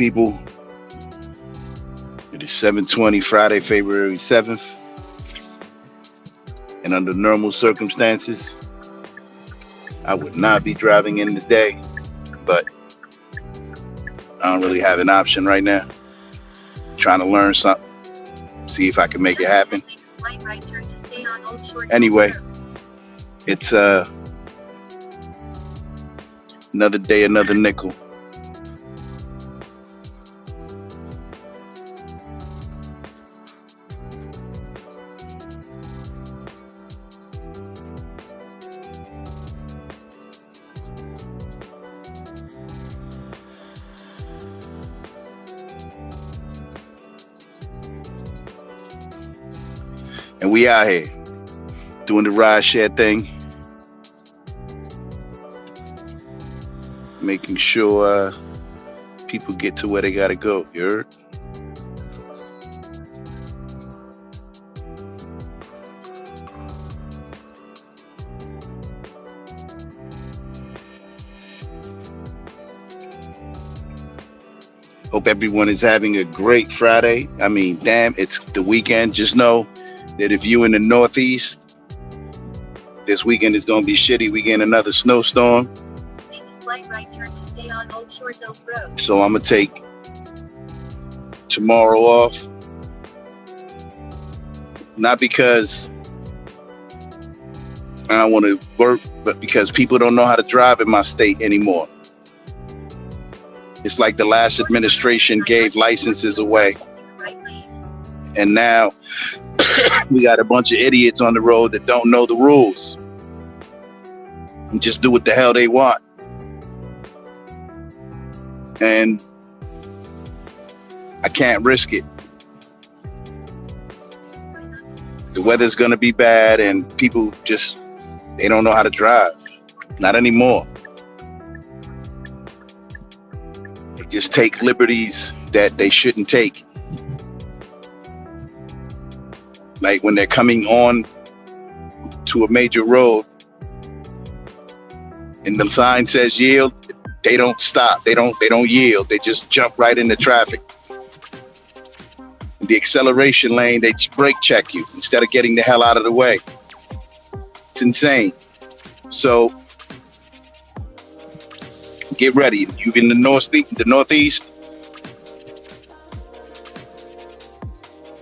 people. It is 7:20 Friday, February 7th. And under normal circumstances, I would not be driving in today, but I don't really have an option right now. Trying to learn something, see if I can make it happen. Anyway, it's another day, another nickel. And we out here doing the ride share thing, making sure people get to where they gotta go. You heard? Hope everyone is having a great Friday. I mean, damn, it's the weekend. Just know that if you in the Northeast, this weekend is going to be shitty. We get another snowstorm. Make a slight right turn to stay on Old Short Hills Road. So I'm going to take tomorrow off. Not because I don't want to work, but because people don't know how to drive in my state anymore. It's like the last administration gave licenses away. And now we got a bunch of idiots on the road that don't know the rules and just do what the hell they want. And I can't risk it. The weather's going to be bad and people just, they don't know how to drive. Not anymore. They just take liberties that they shouldn't take. Like when they're coming on to a major road and the sign says yield, they don't stop. They don't yield. They just jump right into traffic. In the acceleration lane, they brake check you instead of getting the hell out of the way. It's insane. So get ready. You're in the Northeast,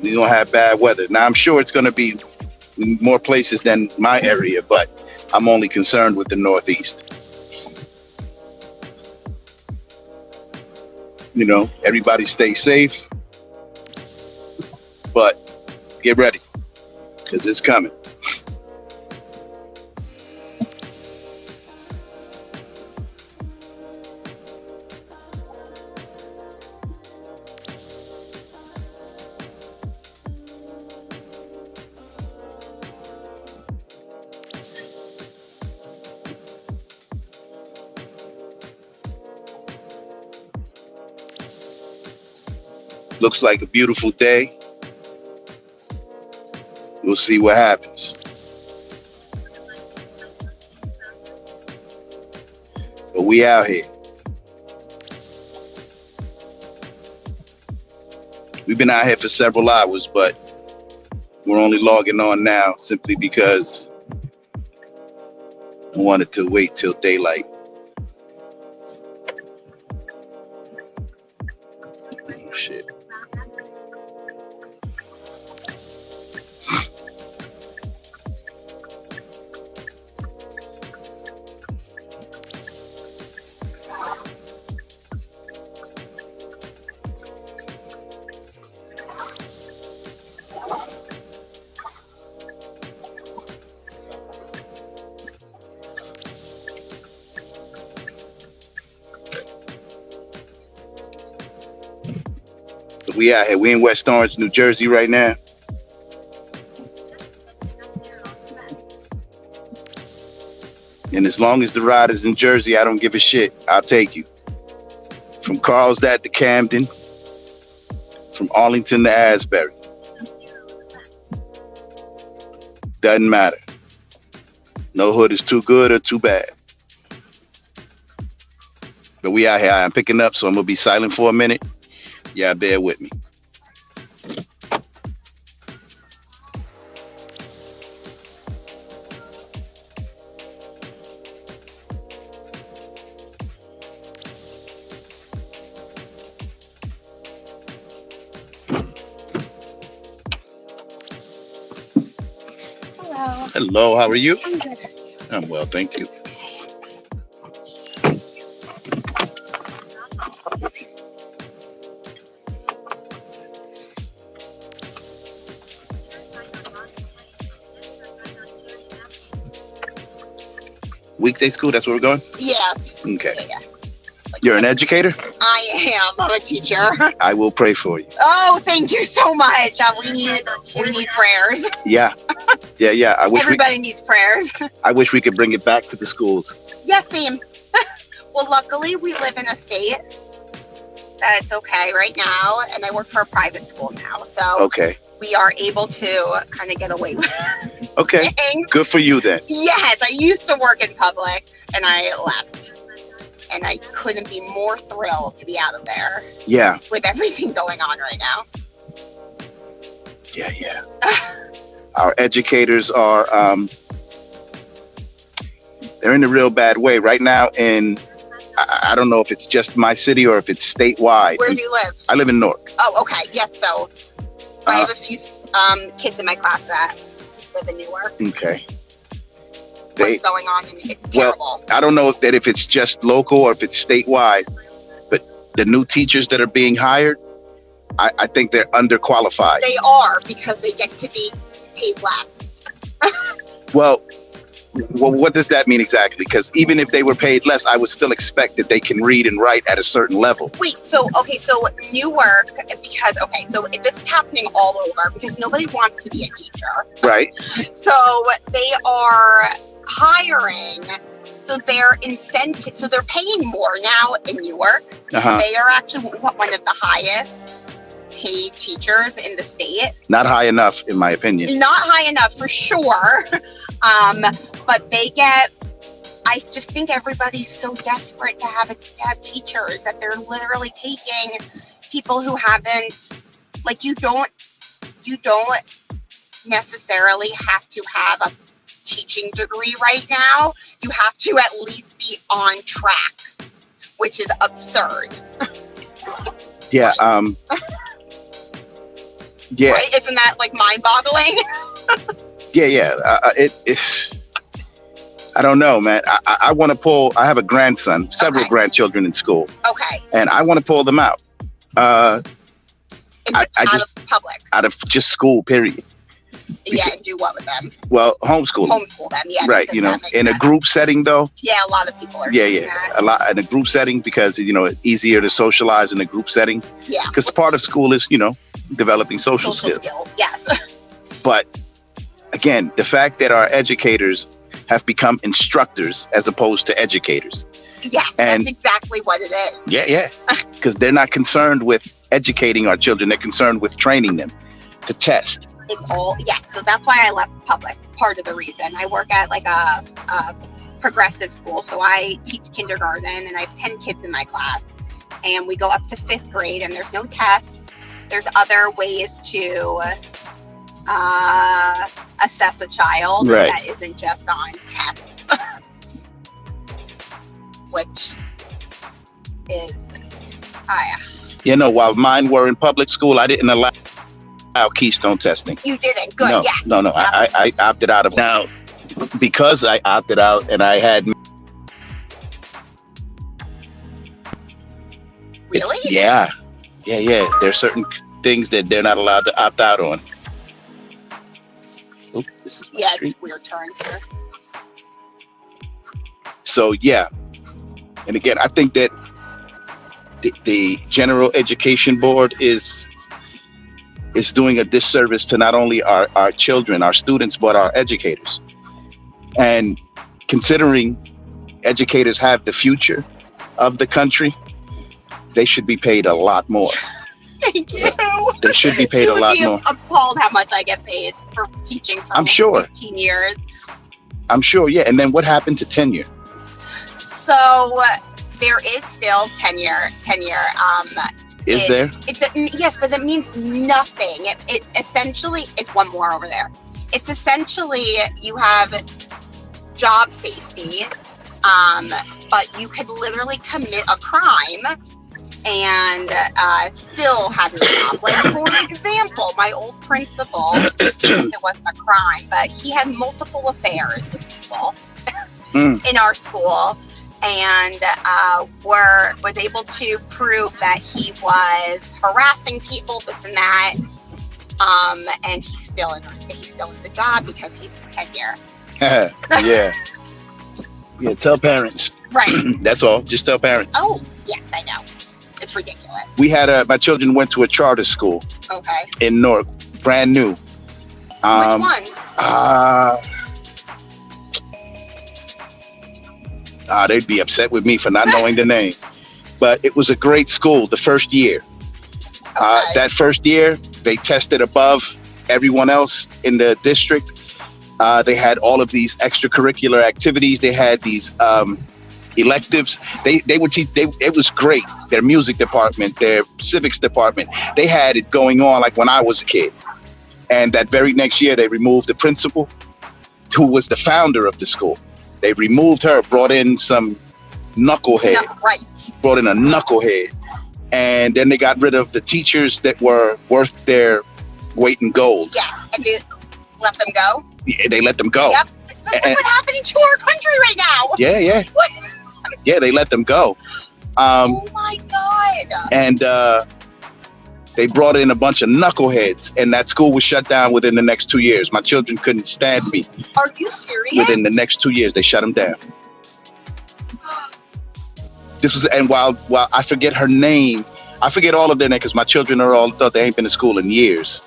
we're gonna have bad weather. Now I'm sure it's gonna be more places than my area, but I'm only concerned with the Northeast. You know, everybody stay safe, but get ready, because it's coming. Looks like a beautiful day. We'll see what happens. But we out here. We've been out here for several hours, but we're only logging on now simply because I wanted to wait till daylight. Oh, shit. We out here. We in West Orange, New Jersey right now. And as long as the ride is in Jersey, I don't give a shit. I'll take you. From Carlsbad to Camden, from Arlington to Asbury. Doesn't matter. No hood is too good or too bad. But we out here. I'm picking up, so I'm gonna be silent for a minute. Yeah, bear with me. Hello. Hello, how are you? I'm good. I'm well, thank you. Weekday school, that's where we're going? Yeah. Okay. Yeah. You're an educator? I am. I'm a teacher. I will pray for you. Oh, thank you so much. We need prayers. Yeah. Yeah. Everybody needs prayers. I wish we could bring it back to the schools. Yeah, same. Well, luckily we live in a state that's okay right now, and I work for a private school now, so Okay. we are able to kind of get away with Okay. things. Good for you then. Yes, I used to work in public, and I left. And I couldn't be more thrilled to be out of there Yeah. with everything going on right now. Yeah. Our educators are they're in a real bad way right now. And I don't know if it's just my city or if it's statewide. Where do you live? I live in Newark. Oh, okay. Yes, so I have a few kids in my class that live in Newark. Okay. What's going on, and it's terrible. I don't know if it's just local or if it's statewide, but the new teachers that are being hired, I think they're underqualified. They are, because they get to be paid less. Well, what does that mean exactly? Because even if they were paid less, I would still expect that they can read and write at a certain level. Wait, so Newark, because, so this is happening all over because nobody wants to be a teacher. Right. So they are hiring, so they're incentive, so they're paying more now in Newark. Uh-huh. They are actually one of the highest paid teachers in the state. Not high enough, in my opinion. Not high enough for sure. But they get, I just think everybody's so desperate to have teachers that they're literally taking people who haven't, like, you don't necessarily have to have a teaching degree right now. You have to at least be on track, which is absurd. Yeah. Yeah. Right? Isn't that like mind-boggling? Yeah. I don't know, man. I want to pull. I have a grandson, several grandchildren in school. Okay. And I want to pull them out. Out of public. Out of just school, period. Yeah, and do what with them? Well, homeschool. Homeschool them, yeah. Right, in a group setting though. Yeah, a lot of people are doing that. A lot in a group setting because it's easier to socialize in a group setting. Yeah. Because part of school is developing social skills. Yes. But again, the fact that our educators have become instructors as opposed to educators. Yes, and that's exactly what it is. Yeah. Because they're not concerned with educating our children; they're concerned with training them to test. It's all, yes. So that's why I left public. Part of the reason I work at like a progressive school. So I teach kindergarten, and I have 10 kids in my class, and we go up to 5th grade, and there's no tests. There's other ways to assess a child that isn't just on tests, which is, while mine were in public school, I didn't allow Keystone testing. You didn't? Good, no, yes. No. I opted out of now because I opted out and I had. Really? Yeah. There's certain things that they're not allowed to opt out on. Oh, this is my street. It's weird turns here. So and again, I think that the General Education Board is doing a disservice to not only our children, our students, but our educators. And considering educators have the future of the country, they should be paid a lot more. Thank you. They should be paid a lot more. I'm appalled how much I get paid for teaching for 15 years. I'm sure, yeah. And then what happened to tenure? So There is still tenure. Is there? Yes, but that means nothing. It essentially, it's one more over there. It's essentially you have job safety, but you could literally commit a crime and still have your job. Like, for example, my old principal, it wasn't a crime, but he had multiple affairs with people in our school, and was able to prove that he was harassing people, this and that, and he's still in the job because he's tenure. Yeah. Yeah, tell parents. Right. That's all. Just tell parents. Oh, yes, I know. It's ridiculous. We had my children went to a charter school Okay. in Newark, brand new. Which one? They'd be upset with me for not knowing the name. But it was a great school the first year. Okay. That first year, they tested above everyone else in the district. They had all of these extracurricular activities. They had these electives. They would teach. It was great. Their music department, their civics department. They had it going on like when I was a kid. And that very next year, they removed the principal, who was the founder of the school. They removed her, brought in some knucklehead. No, right. Brought in a knucklehead. And then they got rid of the teachers that were worth their weight in gold. Yeah, and they let them go. Yeah, they let them go. Yep. That's what's happening to our country right now. Yeah. What? Yeah, they let them go. Oh my God. And they brought in a bunch of knuckleheads, and that school was shut down within the next 2 years. My children couldn't stand me. Are you serious? Within the next 2 years, they shut them down. This was, and while I forget her name, I forget all of their names because my children are all adult. They ain't been to school in years.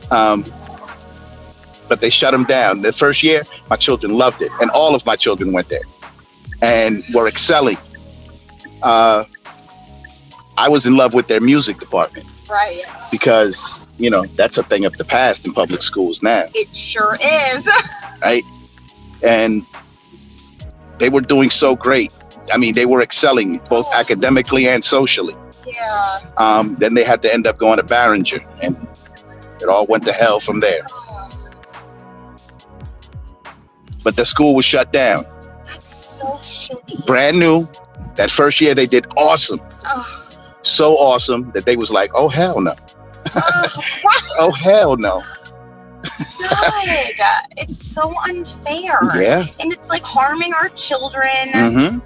But they shut them down. The first year, my children loved it, and all of my children went there and were excelling. I was in love with their music department. Right. Because, that's a thing of the past in public schools now. It sure is. Right? And they were doing so great. I mean, they were excelling both academically and socially. Yeah. Then they had to end up going to Barringer, and it all went to hell from there. But the school was shut down. That's so shitty. Brand new. That first year they did awesome. Oh. So awesome that they was like, oh, hell no. Oh, hell no. God, it's so unfair. Yeah. And it's like harming our children. Mm-hmm.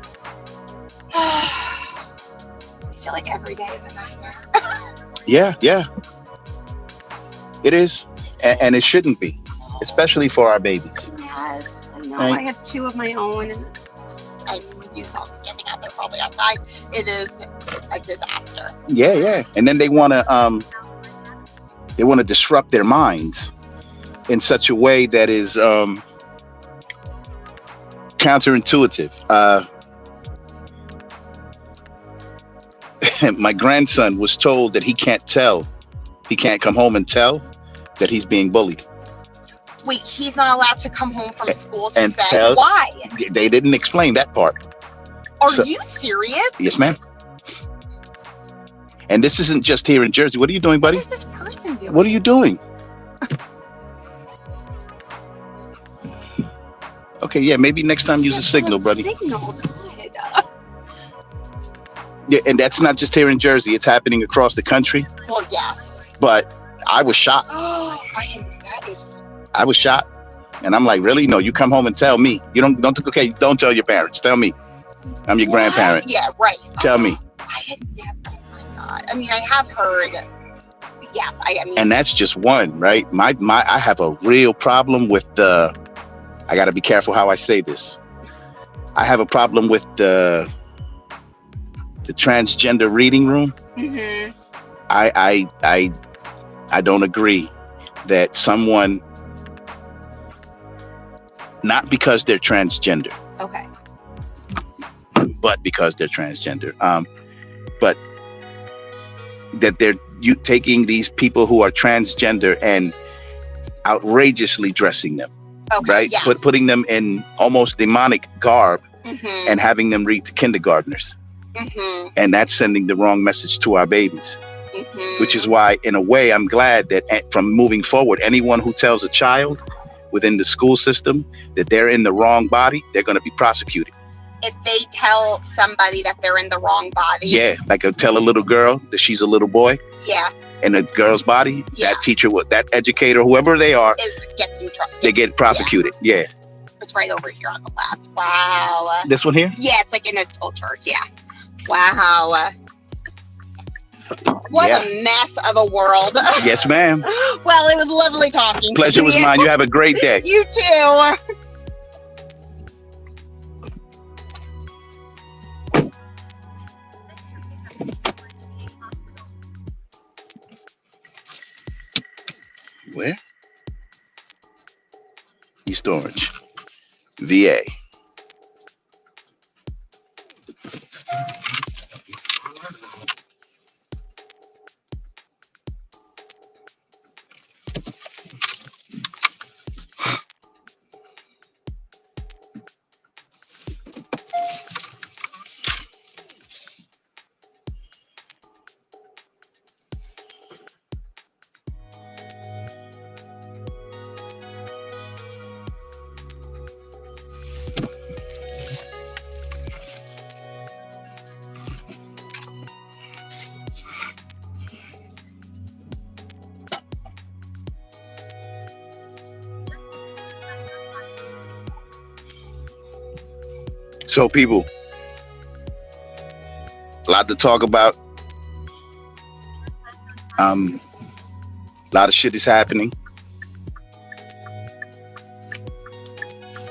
I feel like every day is a nightmare. Yeah. It is. And it shouldn't be, especially for our babies. Yes, I know. Right. I have two of my own, and I mean, you saw them standing out there probably outside. It is a disaster. Yeah. And then they want to disrupt their minds in such a way that is counterintuitive. My grandson was told that he can't come home and tell that he's being bullied. Wait, he's not allowed to come home from school to and say tell- why? They didn't explain that part. Are So- you serious? Yes, ma'am. And this isn't just here in Jersey. What are you doing, buddy? What is this person doing? What are you doing? Okay, yeah, maybe next time use a signal, buddy. Signal. God. Yeah, and that's not just here in Jersey. It's happening across the country. Well, yes. But I was shocked. Oh, that is. I was shocked. And I'm like, really? No, you come home and tell me. You don't tell your parents. Tell me. I'm your grandparent. Yeah, right. Tell me. I had never. Oh my God. I mean, I have heard. Yes, I mean. And that's just one, right? I have a real problem with I got to be careful how I say this. I have a problem with the transgender reading room. Mm-hmm. I don't agree that someone, not because they're transgender, Okay. but because they're transgender, but that you taking these people who are transgender and outrageously dressing them, Okay. right? Yes. Putting them in almost demonic garb Mm-hmm. and having them read to kindergartners. Mm-hmm. And that's sending the wrong message to our babies, Mm-hmm. which is why, in a way, I'm glad that from moving forward, anyone who tells a child within the school system that they're in the wrong body, they're going to be prosecuted. If they tell somebody that they're in the wrong body. Yeah, like tell a little girl that she's a little boy Yeah. in a girl's body, Yeah. that teacher, that educator, whoever they are, Gets in trouble. they get prosecuted. Yeah. It's right over here on the left. Wow. This one here? Yeah, it's like in a old church. Yeah. Wow. What Yeah. a mess of a world. Yes, ma'am. Well, it was lovely talking Pleasure to was you. mine. You have a great day. You too. Where? East Orange, VA. So, people, a lot to talk about. A lot of shit is happening.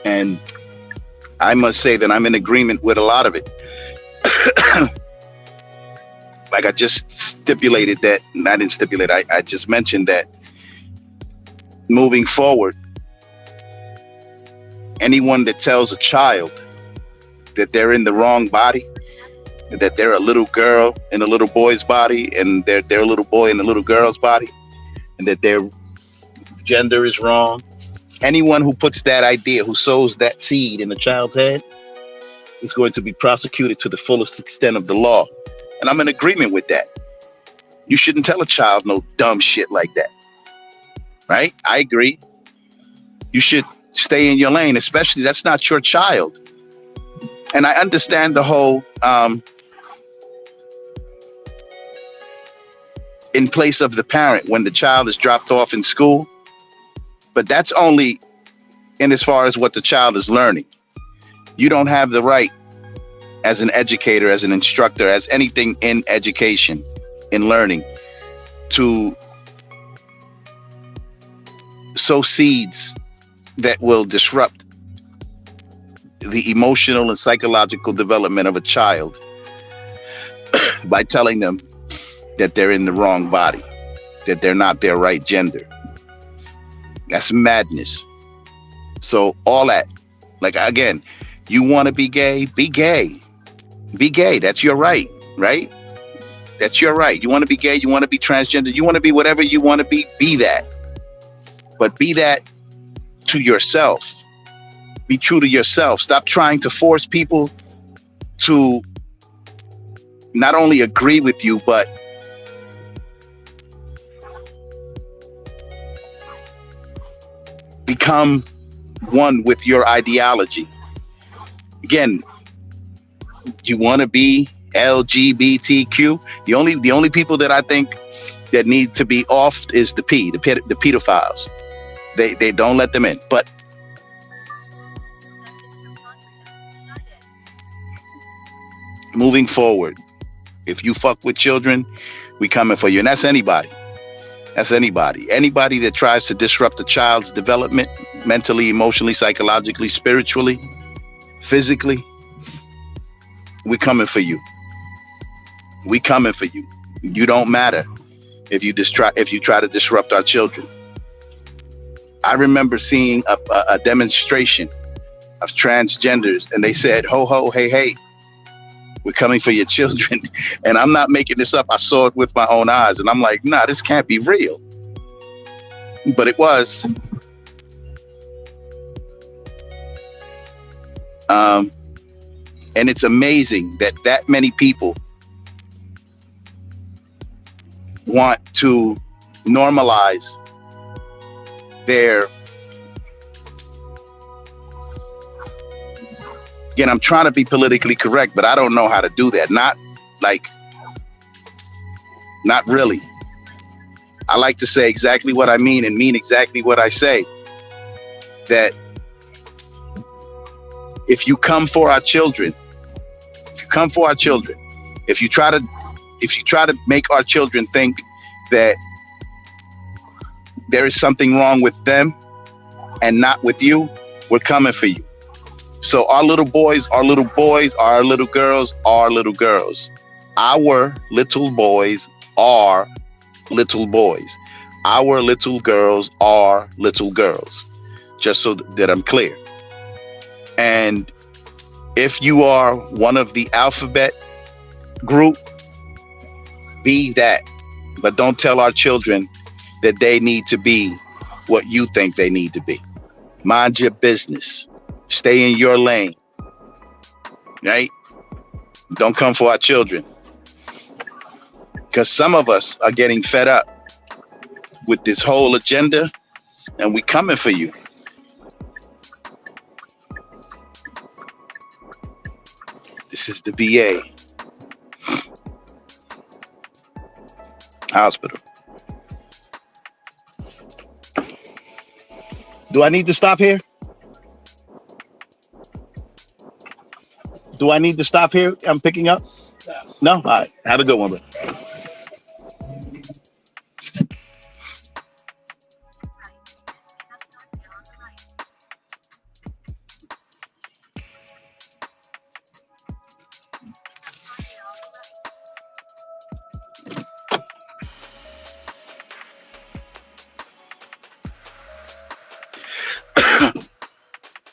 And I must say that I'm in agreement with a lot of it. Like I just stipulated that, I didn't stipulate, I just mentioned that moving forward, anyone that tells a child that they're in the wrong body, that they're a little girl in a little boy's body, and they're a little boy in a little girl's body, and that their gender is wrong. Anyone who puts that idea, who sows that seed in a child's head, is going to be prosecuted to the fullest extent of the law. And I'm in agreement with that. You shouldn't tell a child no dumb shit like that. Right? I agree. You should stay in your lane, especially that's not your child. And I understand the whole in place of the parent when the child is dropped off in school. But that's only in as far as what the child is learning. You don't have the right as an educator, as an instructor, as anything in education, in learning, to sow seeds that will disrupt the emotional and psychological development of a child by telling them that they're in the wrong body, that they're not their right gender. That's madness. So all that, like, again, you want to be gay, be gay. Be gay. That's your right, right? That's your right. You want to be gay, you want to be transgender, you want to be whatever you want to be that. But be that to yourself. Be true to yourself. Stop trying to force people to not only agree with you, but become one with your ideology. Again, you want to be LGBTQ. The only people that I think that need to be off is the pedophiles. They don't let them in. But moving forward, if you fuck with children, we coming for you. And that's anybody. That's anybody. Anybody that tries to disrupt a child's development, mentally, emotionally, psychologically, spiritually, physically, we coming for you. We coming for you. You don't matter if you try to disrupt our children. I remember seeing a demonstration of transgenders, and they said, "Ho ho, hey hey, we're coming for your children." And I'm not making this up. I saw it with my own eyes, and I'm like, nah, this can't be real. But it was. And it's amazing that that many people want to normalize their, again, I'm trying to be politically correct, but I don't know how to do that. Not really. I like to say exactly what I mean and mean exactly what I say. That if you come for our children, if you try to make our children think that there is something wrong with them and not with you, we're coming for you. So our little boys, our little girls, our little girls. Our little boys are little boys. Our little girls are little girls. Just so that I'm clear. And if you are one of the alphabet group, be that. But don't tell our children that they need to be what you think they need to be. Mind your business. Stay in your lane. Right? Don't come for our children. Because some of us are getting fed up with this whole agenda, and we coming for you. This is the VA hospital. Do I need to stop here? Do I need to stop here? I'm picking up? No? All right. Have a good one, bro.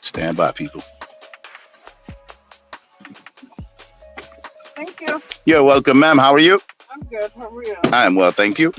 Stand by, people. Thank you. You're welcome, ma'am. How are you? I'm good. How are you? I am well, thank you.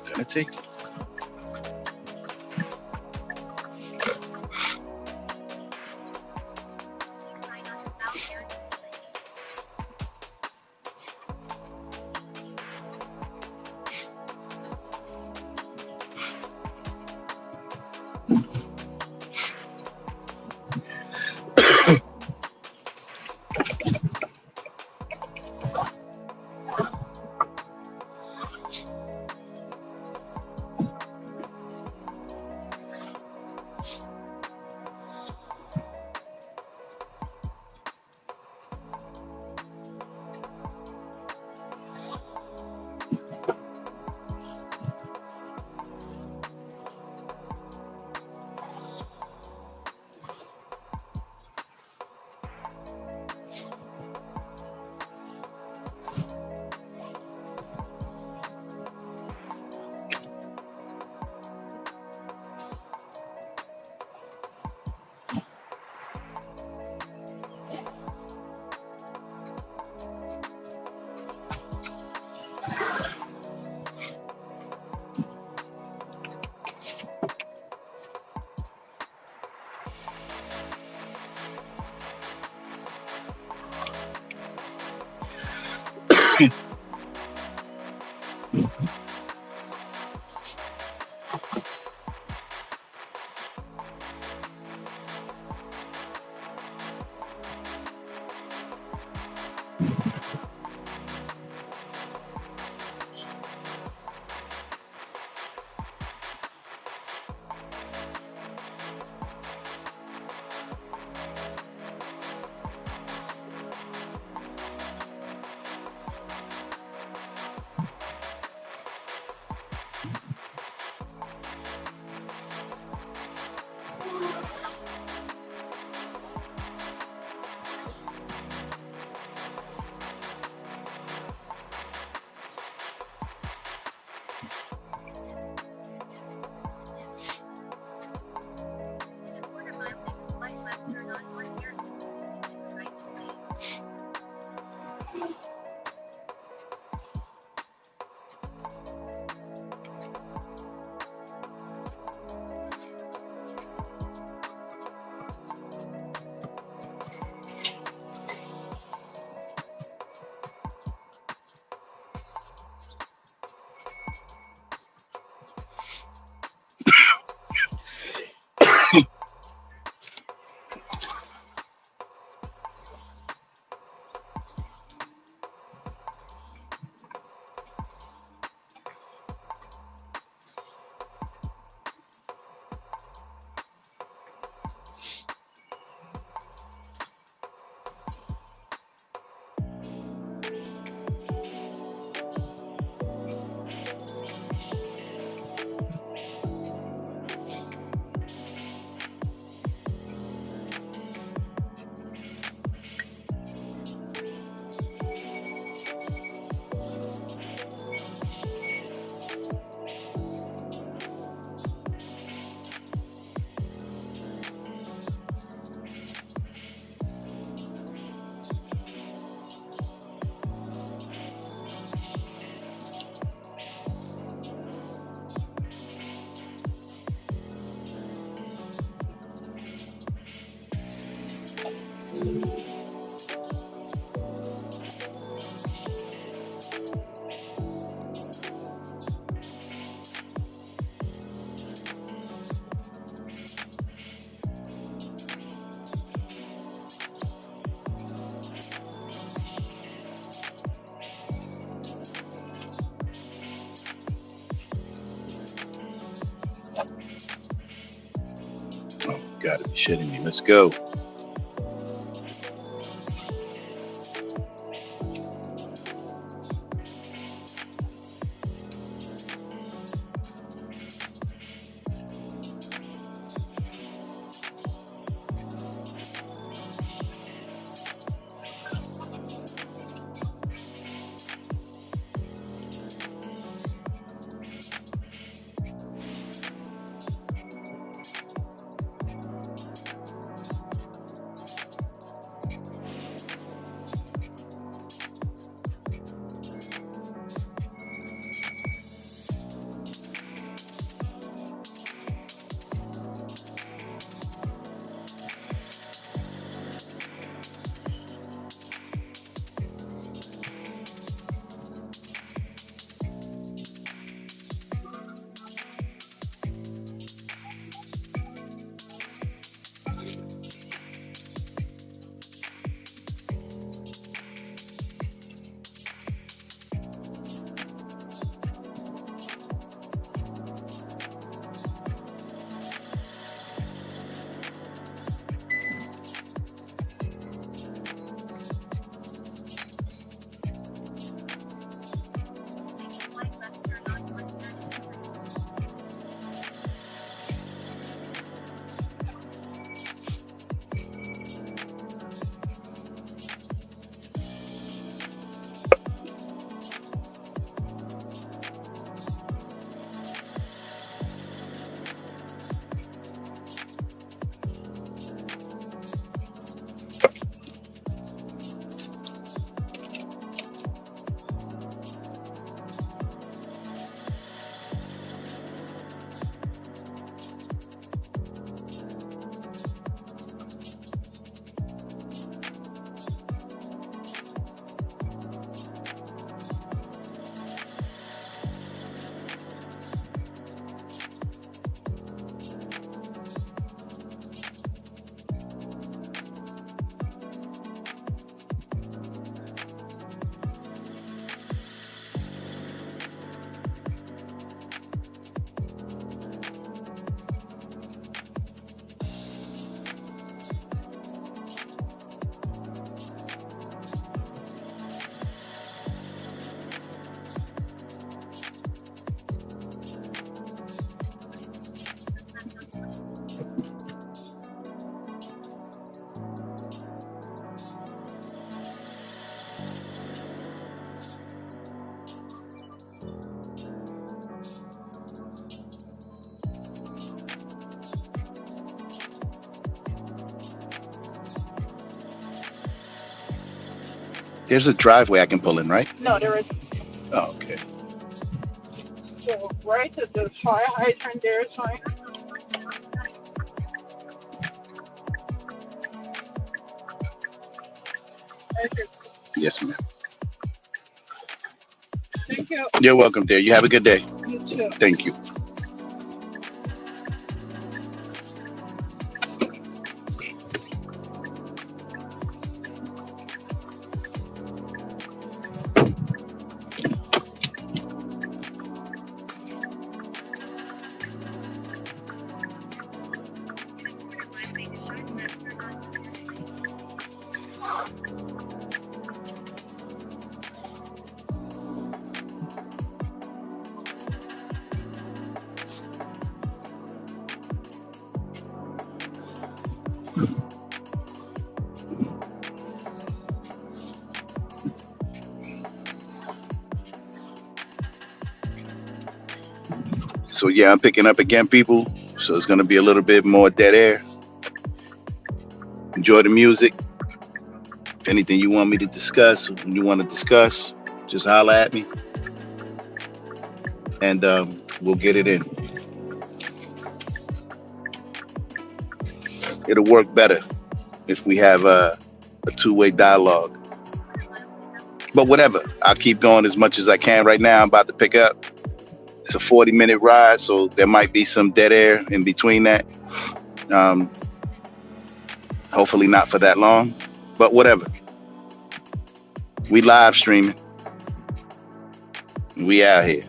Gonna take it. In a quarter mile, make a slight left turn on North Harrison Street, using right to lane. Oh, you gotta be shitting me. Let's go. There's a driveway I can pull in, right? No, there is. Oh, okay. So right at the fire hydrant there is fine. Okay, Yes, ma'am. thank you. You're welcome, dear. You have a good day. You too. Thank you. So yeah, I'm picking up again, people. So it's gonna be a little bit more dead air. Enjoy the music. Anything you want me to discuss, you want to discuss, just holler at me, and we'll get it in. It'll work better if we have a two-way dialogue. But whatever, I'll keep going as much as I can. Right now, I'm about to pick up. It's a 40-minute ride, so there might be some dead air in between that. Hopefully not for that long, but whatever. We live streaming. We out here.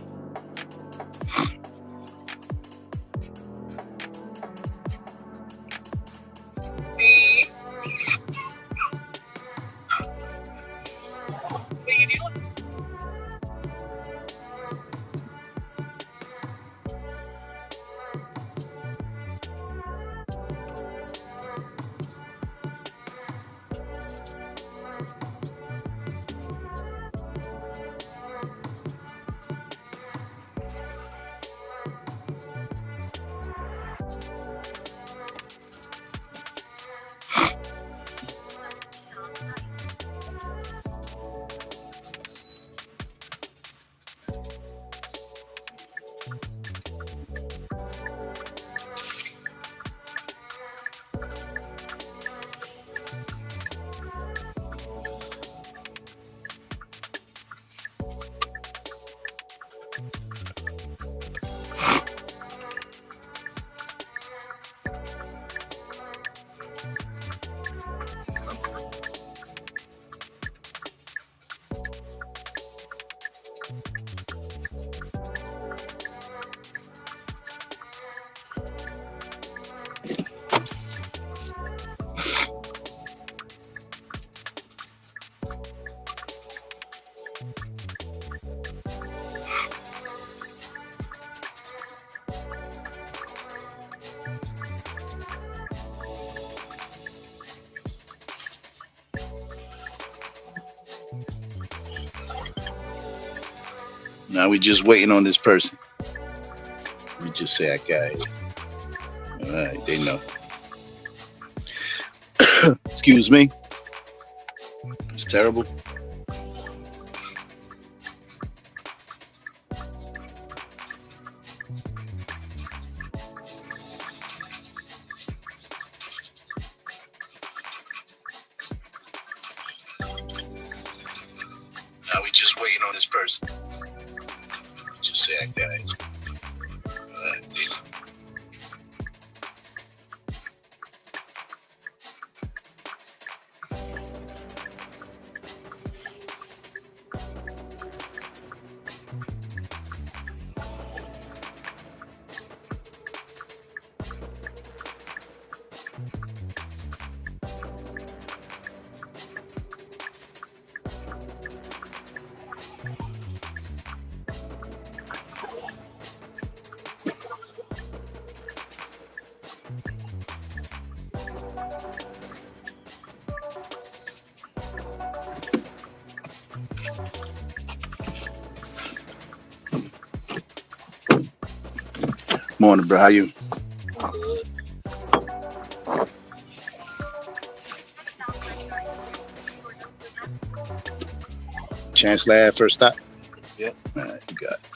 Now we just waiting on this person. We just say that guy. All right, they know. Excuse me. It's terrible. Now we just waiting on this person. Just say that guy. All right, they know. Morning, bro. How you? Chance Lab, first stop. Yep. All right, you got it.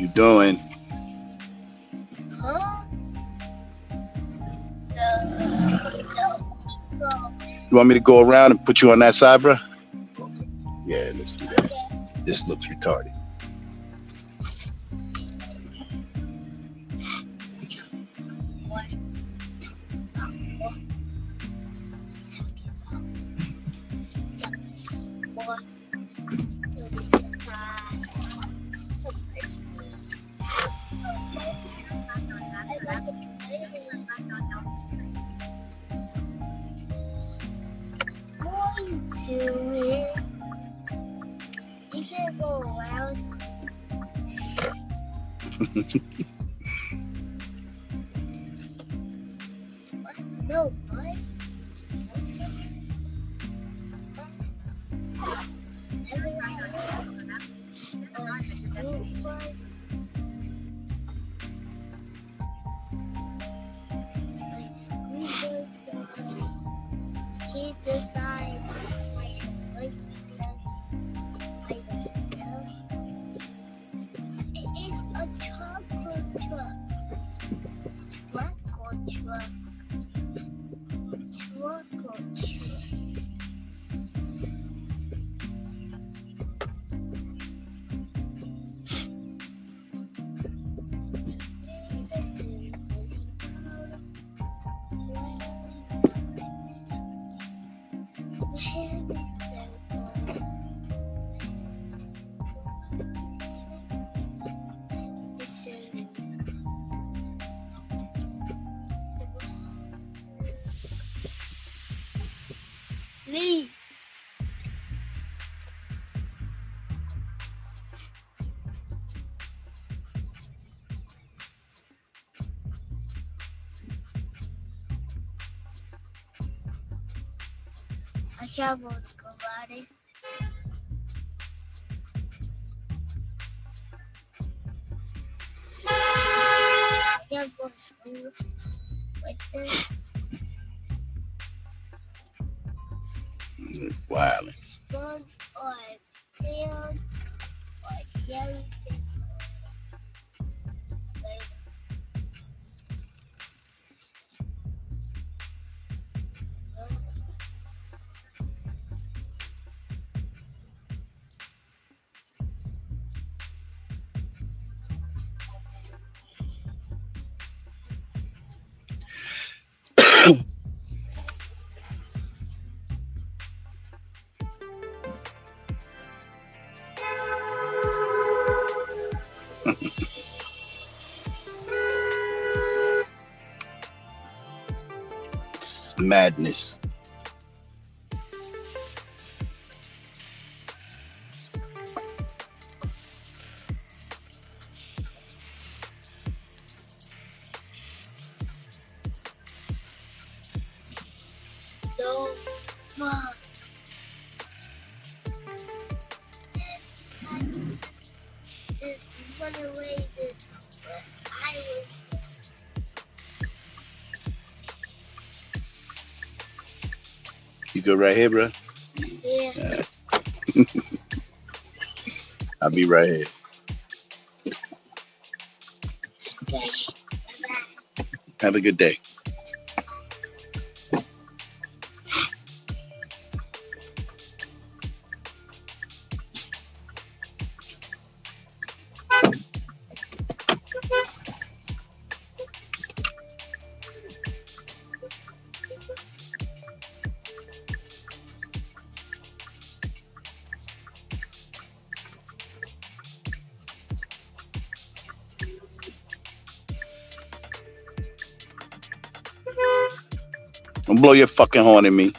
you doing? Huh? You want me to go around and put you on that side, bro? Yeah, let's do that. This looks retarded. You should go around. No, what? Everyone else school bus. My school bus kids decide like it is a chocolate truck. Chocolate truck. Chocolate truck. Leave. Acabamos com várias. Acabamos com Violence. bug or field or jellyfish. It's madness. No, fuck. This runaway that I was. You go right here, bro. Yeah. I'll be right here. Okay. Bye-bye. Have a good day. Don't blow your fucking horn at me.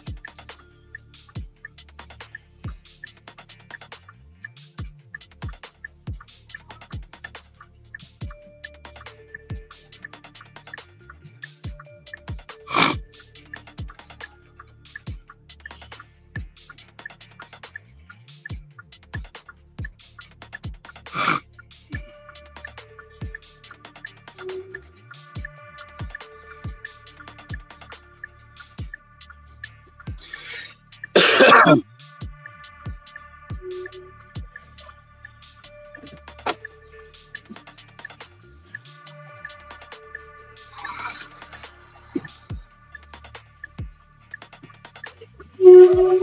Ooh,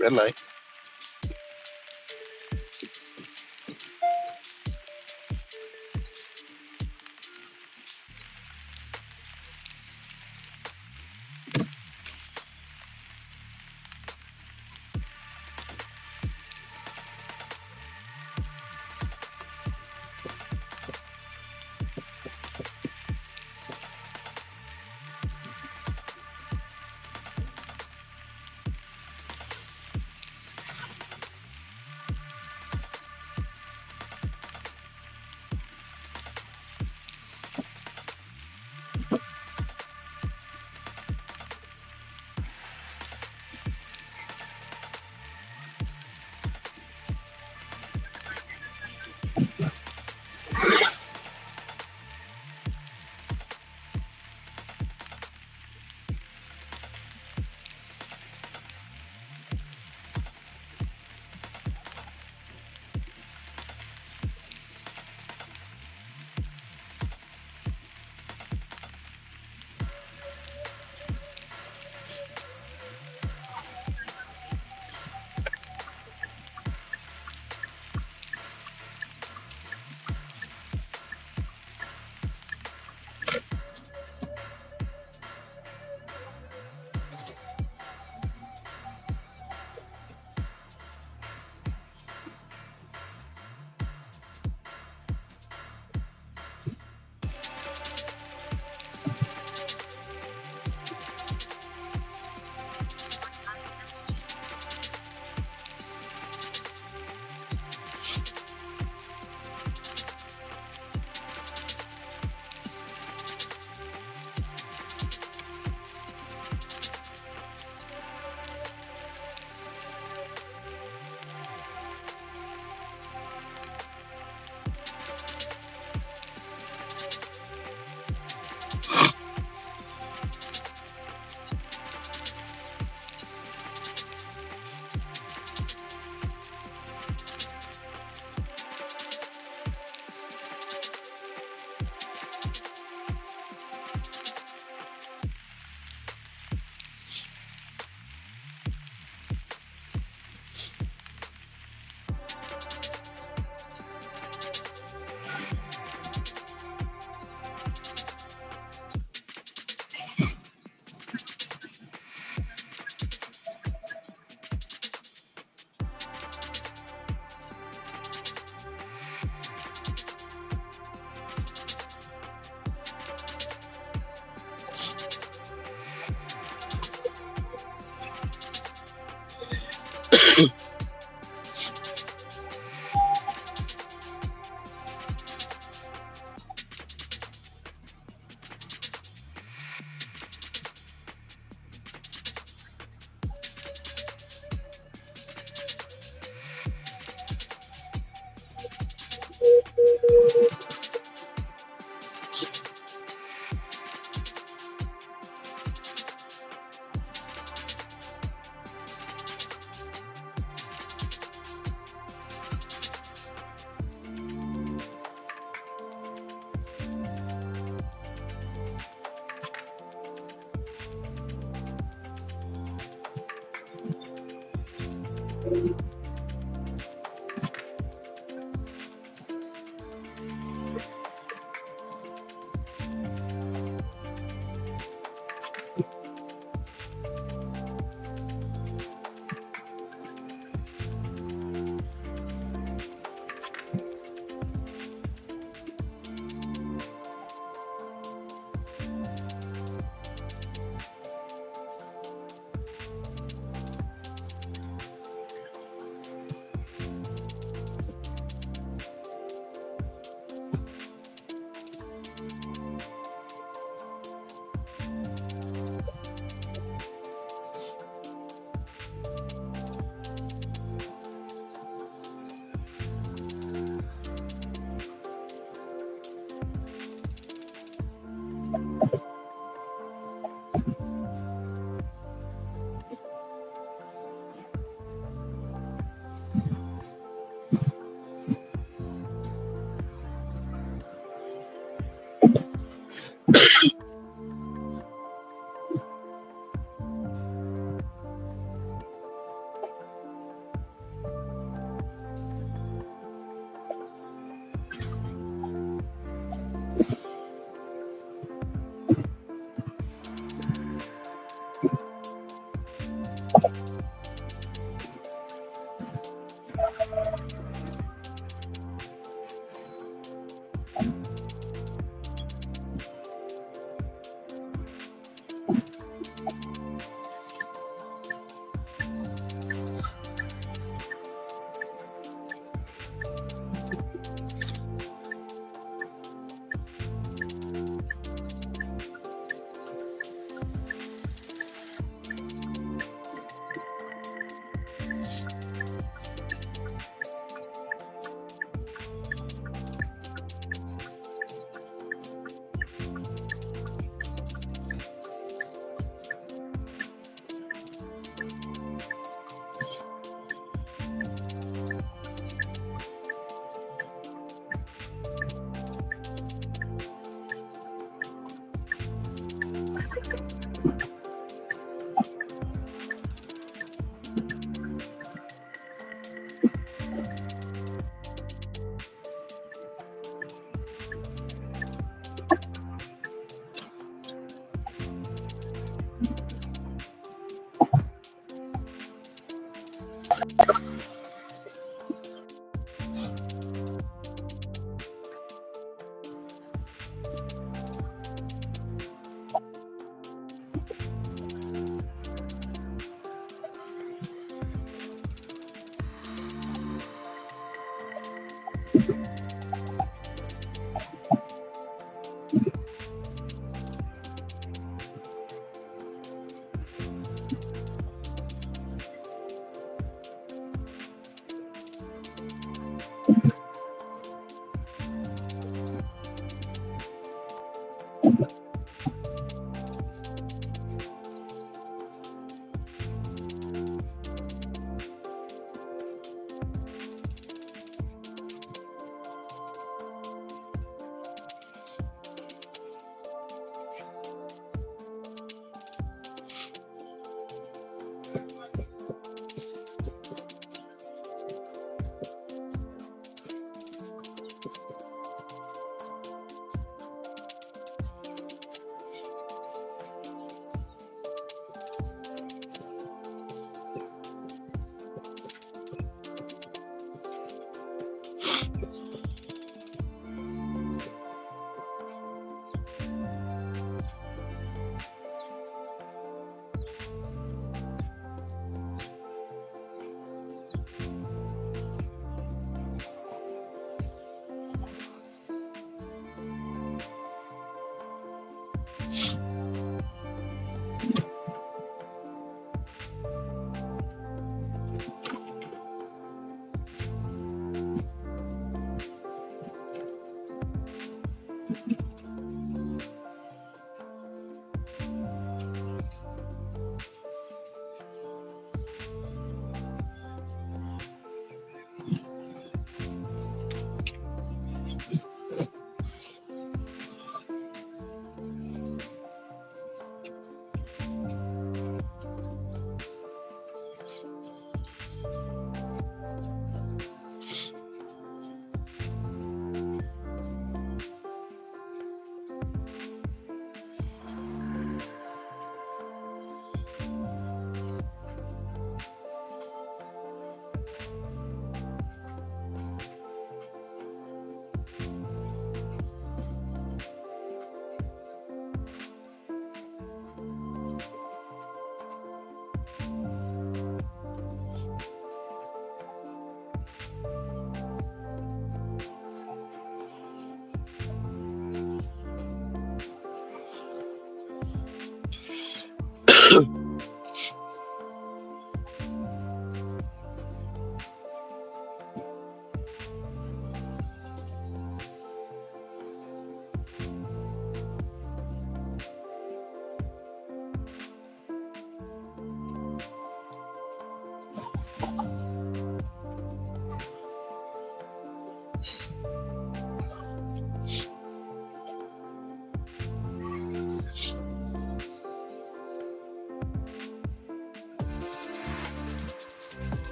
red light.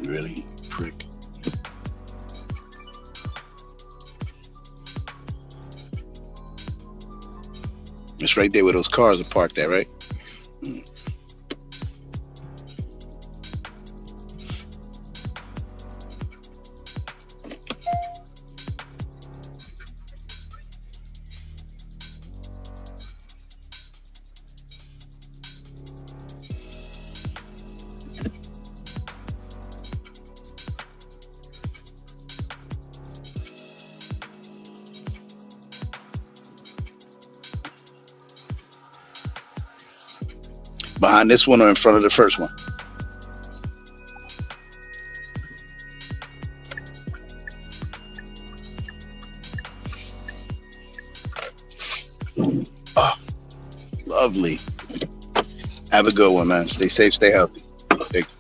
Really, prick. It's right there where those cars are parked at, right? Behind this one or in front of the first one? Oh, lovely. Have a good one, man. Stay safe, stay healthy. Thank you.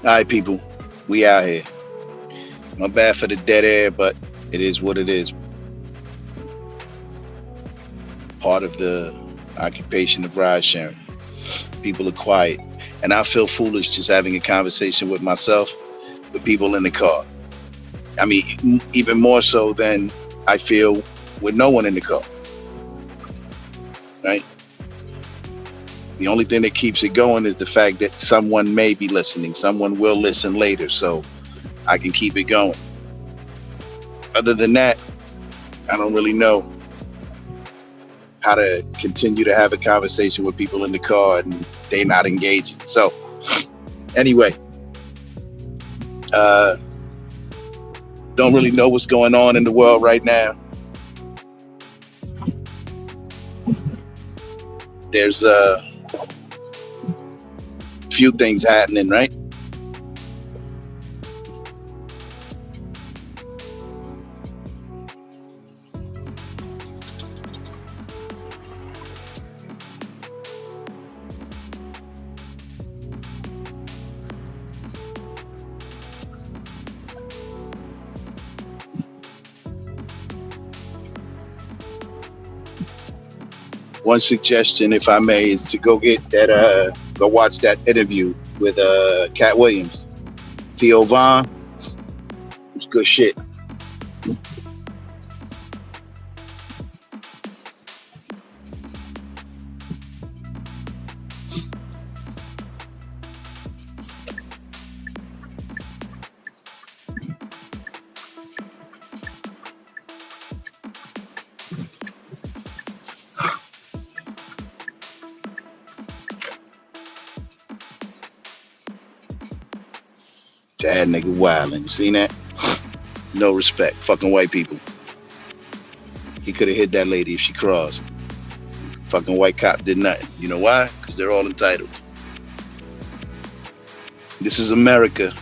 All right, people, we out here. My bad for the dead air, but it is what it is. Part of the occupation of ride sharing. People are quiet, and I feel foolish just having a conversation with myself, with people in the car. I mean, even more so than I feel with no one in the car, right? The only thing that keeps it going is the fact that someone may be listening. Someone will listen later, so I can keep it going. Other than that, I don't really know how to continue to have a conversation with people in the car and they not engaging. So anyway, don't really know what's going on in the world right now. There's a few things happening, right? One suggestion, if I may, is to go watch that interview with Cat Williams, Theo Von. It's good shit. That nigga wildin'. You seen that? No respect. Fucking white people. He could have hit that lady if she crossed. Fucking white cop did nothing. You know why? Because they're all entitled. This is America.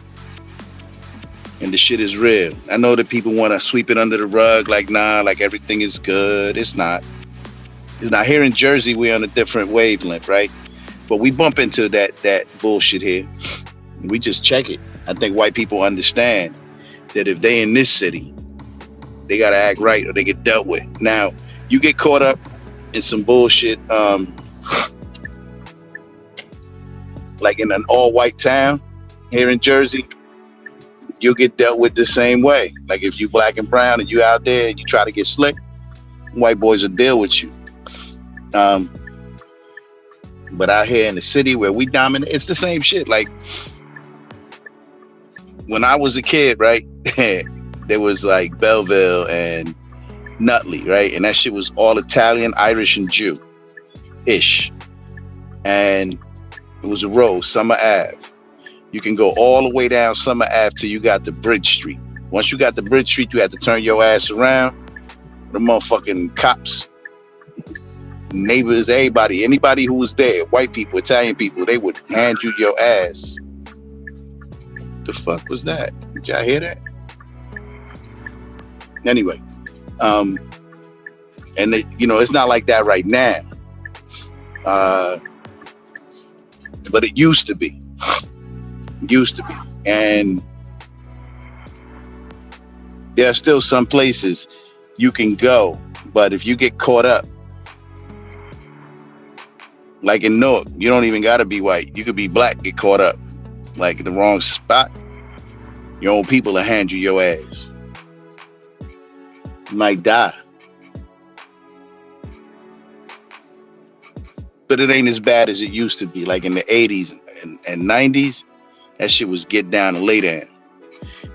And the shit is real. I know that people want to sweep it under the rug like, nah, like everything is good. It's not. It's not. Here in Jersey, we're on a different wavelength, right? But we bump into that bullshit here. We just check it. I think white people understand that if they in this city, they gotta act right or they get dealt with. Now, you get caught up in some bullshit, like in an all-white town here in Jersey, you'll get dealt with the same way. Like if you black and brown and you out there and you try to get slick, white boys will deal with you. But out here in the city where we dominate, it's the same shit. Like, when I was a kid, right, there was like Belleville and Nutley, right? And that shit was all Italian, Irish, and Jew-ish. And it was a road, Summer Ave. You can go all the way down Summer Ave till you got to Bridge Street. Once you got to Bridge Street, you had to turn your ass around. The motherfucking cops, neighbors, anybody who was there, white people, Italian people, they would hand you your ass. The fuck was that? Did y'all hear that? Anyway, and it's not like that right now, but it used to be. And there are still some places you can go, but if you get caught up, like in Newark, you don't even gotta be white. You could be black, get caught up. Like in the wrong spot, your own people will hand you your ass. You might die. But it ain't as bad as it used to be. Like in the 80s and 90s, that shit was get down and lay down.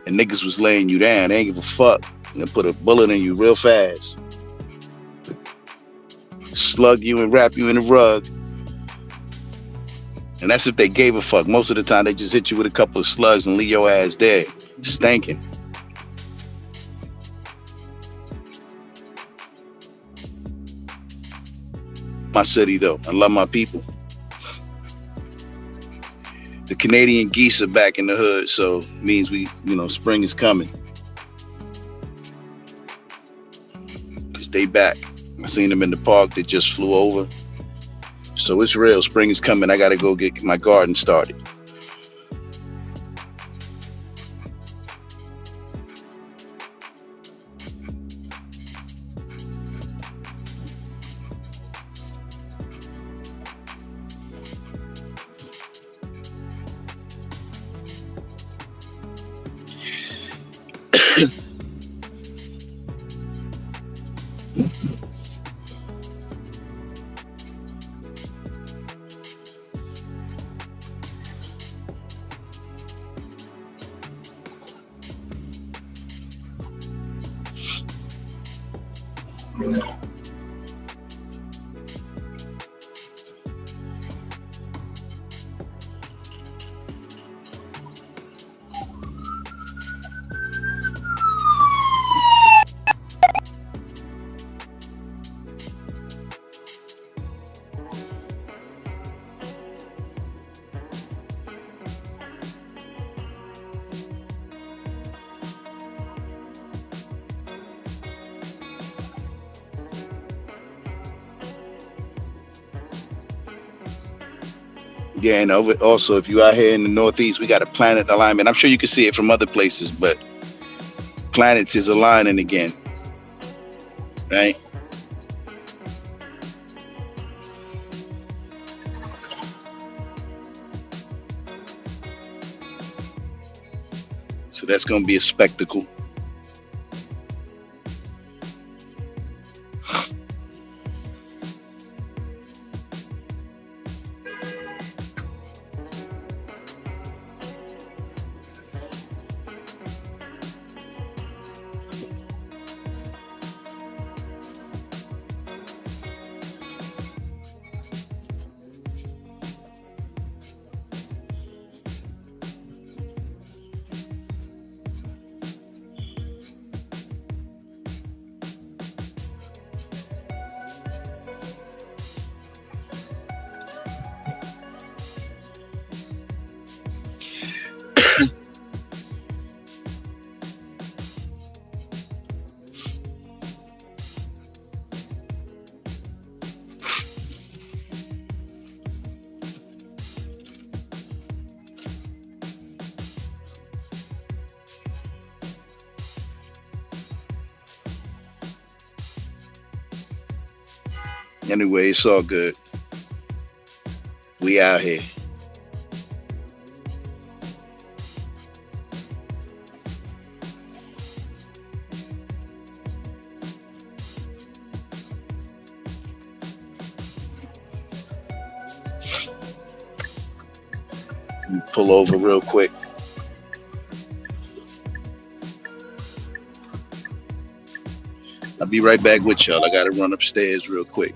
And niggas was laying you down. They ain't give a fuck. They put a bullet in you real fast. Slug you and wrap you in a rug. And that's if they gave a fuck. Most of the time, they just hit you with a couple of slugs and leave your ass there, stinking. My city, though. I love my people. The Canadian geese are back in the hood, so it means spring is coming. Because they back. I seen them in the park. They just flew over. So it's real. Spring is coming. I got to go get my garden started. Yeah, and also if you out here in the Northeast, we got a planet alignment. I'm sure you can see it from other places, but planets is aligning again, right? So that's gonna be a spectacle. Anyway, it's all good. We out here. Pull over real quick. I'll be right back with y'all. I gotta run upstairs real quick.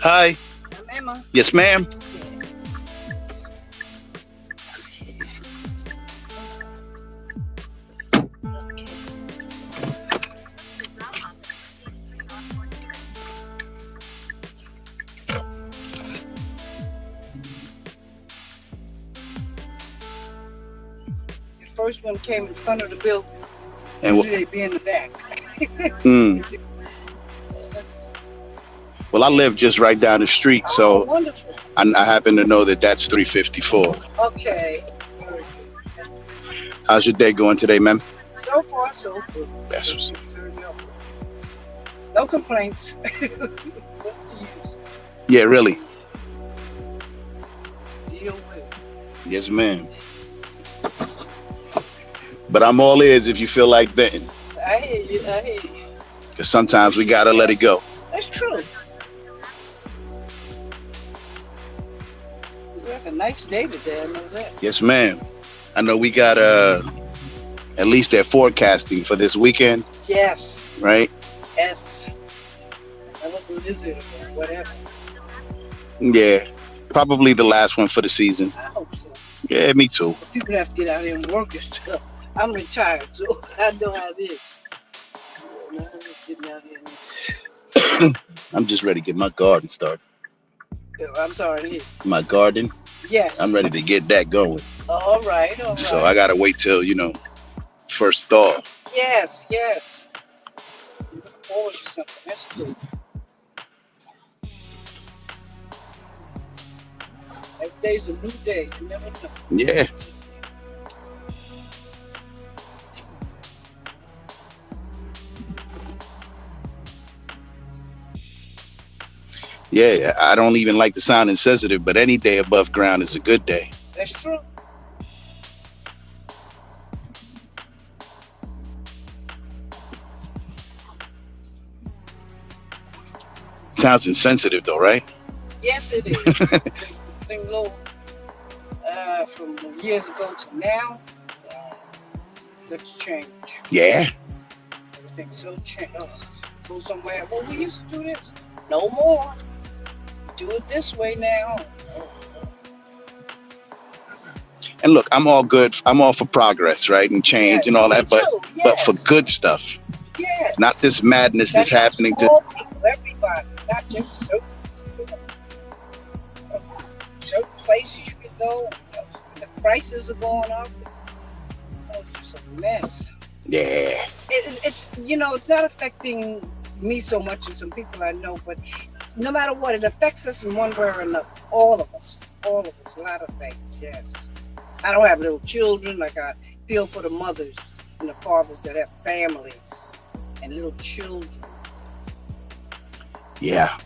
Hi. I'm Emma. Yes, ma'am. The first one came in front of the building. And Usually they be in the back. well, I live just right down the street, Oh, so wonderful. I happen to know that that's 354. Okay. Very good. How's your day going today, ma'am? So far, so good. That's what's No complaints. What's the use? Yeah, really. Deal with it. Yes, ma'am. But I'm all ears if you feel like venting, I hear you. I hear you. because sometimes we gotta let it go. That's true. We have a nice day today. I know that. Yes, ma'am. I know we got at least they're forecasting for this weekend, Yes. right? Yes. Another lizard or whatever. Yeah, probably the last one for the season. I hope so. Yeah, me too. But people have to get out here and work and stuff. I'm retired, so I know how it is. No, I'm just getting out here. I'm just ready to get my garden started. I'm sorry to hear. My garden, Yes. I'm ready to get that going. All right. All right. So I gotta wait till first thaw. Yes. Yes. Look forward to something. That's good. Every day's a new day. You never know. Yeah. Yeah, I don't even like to sound insensitive, but any day above ground is a good day. That's true. Sounds insensitive though, right? Yes, it is. Thing low from years ago to now. Such change. Yeah. Everything's so changed. Go somewhere. Well, we used to do this. No more. Do it this way now. And look, I'm all good. I'm all for progress, right, and change and all that, but for good stuff, Yes. not this madness that's happening to. all people, everybody, not just certain people. Certain places you can go. The prices are going up. Oh, it's just a mess. Yeah. It's it's not affecting me so much and some people I know, but no matter what, it affects us in one way or another. All of us, a lot of things. Yes. I don't have little children. Like, I feel for the mothers and the fathers that have families and little children. Yeah.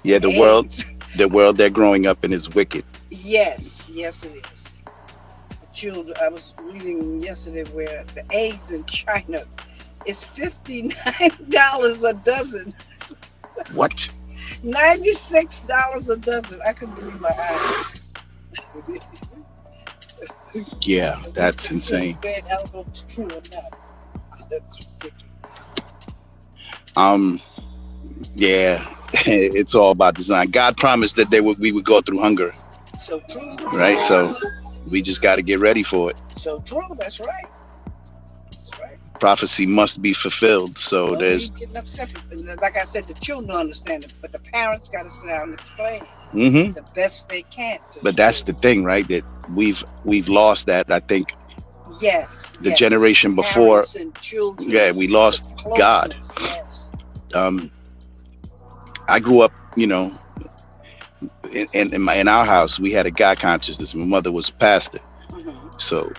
Yeah. The Eggs. world they're growing up in is wicked. Yes, it is. The children. I was reading yesterday where the eggs in China is $59 a dozen. What? $96 a dozen. I couldn't believe my eyes. Yeah, that's insane. I don't know if it's true or not. That's ridiculous. Yeah, it's all about design. God promised that we would go through hunger, So true. right? So we just got to get ready for it. So true. That's right. That's right. Prophecy must be fulfilled. So Well, there's. we getting upset. Like I said, the children understand it, but the parents got to sit down and explain Hmm. the best they can. To But that's the thing, right? That we've lost that. I think yes. the yes. generation before. Parents and children. Yeah, we lost Closeness, God. Yes. I grew up, in our house, we had a God consciousness. My mother was a pastor, Mhm. so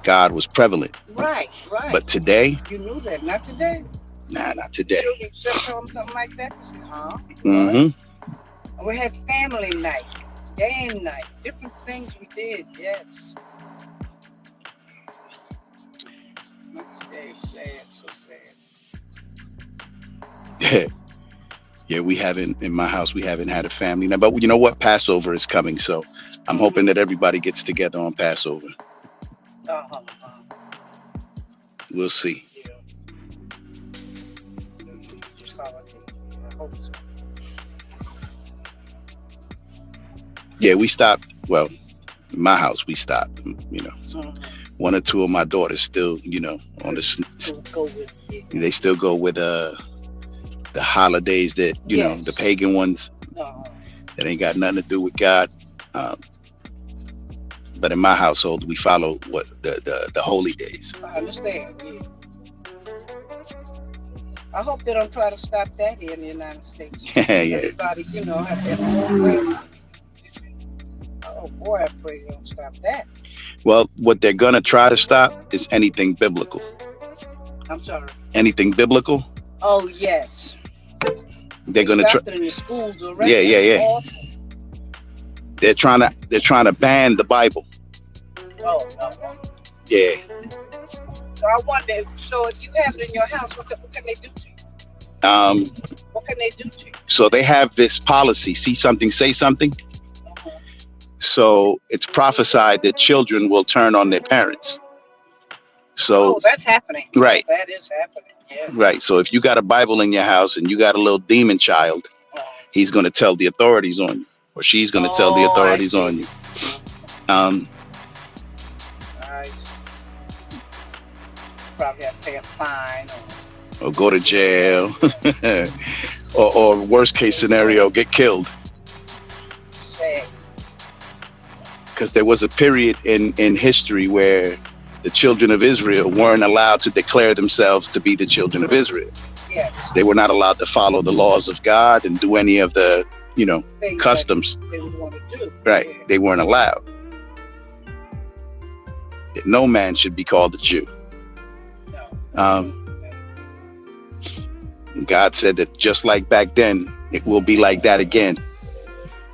God was prevalent. Right. But today, You knew that. Not today. nah, not today. Children just tell them something like that. They say, huh? Hmm. We had family night, game night, different things we did. Yes. Not today. Sad. So sad. Yeah, we haven't in my house. We haven't had a family now. But you know what? Passover is coming, so I'm hoping that everybody gets together on Passover. Uh-huh. We'll see. Yeah. Just holiday. hope so. Yeah, we stopped. Well, in my house, we stopped. You know, one or two of my daughters still, you know, on the. Go with it. They still go with the holidays that you know, the Yes. pagan ones that ain't got nothing to do with God. But in my household, we follow what the holy days. I understand. Yeah. I hope they don't try to stop that here in the United States. Yeah. Everybody, you know, have their own way. Oh boy, I pray they don't stop that. Well, what they're gonna try to stop is anything biblical. I'm sorry. Anything biblical, Oh yes. they're gonna try. Stopped it in the schools already. Yeah. That's awful. They're trying to ban the Bible. Oh no. Yeah. So I wonder. So if you have it in your house, what can they do to you? What can they do to you? So they have this policy: see something, say something. So it's prophesied that children will turn on their parents. So Oh, that's happening. Right. That is happening. Yes. right. So if you got a Bible in your house and you got a little demon child, he's going to tell the authorities on you, or she's going to tell the Oh, I authorities see. on you. Nice. Probably have to pay a fine. Or go to jail, or worst case scenario, get killed. Sad. Because there was a period in history where the children of Israel weren't allowed to declare themselves to be the children of Israel. Yes. They were not allowed to follow the laws of God and do any of the, you know, Things customs. that they would want to do. Right. Yeah. They weren't allowed. No man should be called a Jew. No. God said that just like back then, it will be like that again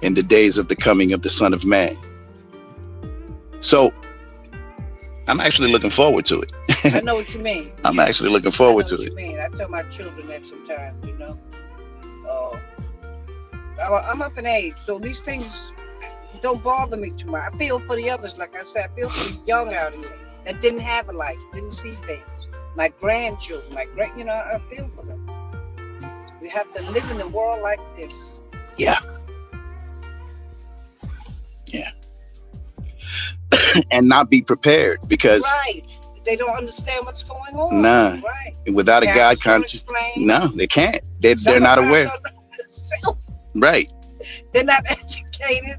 in the days of the coming of the Son of Man. So I'm actually looking forward to it. I know what you mean. I'm actually looking forward to I know what it. you mean. I tell my children that sometimes, you know. I'm up in age, so these things don't bother me too much. I feel for the others, like I said, I feel for the young out here that didn't have a life, didn't see things. My grandchildren, you know, I feel for them. We have to live in the world like this. Yeah. And not be prepared, because Right. They don't understand what's going on. Nah. Right. without a God Parents don't conscious, explain. no, they can't. Some They're of not them aware. don't know themselves. Right. They're not educated.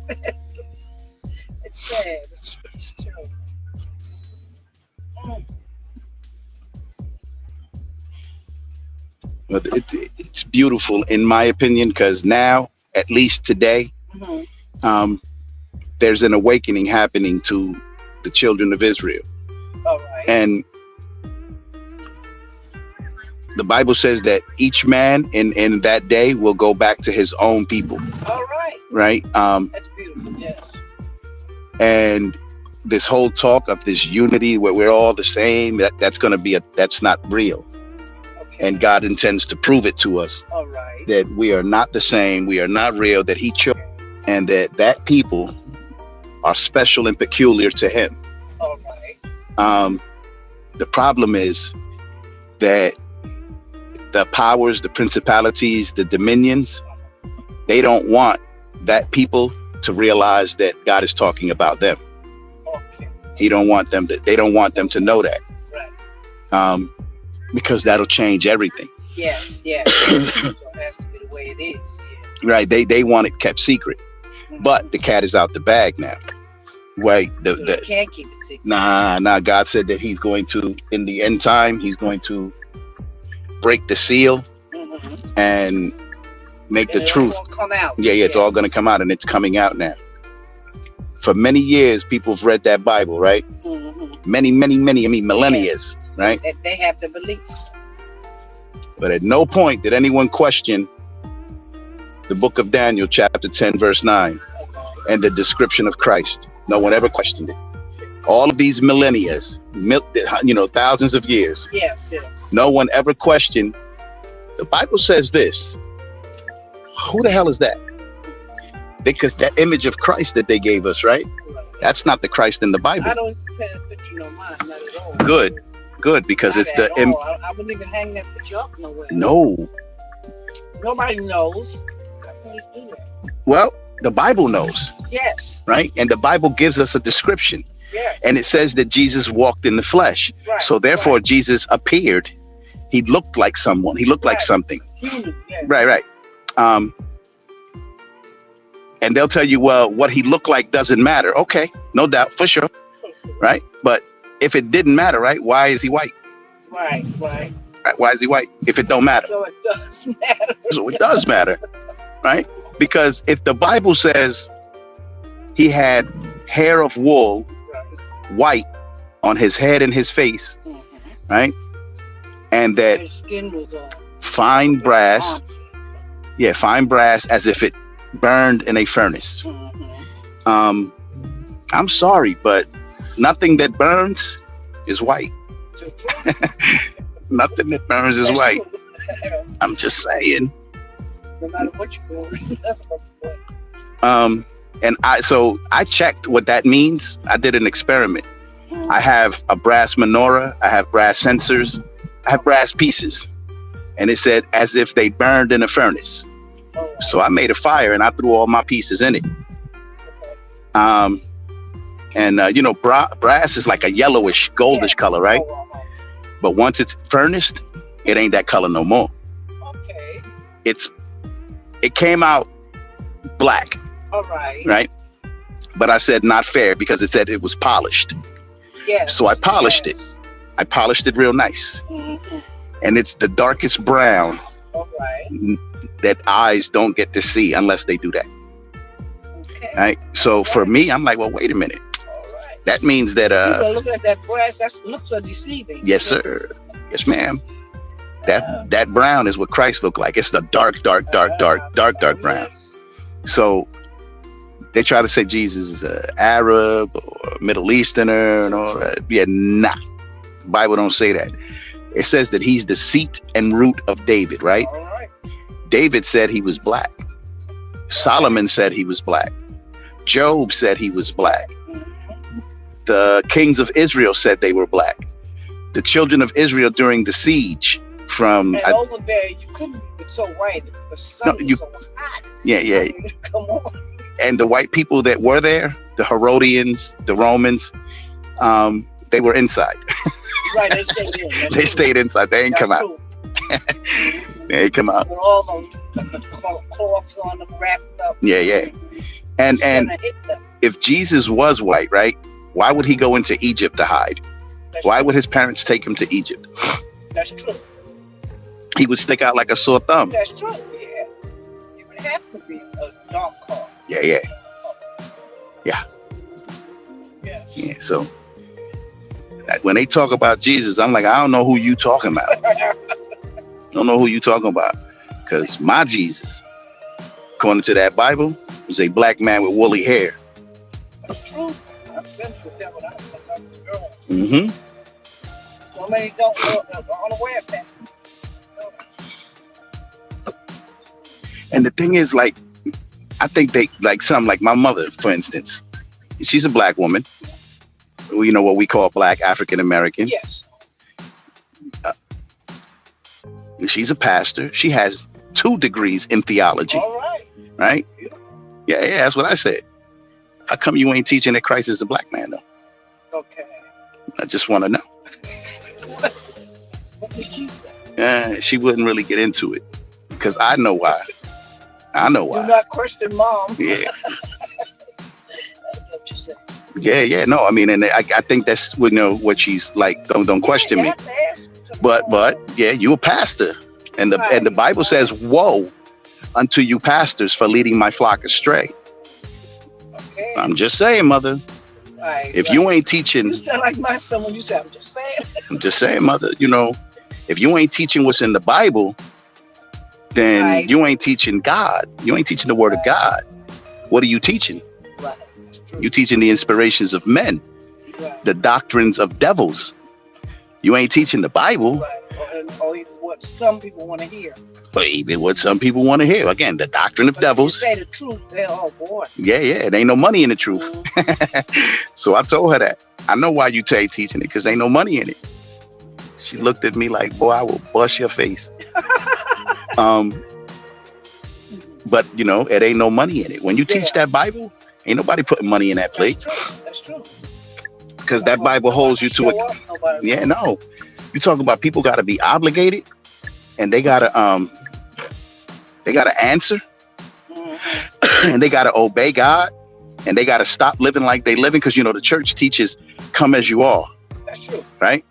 It's sad. It's true. But it's beautiful in my opinion, because now, at least today, Mm-hmm. there's an awakening happening to the children of Israel. All right. And the Bible says that each man in that day will go back to his own people, All right. right? That's beautiful. Yes. And this whole talk of this unity where we're all the same, that's going to be that's not real. Okay. And God intends to prove it to us All right. that we are not the same, we are not real, that he chose, and that people are special and peculiar to him. All right. The problem is that the powers, the principalities, the dominions, they don't want that people to realize that God is talking about them. Okay. They don't want them to know that. Right. Because that'll change everything. Yes. Yes. So it has to be the way it is. Yeah. Right. They want it kept secret. But the cat is out the bag now. Right. So you can't keep it secret. Nah. God said that he's going to, in the end time, he's going to break the seal Mm-hmm. and make the And truth. It's all come out. Yeah, it's all going to Yes. come out, and it's coming out now. For many years, people have read that Bible, right? Mm-hmm. Many, millennia, right? That they have the beliefs. But at no point did anyone question the book of Daniel, chapter 10, verse 9, and the description of Christ. No one ever questioned it. All of these millennia, thousands of years, Yes. Yes. no one ever questioned. The Bible says this. Who the hell is that? Because that image of Christ that they gave us, right? That's not the Christ in the Bible. I don't pay a picture no mind, not at all. Good, because Not it's the at all. I wouldn't even hang that picture up nowhere. no. Nobody knows. I can't do that. Well, the Bible knows, Yes. right? And the Bible gives us a description. Yes. And it says that Jesus walked in the flesh. Right. So therefore, right. Jesus appeared. He looked like someone. He looked like Right. something. Human. Yes. Right. And they'll tell you, well, what he looked like doesn't matter. Okay, no doubt, for sure. Right. But if it didn't matter, right, why is he white? Right. Right? Why is he white if it don't matter? So it does matter. So it does matter, right? Because if the Bible says he had hair of wool, white on his head and his face, Mhm. right? And that His skin was fine brass, fine brass as if it burned in a furnace. Mhm. I'm sorry, but nothing that burns is white. So true. Nothing that burns is That's white. true. I'm just saying. No matter what you do, that's what you do. And I checked what that means. I did an experiment. I have a brass menorah, I have brass sensors, I have brass pieces. And it said as if they burned in a furnace. All right. So I made a fire and I threw all my pieces in it. Okay. Brass is like a yellowish, goldish color, right? Oh, But once it's furnaced, it ain't that color no more. okay. It came out black, All right. right? But I said not fair because it said it was polished. Yes. So I polished yes. I polished it real nice. Mhm. And it's the darkest brown All right. that eyes don't get to see unless they do that, Okay. right? So for me, I'm like, well, wait a minute. All right. That means that, People look at that brass. That looks so deceiving. yes, sir. Yes, ma'am. That brown is what Christ looked like. It's the dark brown. Yes. So they try to say Jesus is an Arab or Middle Easterner and all that. Yeah, nah. The Bible don't say that. It says that he's the seat and root of David, right? All right. David said he was black. Solomon said he was black. Job said he was black. Mhm. The kings of Israel said they were black. The children of Israel during the siege from And over there, you couldn't be so white. The sun No, you- is so hot. yeah. I mean, come on. And the white people that were there, the Herodians, the Romans, they were inside. Right, they stayed in. That's They true. stayed inside. They ain't come That's out. true. They ain't come out. With all those cloths on them wrapped up. Yeah. And It's gonna hit them. if Jesus was white, right? Why would he go into Egypt to hide? That's Why true. would his parents take him to Egypt? That's true. He would stick out like a sore thumb. That's true. Yeah. You would have to be a dark color. Yeah. Yes. So when they talk about Jesus, I'm like, I don't know who you talking about. I don't know who you talking about. Because my Jesus, according to that Bible, was a black man with woolly hair. That's true. I've been with that when I was a girl. Mm-hmm. So many don't know, are unaware of that. And the thing is, like, I think they, like my mother, for instance, she's a black woman. You know what we call black African American. Yes. She's a pastor. She has 2 degrees in theology, All right. right? Yeah, that's what I said. How come you ain't teaching that Christ is a black man, though? Okay. I just want to know. What did she say? She wouldn't really get into it because I know why. I know Do why. not question mom. Yeah, That's what you said. yeah. No, I mean, and I think that's what she's like. Don't question You me. have to ask But yeah, you a pastor, and the Bible says, "Woe unto you pastors for leading my flock astray." Okay. I'm just saying, mother. Right, If right. you ain't teaching, You sound like my son when you say, I'm just saying. I'm just saying, mother. If you ain't teaching what's in the Bible, then Right. you ain't teaching God. You ain't teaching the Word of God. What are you teaching? Right. That's true. You teaching the inspirations of men, Right. the doctrines of devils. You ain't teaching the Bible, Right. Or even what some people want to hear. but even what some people want to hear. Again, the doctrine of But if you devils. say the truth, they're all bored. Yeah, it ain't no money in the truth. Mhm. So I told her that. I know why you ain't teaching it, because ain't no money in it. She looked at me like, boy, I will bust your face. but you know, it ain't no money in it. When you teach that Bible, ain't nobody putting money in that plate, That's true. because that Bible holds you to it. Yeah, no. You talk about people got to be obligated, and they gotta answer, and they gotta obey God, and they gotta stop living like they living, because you know the church teaches come as you are. That's true. Right?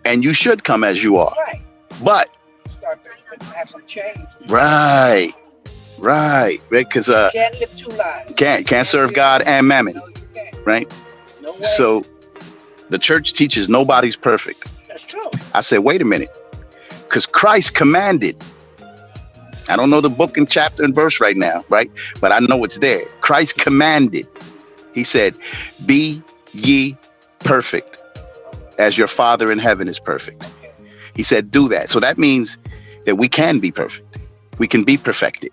And you should come as you are. Right. But Start to have some change. right, because Can't live two lives. can't serve God and mammon, No, you can't. right? No way. So the church teaches nobody's perfect. That's true. I said, wait a minute, because Christ commanded. I don't know the book and chapter and verse right now, right? But I know it's there. Christ commanded. He said, "Be ye perfect, as your Father in heaven is perfect." He said, do that. So that means that we can be perfect. We can be perfected,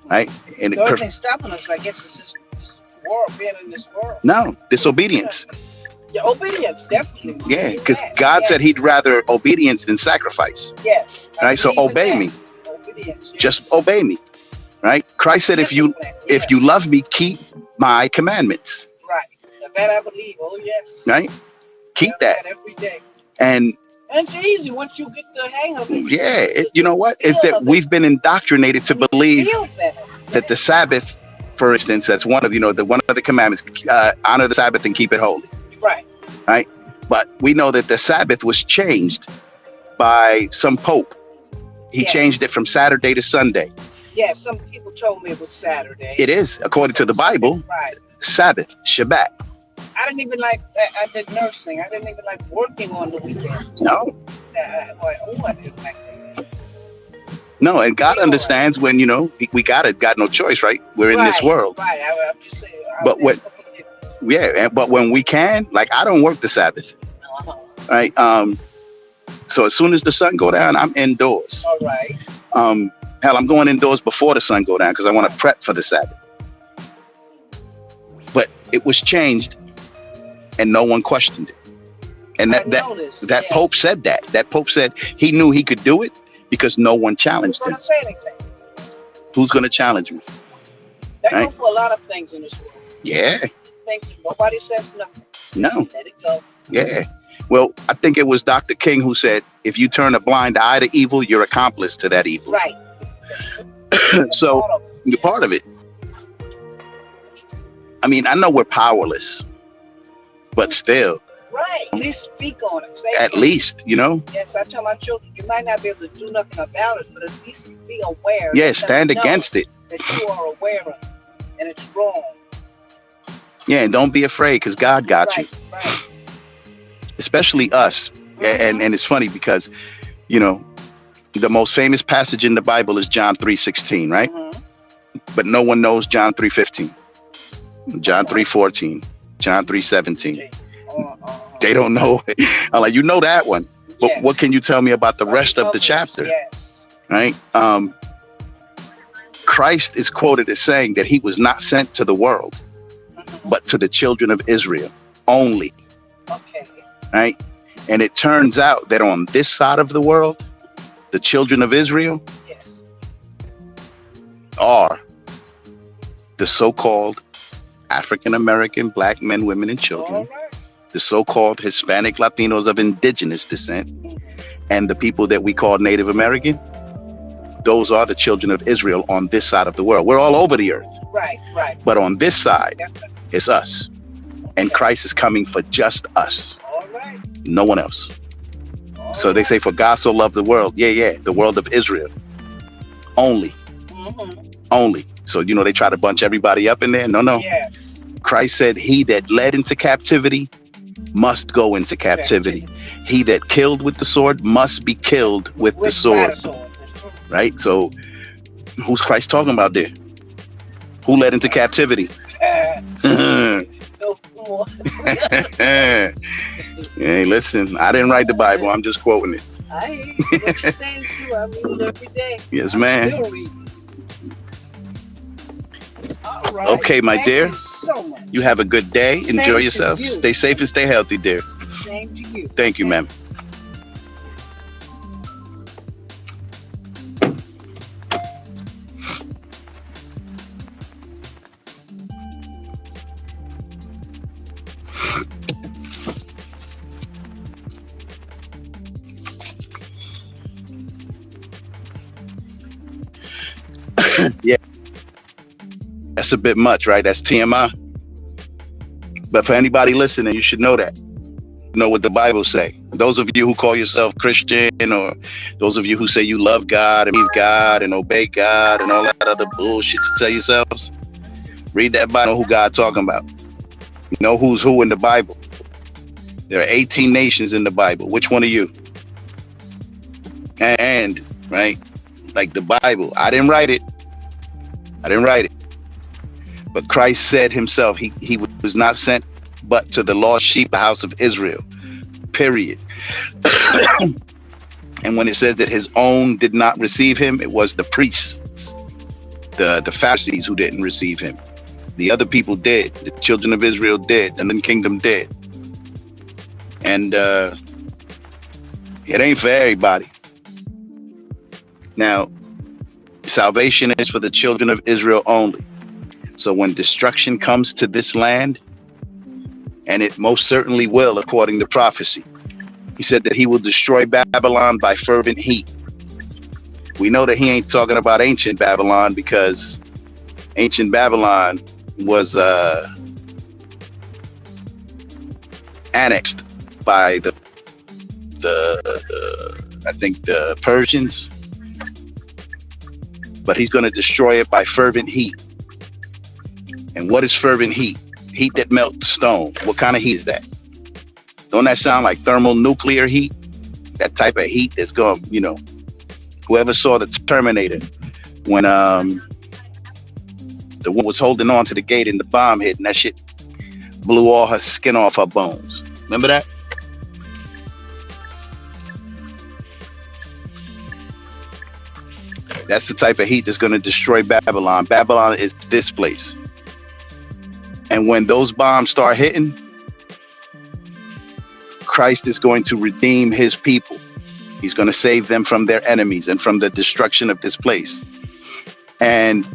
right? And The only thing stopping us, I guess, is this world, being in this world. no, disobedience. The obedience, definitely. Yeah, because God said he'd rather obedience than sacrifice, Yes. I right? So believe in obey that. me. Obedience. Yes. Just obey me, right? Christ said, if you love me, keep my commandments, Right. Now that I believe. Oh, yes. right? Keep I have that. every day. And And it's easy once you get the hang of it. yeah, you know what? It's that we've been indoctrinated to believe Feel better. that the Sabbath, for instance, that's one of the commandments, honor the Sabbath and keep it holy. Right. But we know that the Sabbath was changed by some pope. He Yes. changed it from Saturday to Sunday. Yeah, some people told me it was Saturday. It is, according to the Bible, Right. Sabbath, Shabbat. I didn't even like, I did nursing. I didn't even like working on the weekends. No, I didn't like that. no, and God understands when, you know, we got no choice, right? We're in this Right, world. Right, I'm just saying. But but when we can, like I don't work the Sabbath, right? So as soon as the sun go down, I'm indoors. All right. Hell, I'm going indoors before the sun go down because I want to prep for the Sabbath. But it was changed, and no one questioned it. And that yes. Pope said that. That Pope said he knew he could do it because no one challenged him. Who's going to say anything? Who's going to challenge me? That Right. goes for a lot of things in this world. Yeah. Things that nobody says nothing. No. Let it go. Yeah. Well, I think it was Dr. King who said, if you turn a blind eye to evil, you're accomplice to that evil. Right. So Part of it. you're part of it. I mean, I know we're powerless, but still, Right. At least speak on it. Say at something. least, you know, Yes, I tell my children, you might not be able to do nothing about it, but at least be aware. yeah, Let them stand know against it. that you are aware of it, and it's wrong. Yeah, and don't be afraid because God got you, Right. especially us. And it's funny because, you know, the most famous passage in the Bible is John 3:16, right? Mhm. But no one knows John 3:15, John 3:14, John 3:17. They don't know. I'm like, you know that one. But Yes. what can you tell me about the rest of the chapter? Yes. Right? Christ is quoted as saying that he was not sent to the world, but to the children of Israel only. Okay. Right? And it turns out that on this side of the world, the children of Israel Yes. are the so-called African American black men, women, and children, All right. the so-called Hispanic Latinos of indigenous descent, and the people that we call Native American. Those are the children of Israel on this side of the world. We're all over the earth, Right. Right. but on this side, Definitely. it's us. And Christ is coming for just us, All right. no one else. All So they say, for God so loved the world. Yeah, the world of Israel. Only. Only. So, you know, they try to bunch everybody up in there. No. Yes. Christ said, he that led into captivity must go into captivity. He that killed with the sword must be killed with the sword. That's true. Right? So who's Christ talking about there? Who led into captivity? No more. Hey, listen, I didn't write the Bible. I'm just quoting it. I hear you. What you're saying is true. I read it every day. Yes, I'm man. still reading. All right. Okay, my Thank dear. you so much. You have a good day. Same Enjoy to yourself. you. Stay safe and stay healthy, dear. Same to you. Thank you, ma'am. Yeah, that's a bit much, right? That's TMI. But for anybody listening, you should know that. Know what the Bible say. Those of you who call yourself Christian, or those of you who say you love God and believe God and obey God and all that other bullshit you tell yourselves, read that Bible. Know who God talking about. Know who's who in the Bible. There are 18 nations in the Bible. Which one are you? And right, like the Bible, I didn't write it. But Christ said himself, he was not sent but to the lost sheep, the house of Israel, period. And when it says that his own did not receive him, it was the priests, the Pharisees who didn't receive him. The other people did. The children of Israel did, and the kingdom did. And it ain't for everybody. Now, salvation is for the children of Israel only. So when destruction comes to this land, and it most certainly will, according to prophecy, he said that he will destroy Babylon by fervent heat. We know that he ain't talking about ancient Babylon, because ancient Babylon was annexed by the I think the Persians, but he's going to destroy it by fervent heat. And what is fervent heat? Heat that melts stone. What kind of heat is that? Don't that sound like thermonuclear heat? That type of heat that's going, whoever saw the Terminator when the one was holding on to the gate and the bomb hit, and that shit blew all her skin off her bones. Remember that? That's the type of heat that's going to destroy Babylon. Babylon is this place. And when those bombs start hitting, Christ is going to redeem his people. He's going to save them from their enemies and from the destruction of this place. And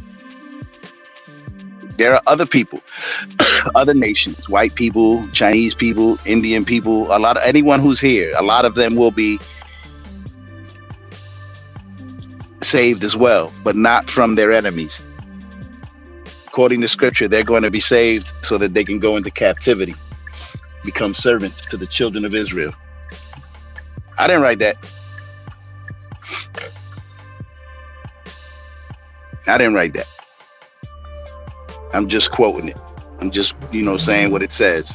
there are other people, other nations, white people, Chinese people, Indian people, anyone who's here, a lot of them will be saved as well, but not from their enemies. According to scripture, they're going to be saved so that they can go into captivity, become servants to the children of Israel. I didn't write that. I'm just quoting it. I'm just, saying what it says.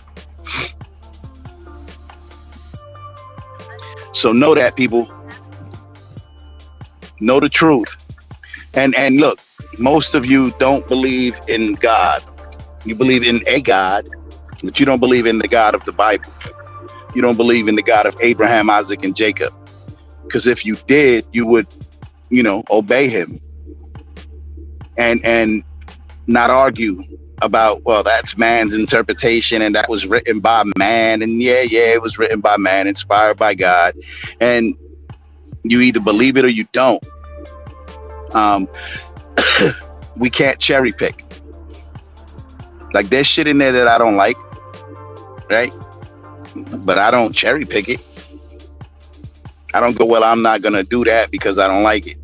So know that, people. Know the truth. And look, most of you don't believe in God. You believe in a God, but you don't believe in the God of the Bible. You don't believe in the God of Abraham, Isaac, and Jacob. Because if you did, you would, obey him and not argue about, well, that's man's interpretation and that was written by man. And yeah, it was written by man, inspired by God. And you either believe it or you don't. We can't cherry pick. Like, there's shit in there that I don't like, right? But I don't cherry pick it. I don't go, well, I'm not gonna do that because I don't like it.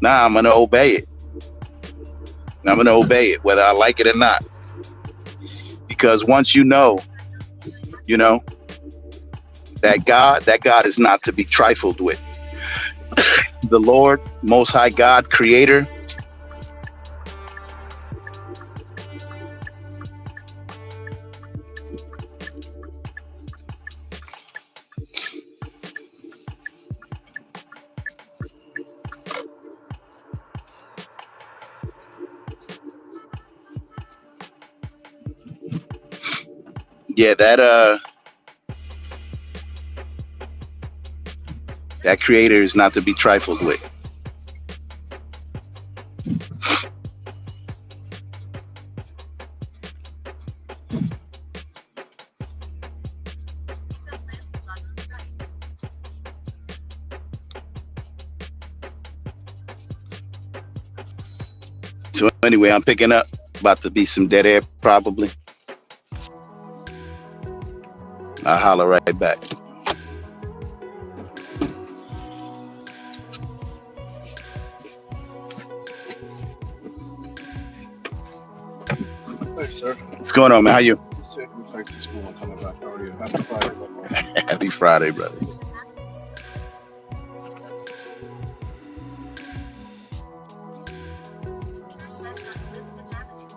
Nah, I'm gonna obey it. I'm gonna obey it whether I like it or not. Because once you know that God is not to be trifled with. The Lord, Most High God, Creator, yeah, that Creator is not to be trifled with. So anyway, I'm picking up. About to be some dead air, probably. I'll holler right back. Yes, sir. What's going on, man? How you? Just taking the taxi to school and coming back. How are you? Happy Friday, by the way. Happy Friday, brother. Left on Elizabeth Avenue.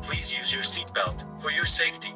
Please use your seatbelt for your safety.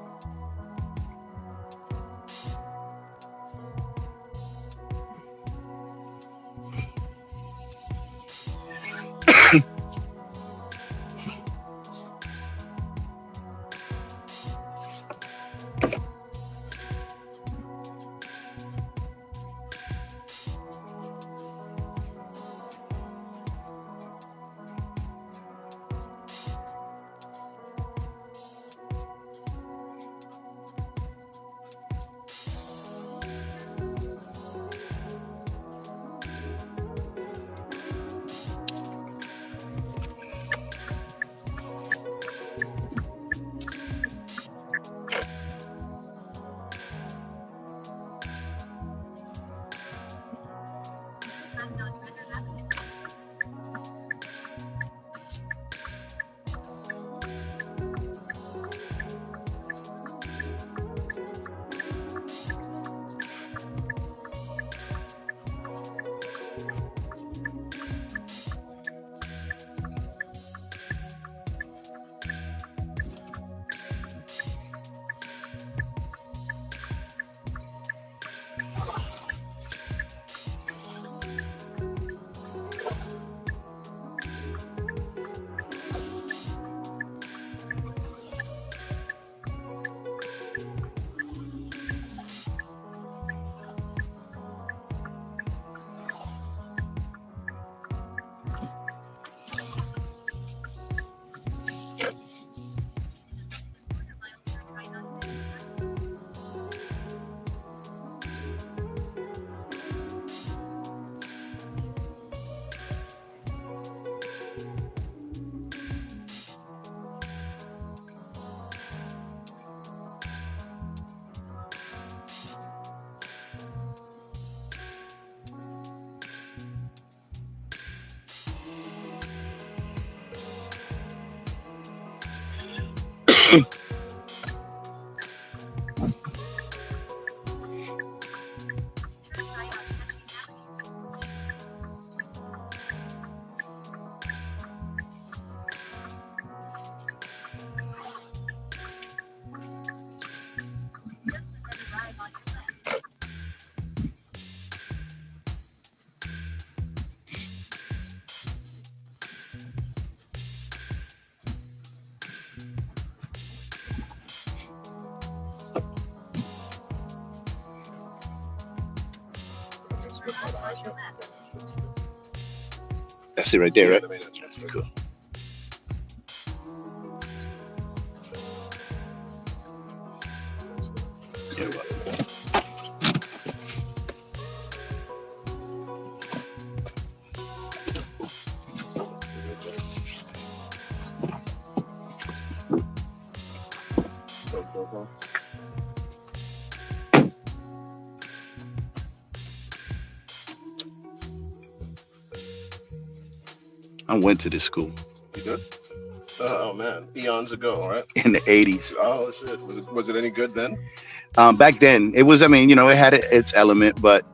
Left on River Avenue. Quarter mile turn right on Mission Avenue. Turn right on Cushing Avenue. Just ahead arrive on your left. Just good by the Arrive on your hydrant. left. That's it right there, right? Yeah, the main entrance, right? Cool. Yeah, well, Go. I went to this school You good? Oh man, eons ago, right? in the 80s. Oh shit, was it any good then? Back then, it was, I mean, you know, it had its element, but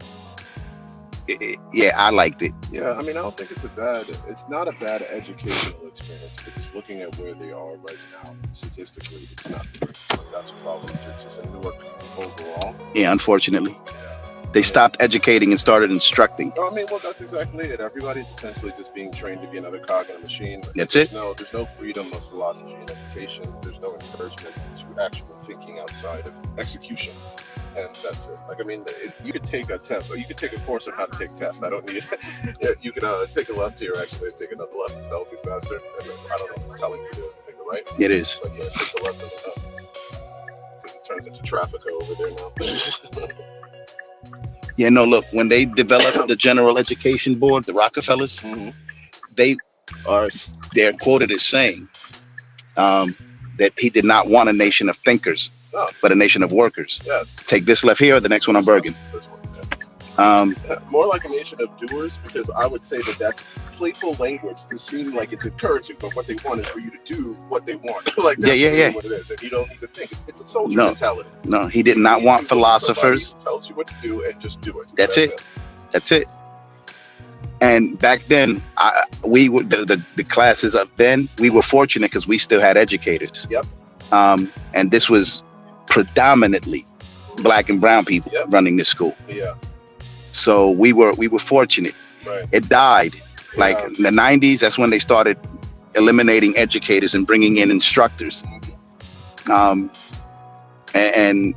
yeah, I liked it. Yeah, I mean, I don't think it's not a bad educational experience, but just looking at where they are right now, statistically, it's not great. That's probably just in Newark overall. Yeah, unfortunately. They stopped educating and started instructing. No, I mean, well, that's exactly it. Everybody's essentially just being trained to be another cog in a machine. That's it. No, there's no freedom of philosophy in education. There's no encouragement to actual thinking outside of execution. And that's it. Like, I mean, you could take a test, or you could take a course on how to take tests. I don't need yeah, you can take a left here, actually, take another left. That'll be faster. And then, I don't know if it's telling you to take a right. It is. But yeah, take the left and the left. Because it turns into traffic over there now. Yeah, no, look, when they developed the General Education Board, the Rockefellers, Mhm. they're quoted as saying that he did not want a nation of thinkers, Oh. but a nation of workers. Yes. Take this left here, the next one on Bergen. This one, yeah. More like a nation of doers, because I would say that that's playful language to seem like it's encouraging, but what they want is for you to do what they want. Like Yeah, that's yeah, really yeah. what it is, and you don't need to think. It's a soldier No. mentality. No, he did You not need want to look at somebody philosophers. who tells you what to do and just do it. That's it. That's it. And back then, we were the classes of then. We were fortunate because we still had educators. Yep. And this was predominantly black and brown people Yep. running this school. Yeah. So we were fortunate. Right. It died like Yeah. in the 90s. That's when they started eliminating educators and bringing in instructors. And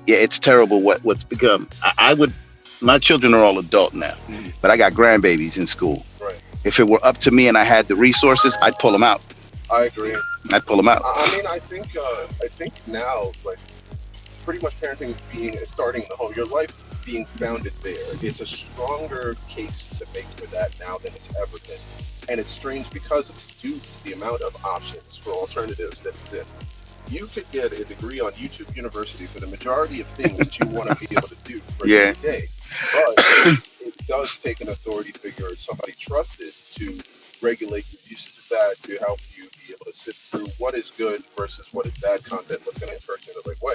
yeah, it's terrible what's become. I would. My children are all adult now, but I got grandbabies in school. Right. If it were up to me and I had the resources, I'd pull them out. I agree. I'd pull them out. I mean, I think now, like, pretty much parenting is starting in the home. Your life being founded there is a stronger case to make for that now than it's ever been. And it's strange because it's due to the amount of options for alternatives that exist. You could get a degree on YouTube University for the majority of things that you want to be able to do for Yeah. your day. But it does take an authority figure or somebody trusted to regulate your usage of that, to help you be able to sift through what is good versus what is bad content, what's going to encourage you in the right way.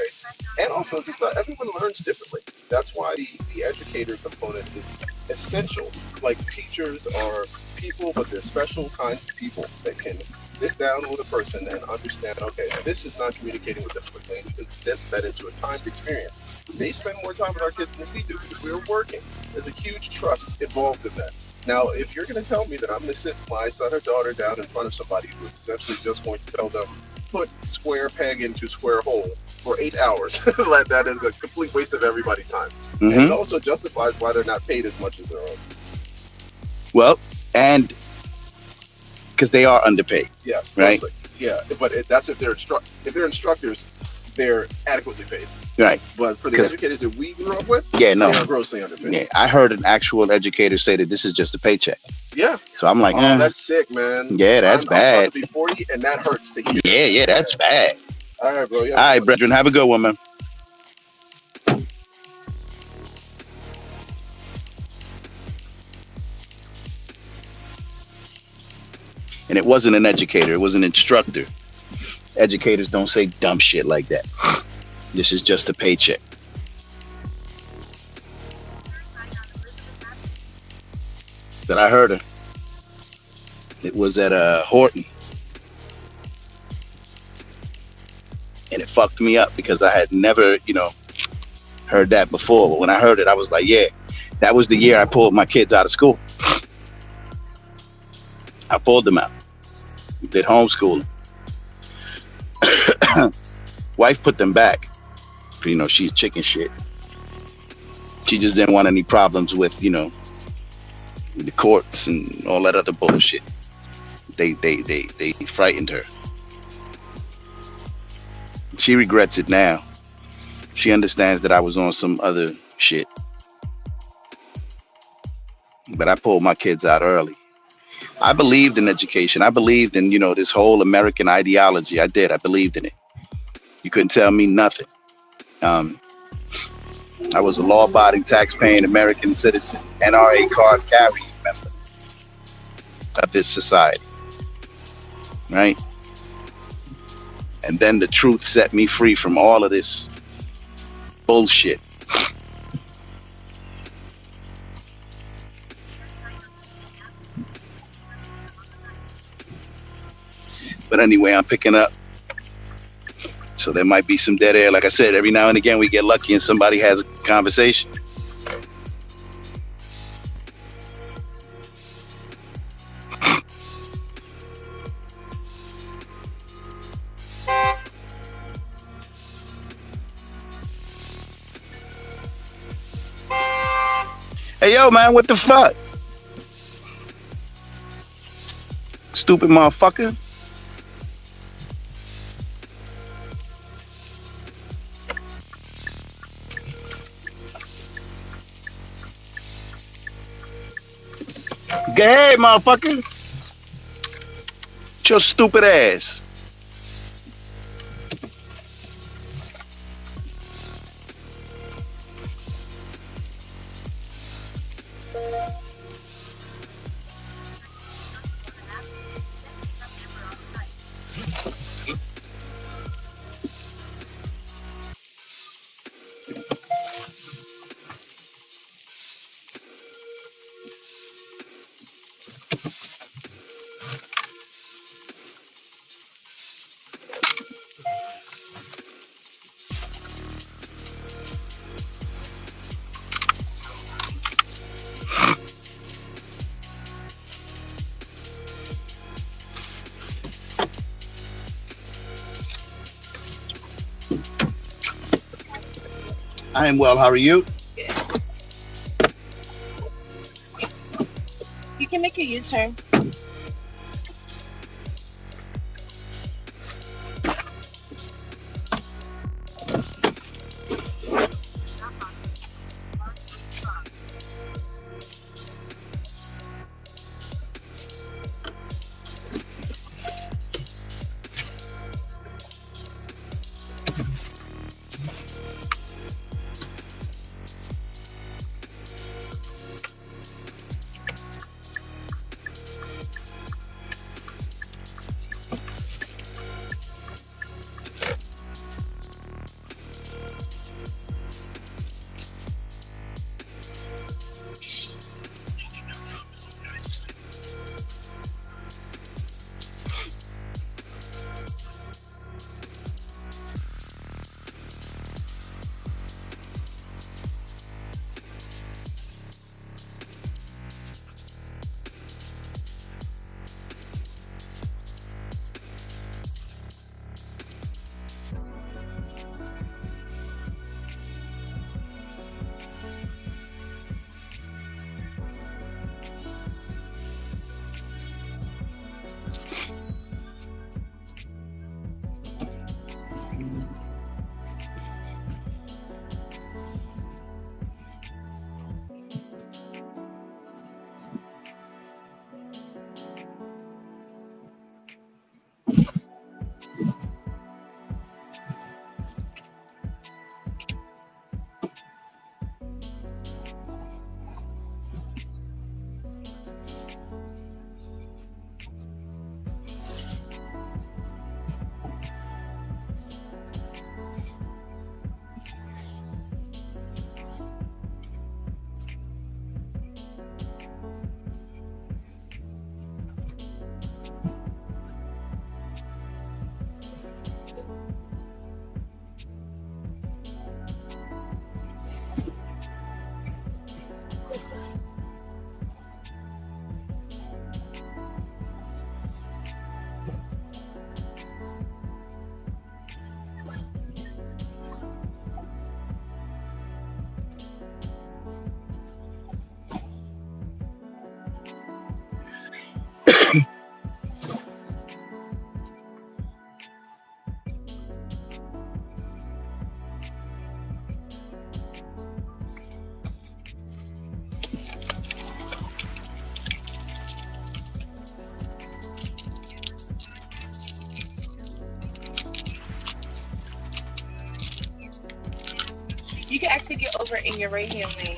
And also, just everyone learns differently. That's why the educator component is essential. Like, teachers are people, but they're special kinds of people that can sit down with a person and understand, okay, this is not communicating with them quickly, and you can condense that into a timed experience. They spend more time with our kids than we do because we're working. There's a huge trust involved in that. Now, if you're going to tell me that I'm going to sit my son or daughter down in front of somebody who is essentially just going to tell them, put square peg into square hole for 8 hours, that is a complete waste of everybody's time. And it Hmm. also justifies why they're not paid as much as their own. Well, and because they are underpaid. Yes, Right. mostly. Yeah, but that's if they're instructors, they're adequately paid. Right. But for the 'Cause- educators that we grew up with, Yeah, no. they are grossly underpaid. Yeah, I heard an actual educator say that this is just a paycheck. Yeah. So I'm like, Oh, that's sick, man. yeah, that's I'm bad. about to be 40, and that hurts to hear. Yeah, that's bad. All right, bro. Yeah. All right, brethren, have a good one, man. And it wasn't an educator, it was an instructor. Educators don't say dumb shit like that. This is just a paycheck. That I heard her. It was at Horton. And it fucked me up because I had never, heard that before. But when I heard it, I was like, yeah, that was the year I pulled my kids out of school. I pulled them out. Did homeschooling. Wife put them back. She's chicken shit. She just didn't want any problems with, the courts and all that other bullshit. They frightened her. She regrets it now. She understands that I was on some other shit. But I pulled my kids out early. I believed in education. I believed in, this whole American ideology. I did. I believed in it. You couldn't tell me nothing. I was a law-abiding, tax-paying American citizen, NRA card carrying member of this society. Right? And then the truth set me free from all of this bullshit. But anyway, I'm picking up. So there might be some dead air. Like I said, every now and again we get lucky and somebody has a conversation. Hey, yo, man, what the fuck? Stupid motherfucker. Hey, motherfucker. Your stupid ass. I am well. How are you? You can make a U-turn. You can actually get over in your right hand lane.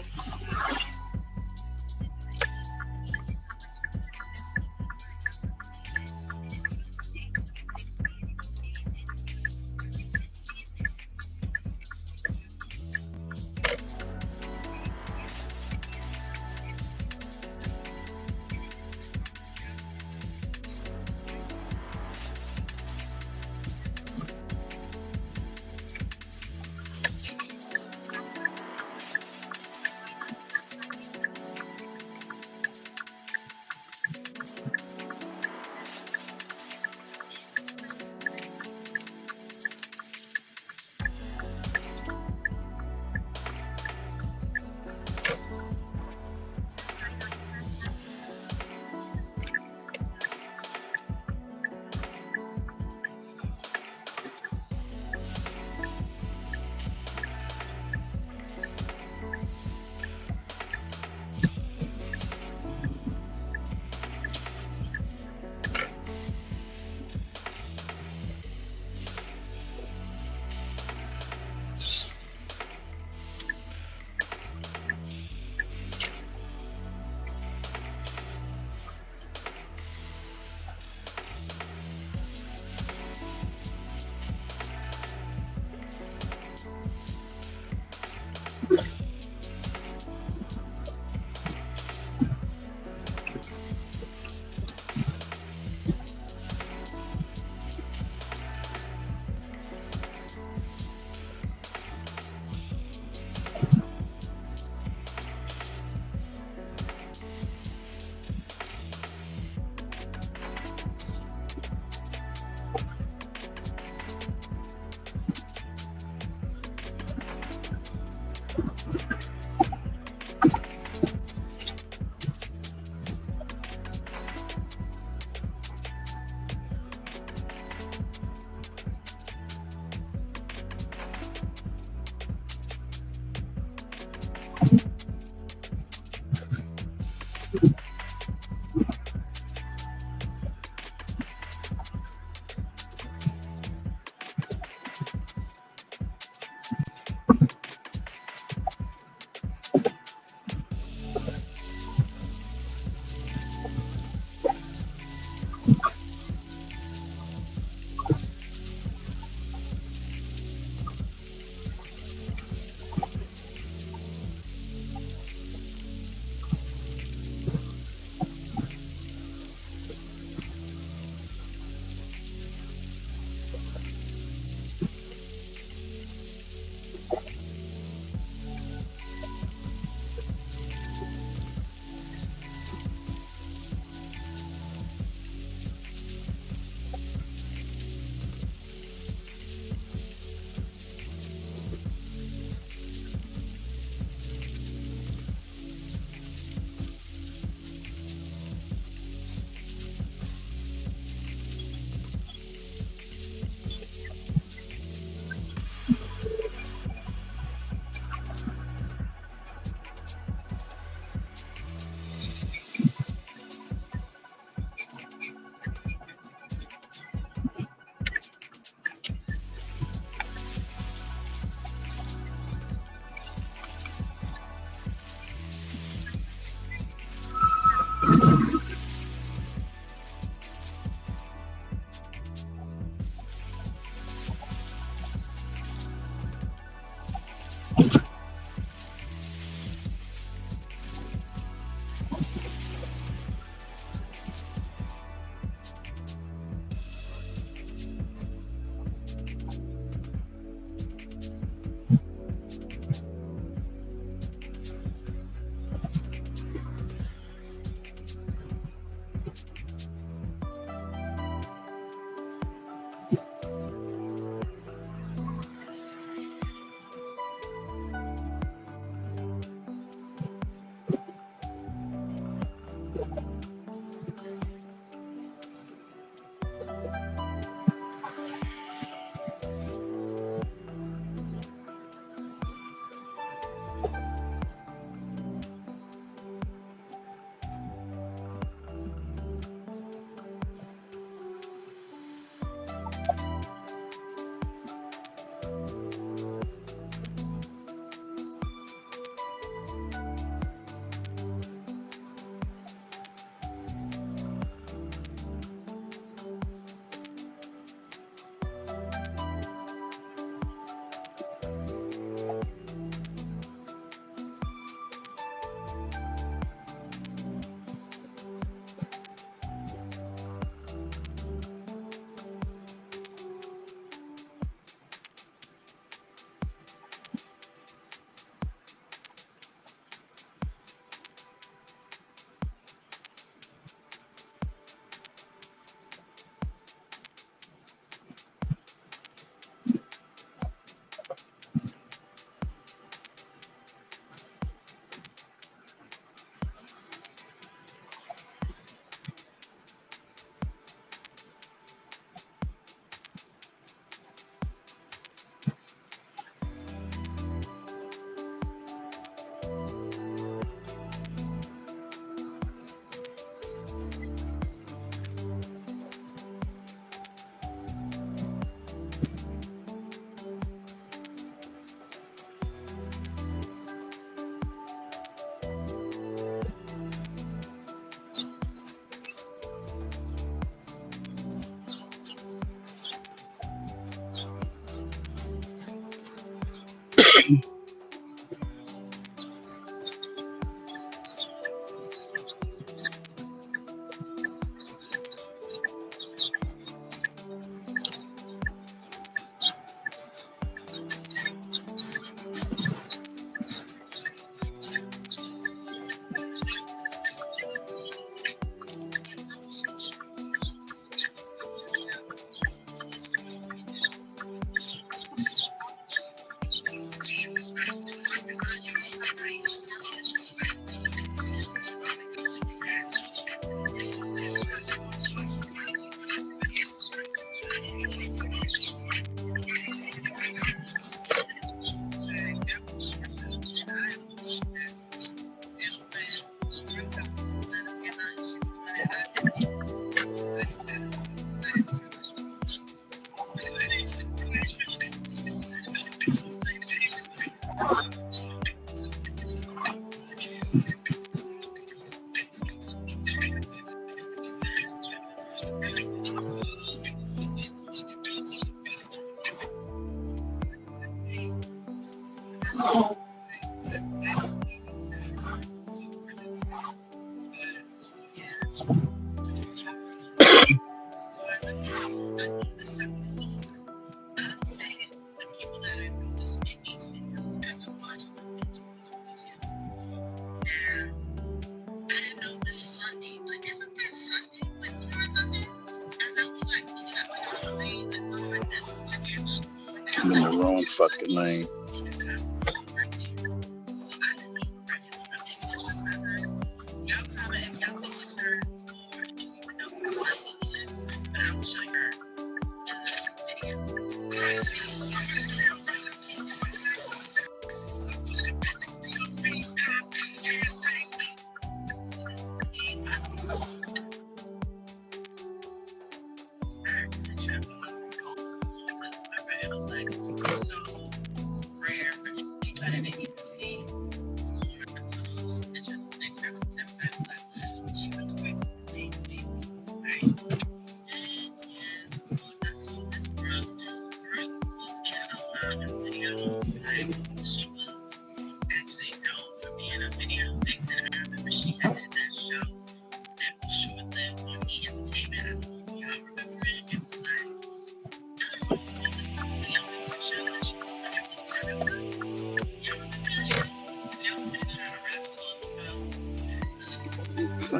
I'm in the wrong fucking lane.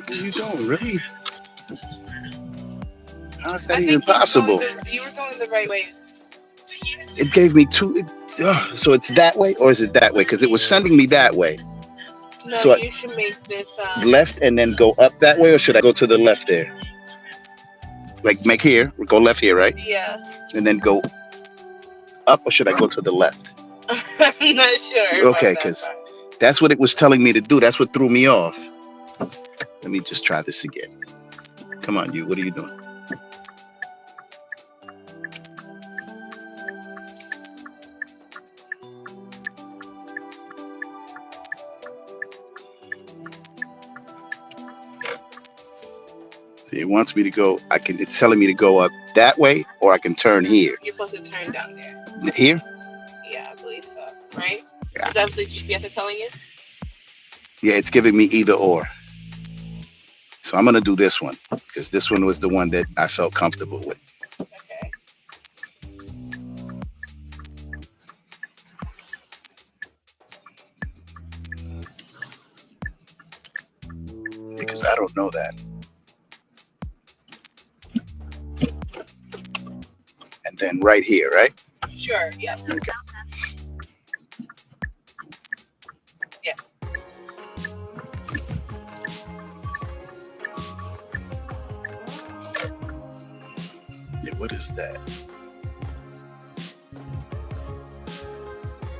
What are you doing? Really? How is that I even think possible? you were going the right way. It gave me two. So it's that way or is it that way? Because it was sending me that way. No, So you should make this left and then go up that way, or should I go to the left there? Like make here, go left here, right? yeah. And then go up, or should I go to the left? I'm not sure. Okay, about that because part. that's what it was telling me to do. That's what threw me off. Let me just try this again. Come on, you. What are you doing? See, it wants me to go. It's telling me to go up that way, or I can turn here. You're supposed to turn down there. Here? Yeah, I believe so. Right? Yeah. Is that what the GPS is telling you? Yeah, it's giving me either or. So I'm gonna do this one because this one was the one that I felt comfortable with. Okay. Because I don't know that. And then right here, right? Sure. Yeah. Okay. Yeah. Yeah, what is that?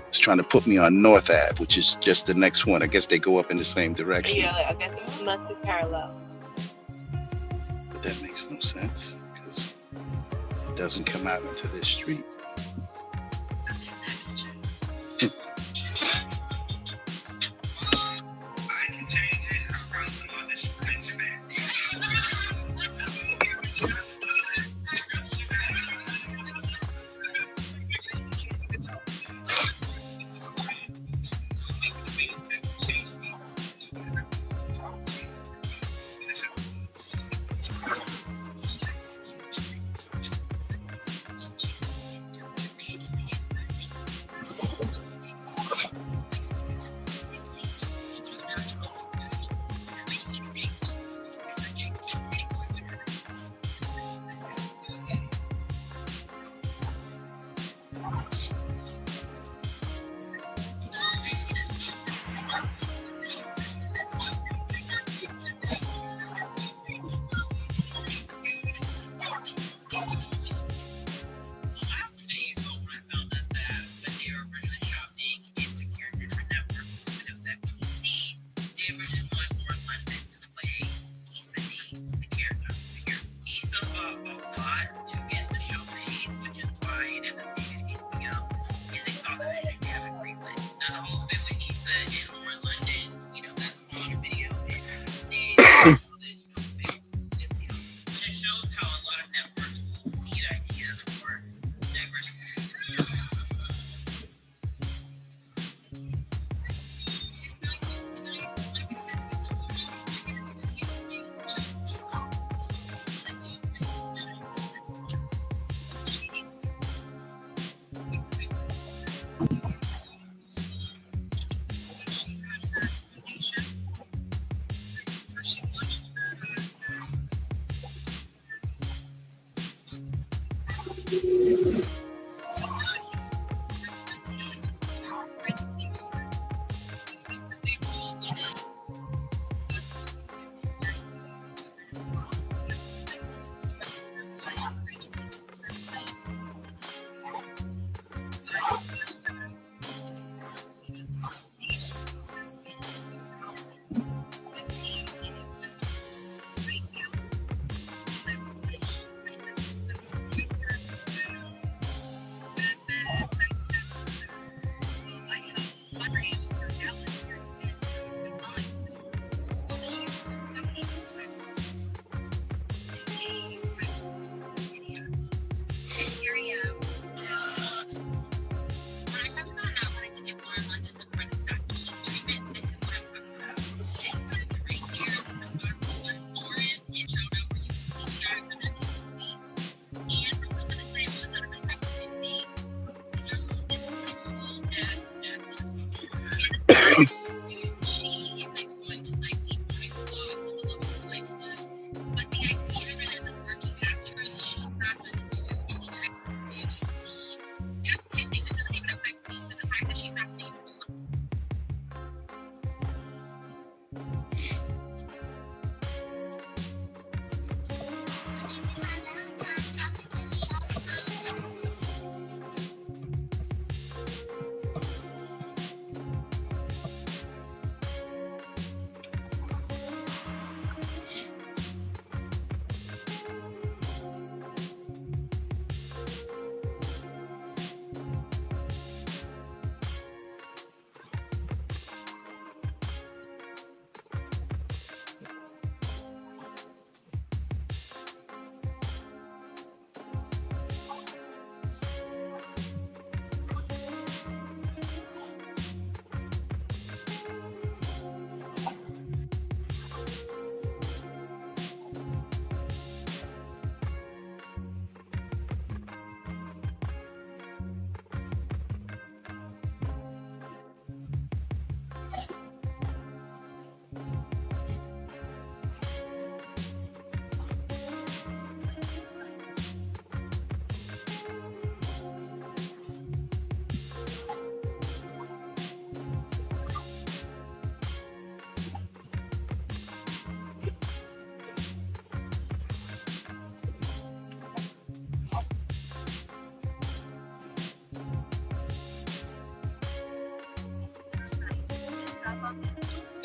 It's trying to put me on North Ave, which is just the next one. I guess they go up in the same direction. Yeah, I guess it must be parallel. But that makes no sense because it doesn't come out into this street.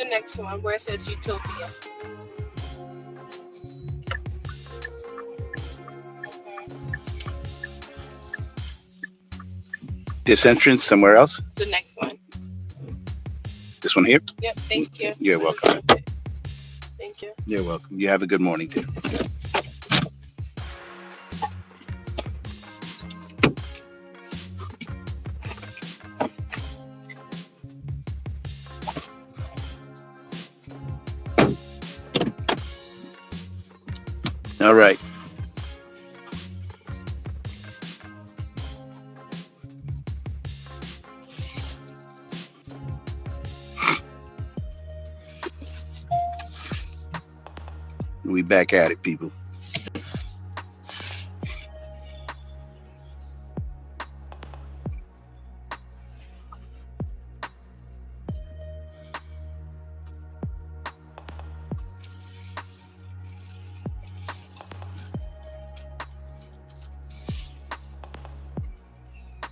The next one where it says Utopia. This entrance somewhere else? The next one. This one here? Yep. Thank you. You're welcome. Thank you. You're welcome. You have a good morning, too. All right. We back at it, people.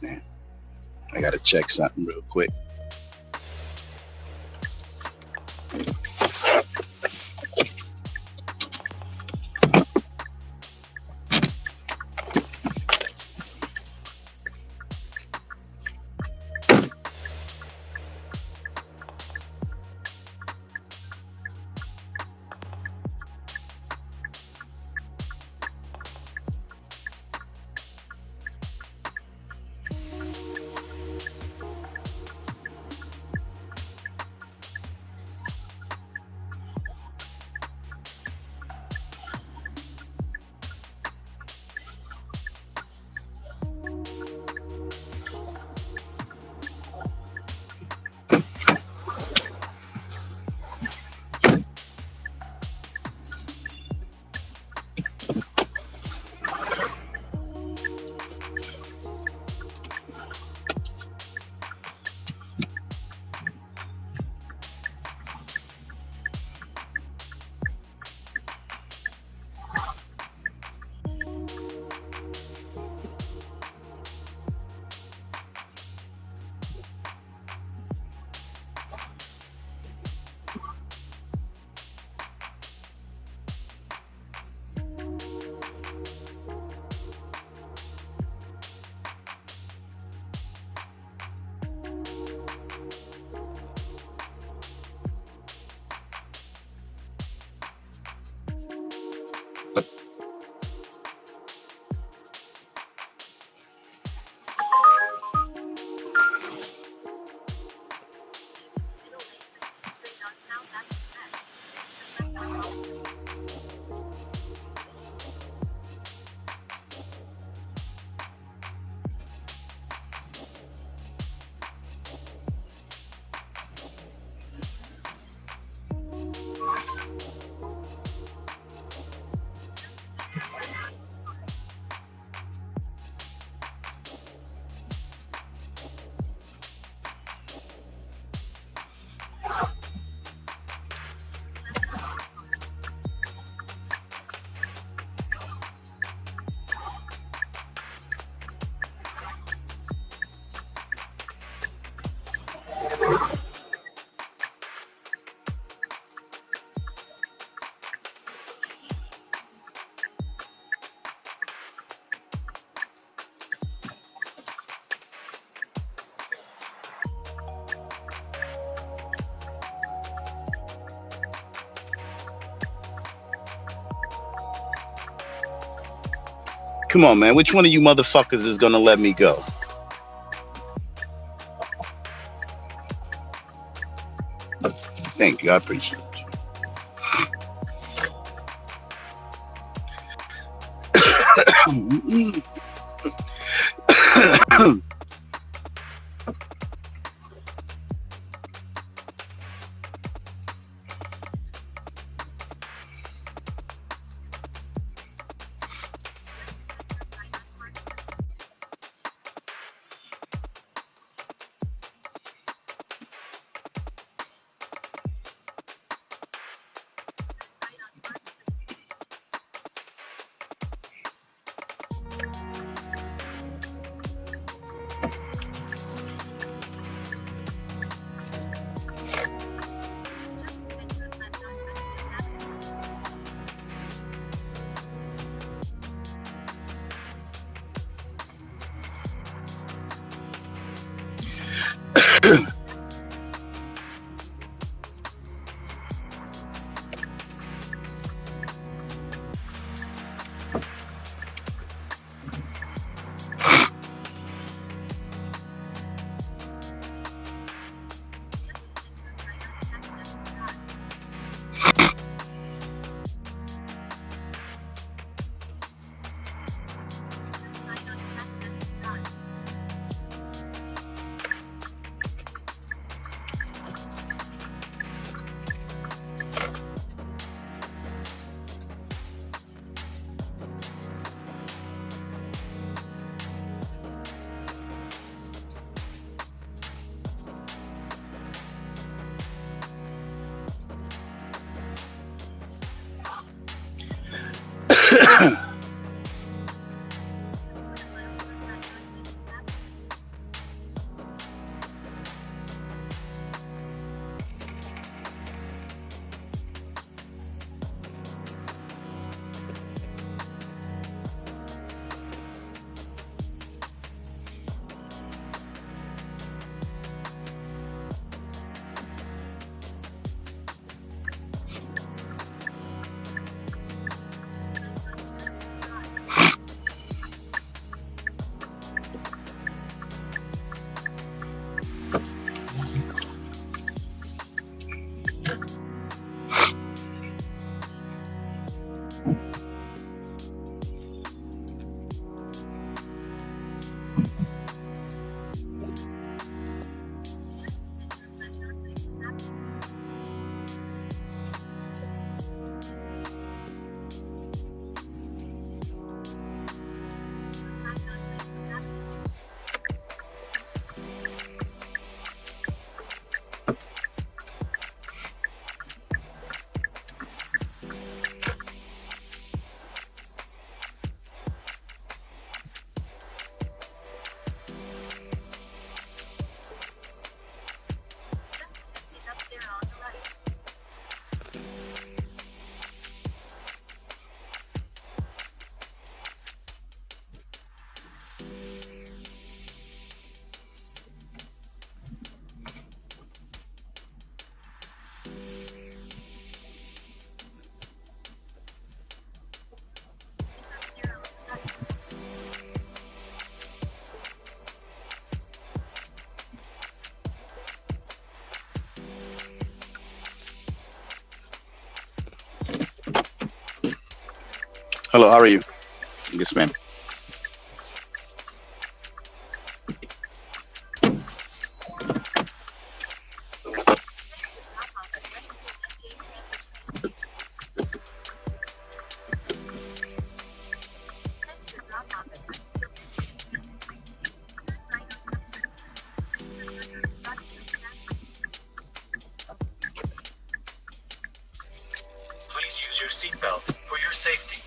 Man, I gotta check something real quick. Middle lane proceed straight on South Avenue. Then turn left on Olive Lane. Come on, man. Which one of you motherfuckers is gonna let me go? Thank you. I appreciate you. Just enter right on check left and right. Turn right on check left and right. Just pick it up there on the right. Pick up there on the right. Hello, how are you? Yes, ma'am. Next to drop off at Westfield Education and Training. Turn right on Comfort. Enter Burger Product Manufacturing. Please use your seatbelt for your safety.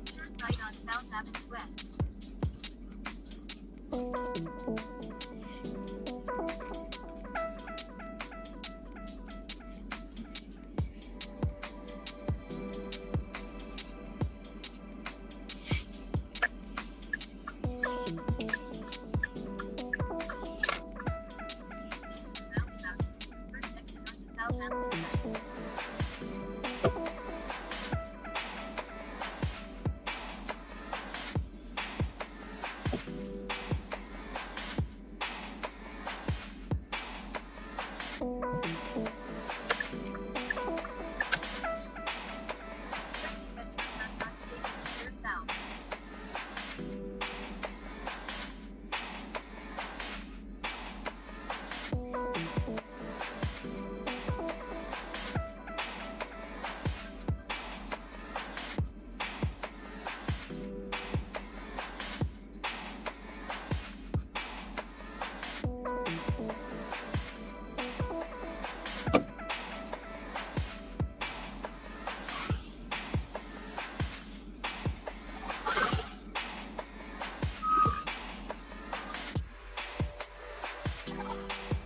Turn right on South Avenue West. Into the roundabout and take the first exit onto South Avenue West. Just leave and turn left on Station Square South.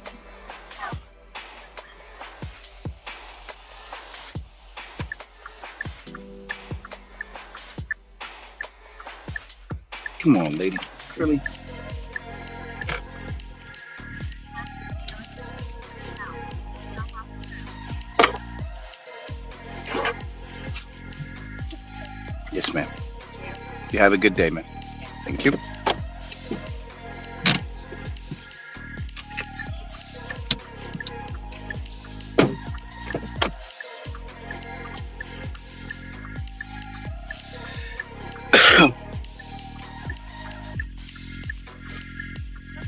Station Square South. Turn left. Come on, lady. Really? Yes, ma'am. You have a good day, ma'am. Thank you. Turn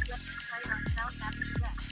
left and right on South Avenue West.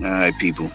All right, people.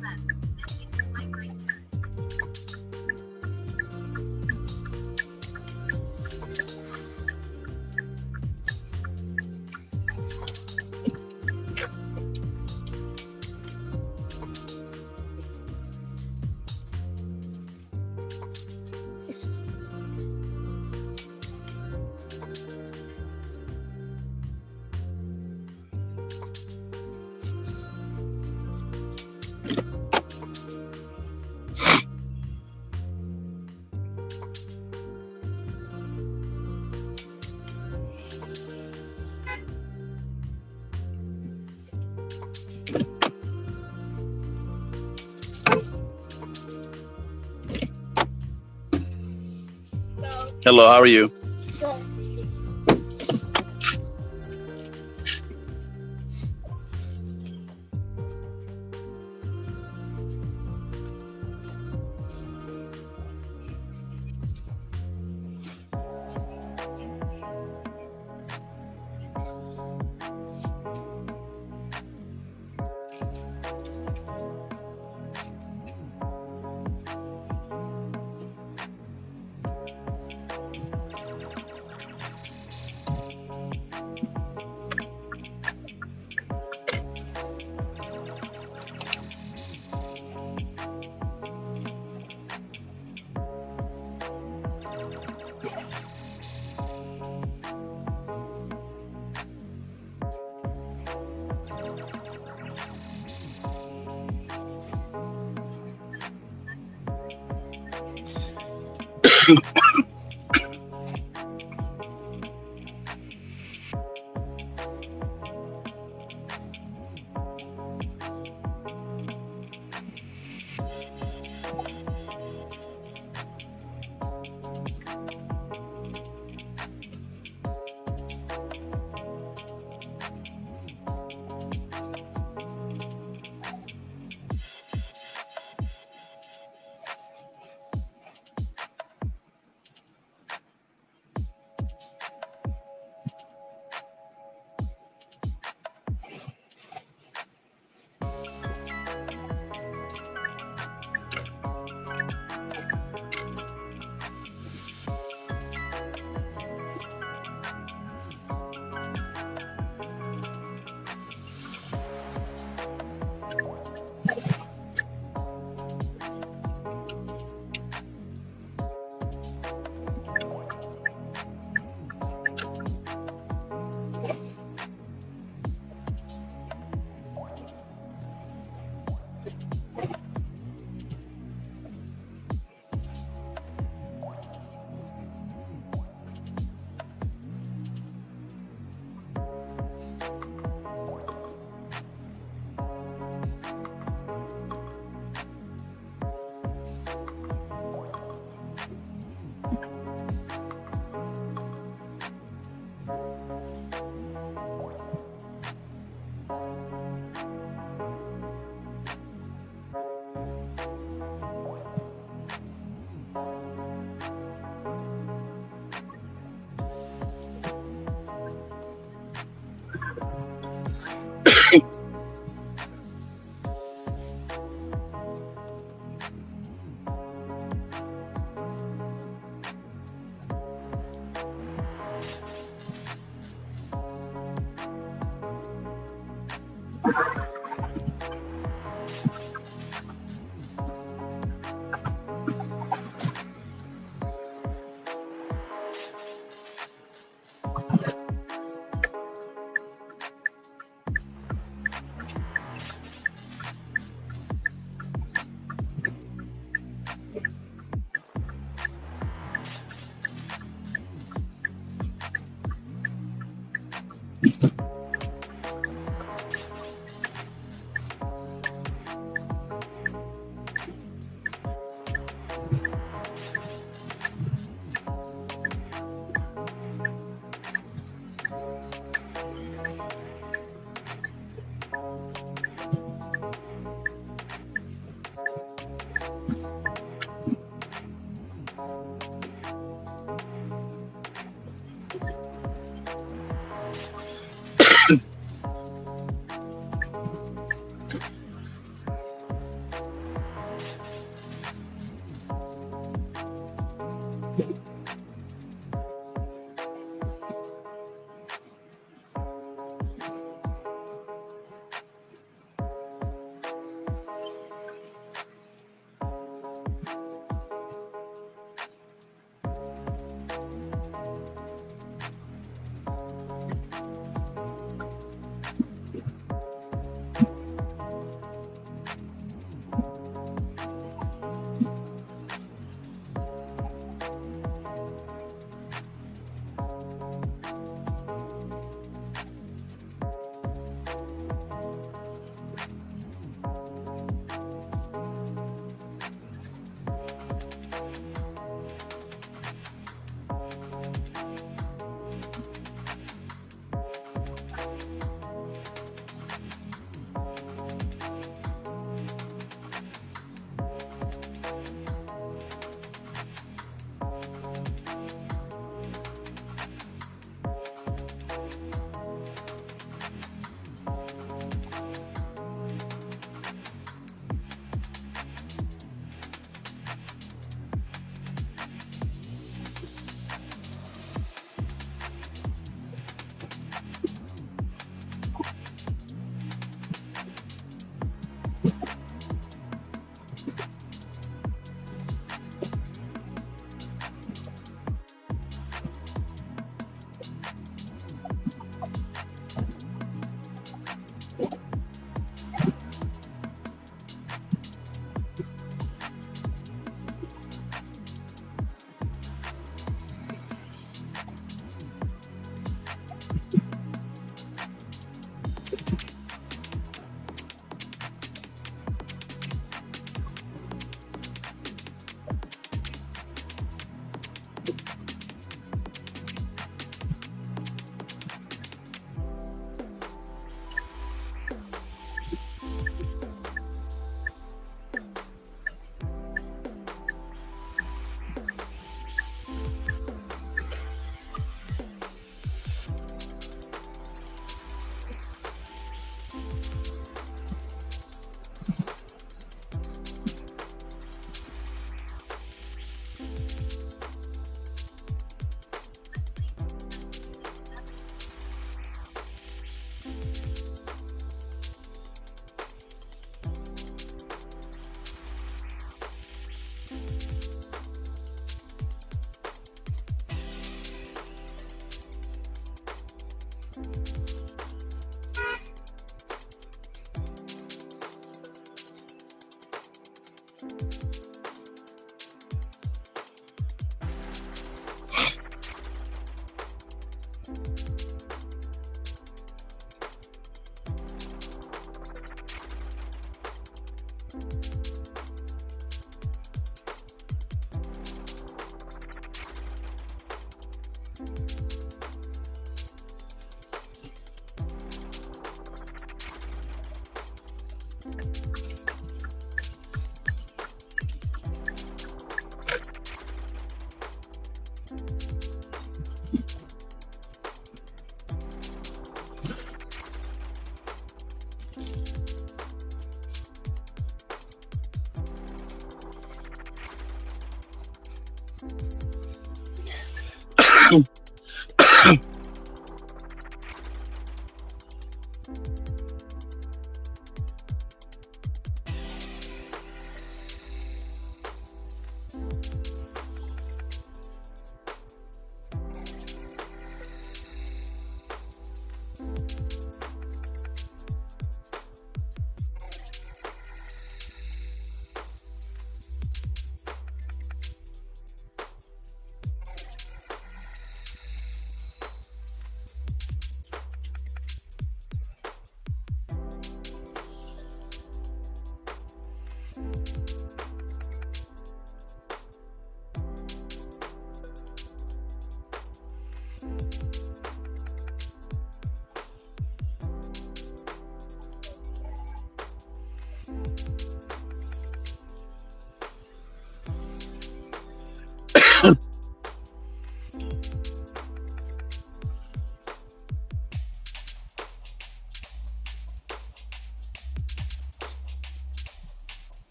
Left. Then take a slight right turn. Hello, how are you?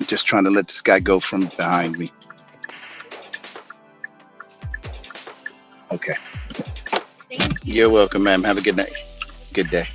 Just trying to let this guy go from behind me. Okay. Thank you. You're welcome, ma'am. Have a good night. Good day.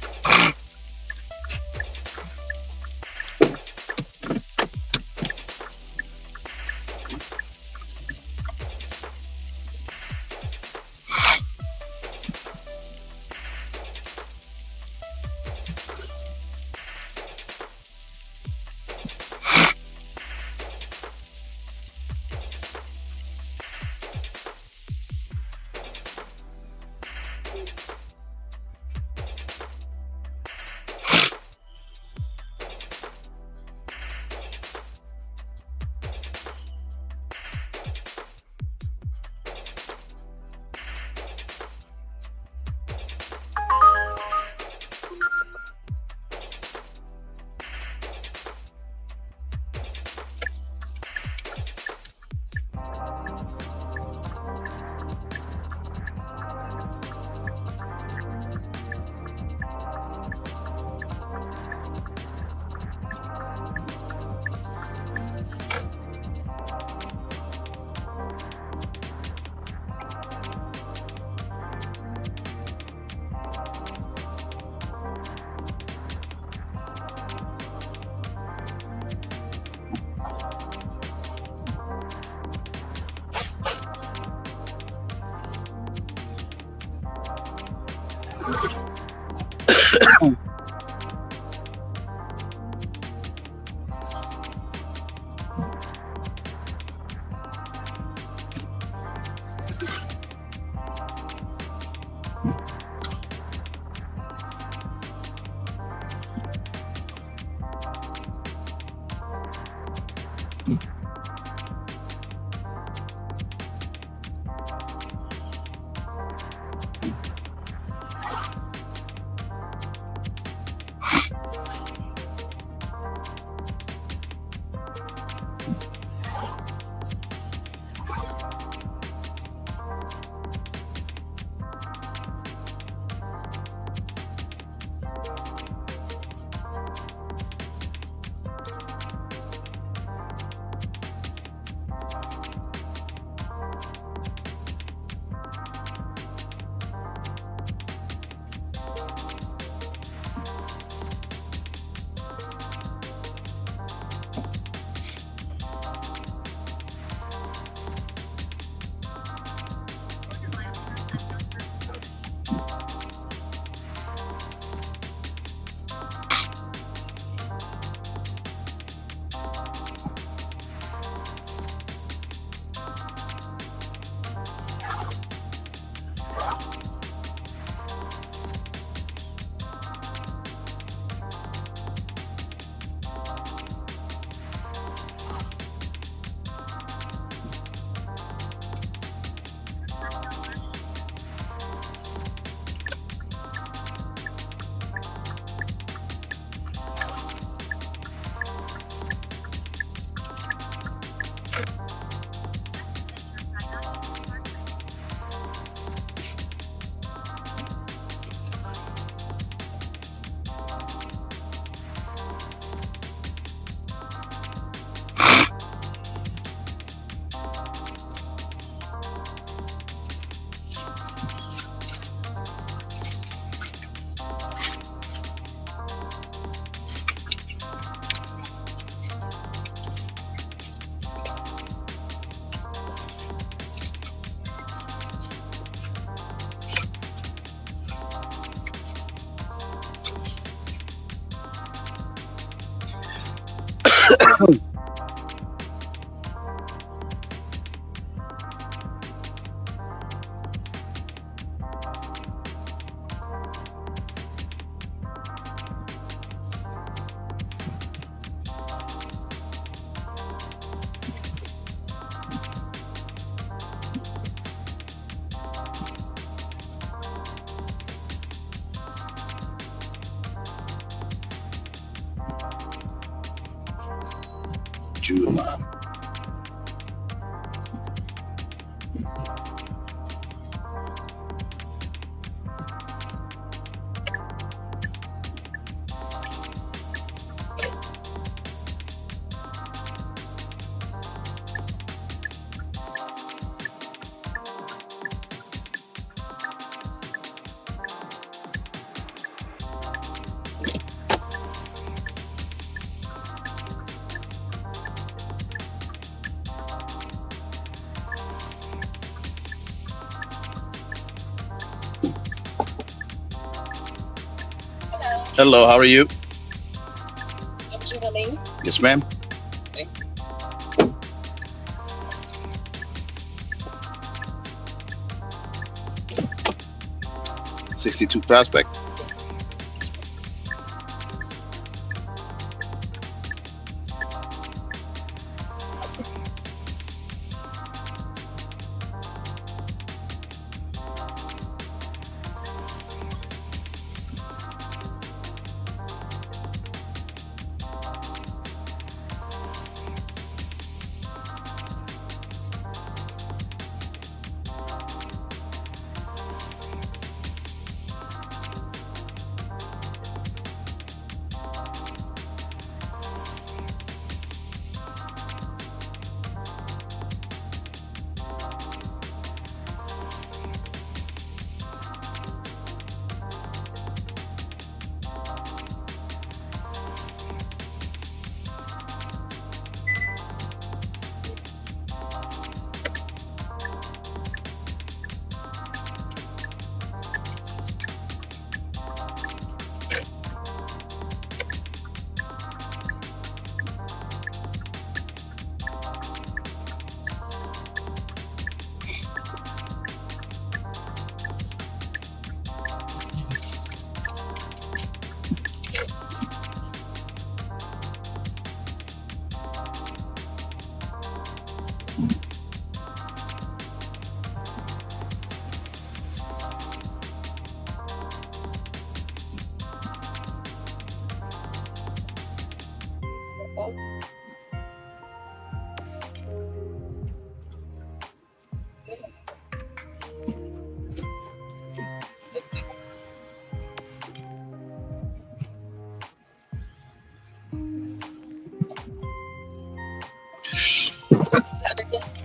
July. Hello, Hello, how are you? I'm Julie. Yes, ma'am. 62 Prospect.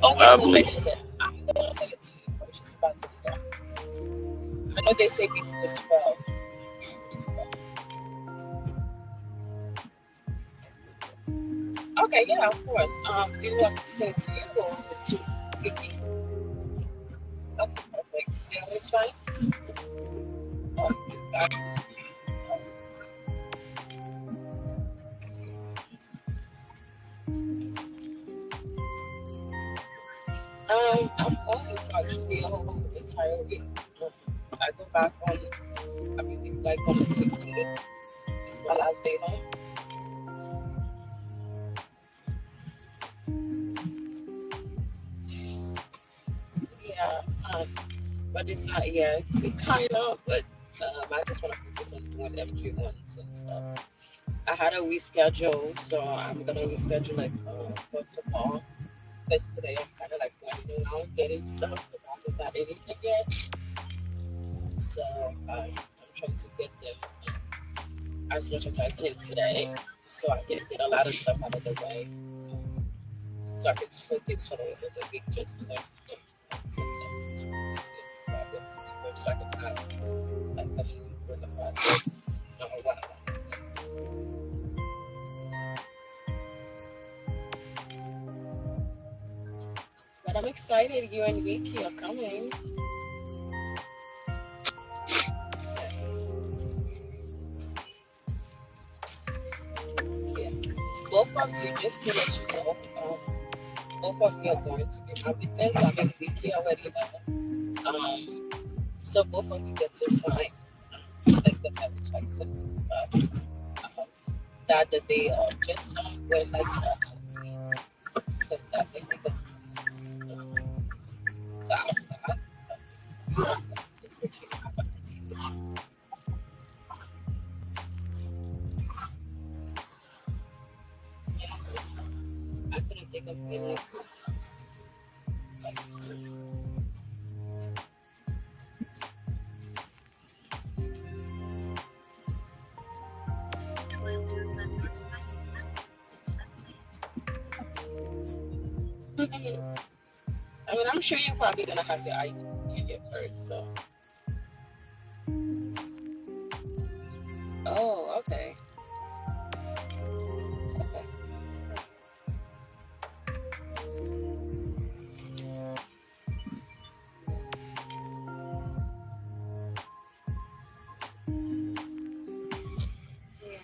Oh, Lovely. I'm gonna send it to you. I was just about to do that. I know they say before 12. Okay, yeah, of course. Do you want me to send it to you or to Vicky? Okay, perfect. Sam is fine. Oh, absolutely. Absolutely. I'm only actually a whole entire week. Um, I go back on, I believe, like on the 15th. It's my last day home. Yeah, but it's not yet. It kind of, but I just want to focus on doing MG1s and stuff. I had a reschedule, so I'm gonna reschedule it for tomorrow. Because today I'm kind of like running around getting stuff because I haven't got anything yet. So I'm trying to get them as much as I can today, so I can get a lot of stuff out of the way, so I can focus for the rest of the week just to like to see if I get into work so I can have like a few people in the process or whatever. But I'm excited you and Vicky are coming. Yeah. both of you, just to let you know, both of you are going to be my witness. I mean, Vicky already know. So both of you get to sign like the marriage license and stuff. That the day of, just sign when like because I think they're going to miss. So just let you know about the day. I couldn't think of any else to do. Like, I mean, I'm sure you're probably gonna have your ID first, so. Oh, okay. Okay. Yeah.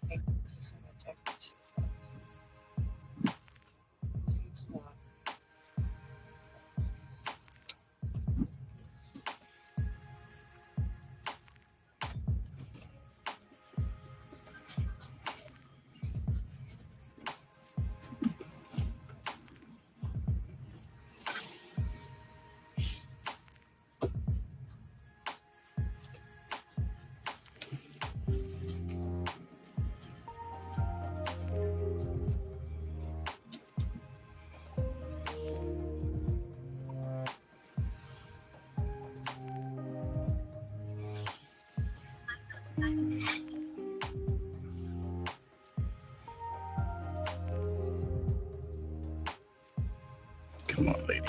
Thank you so much. I appreciate it. See you tomorrow. Come on, lady.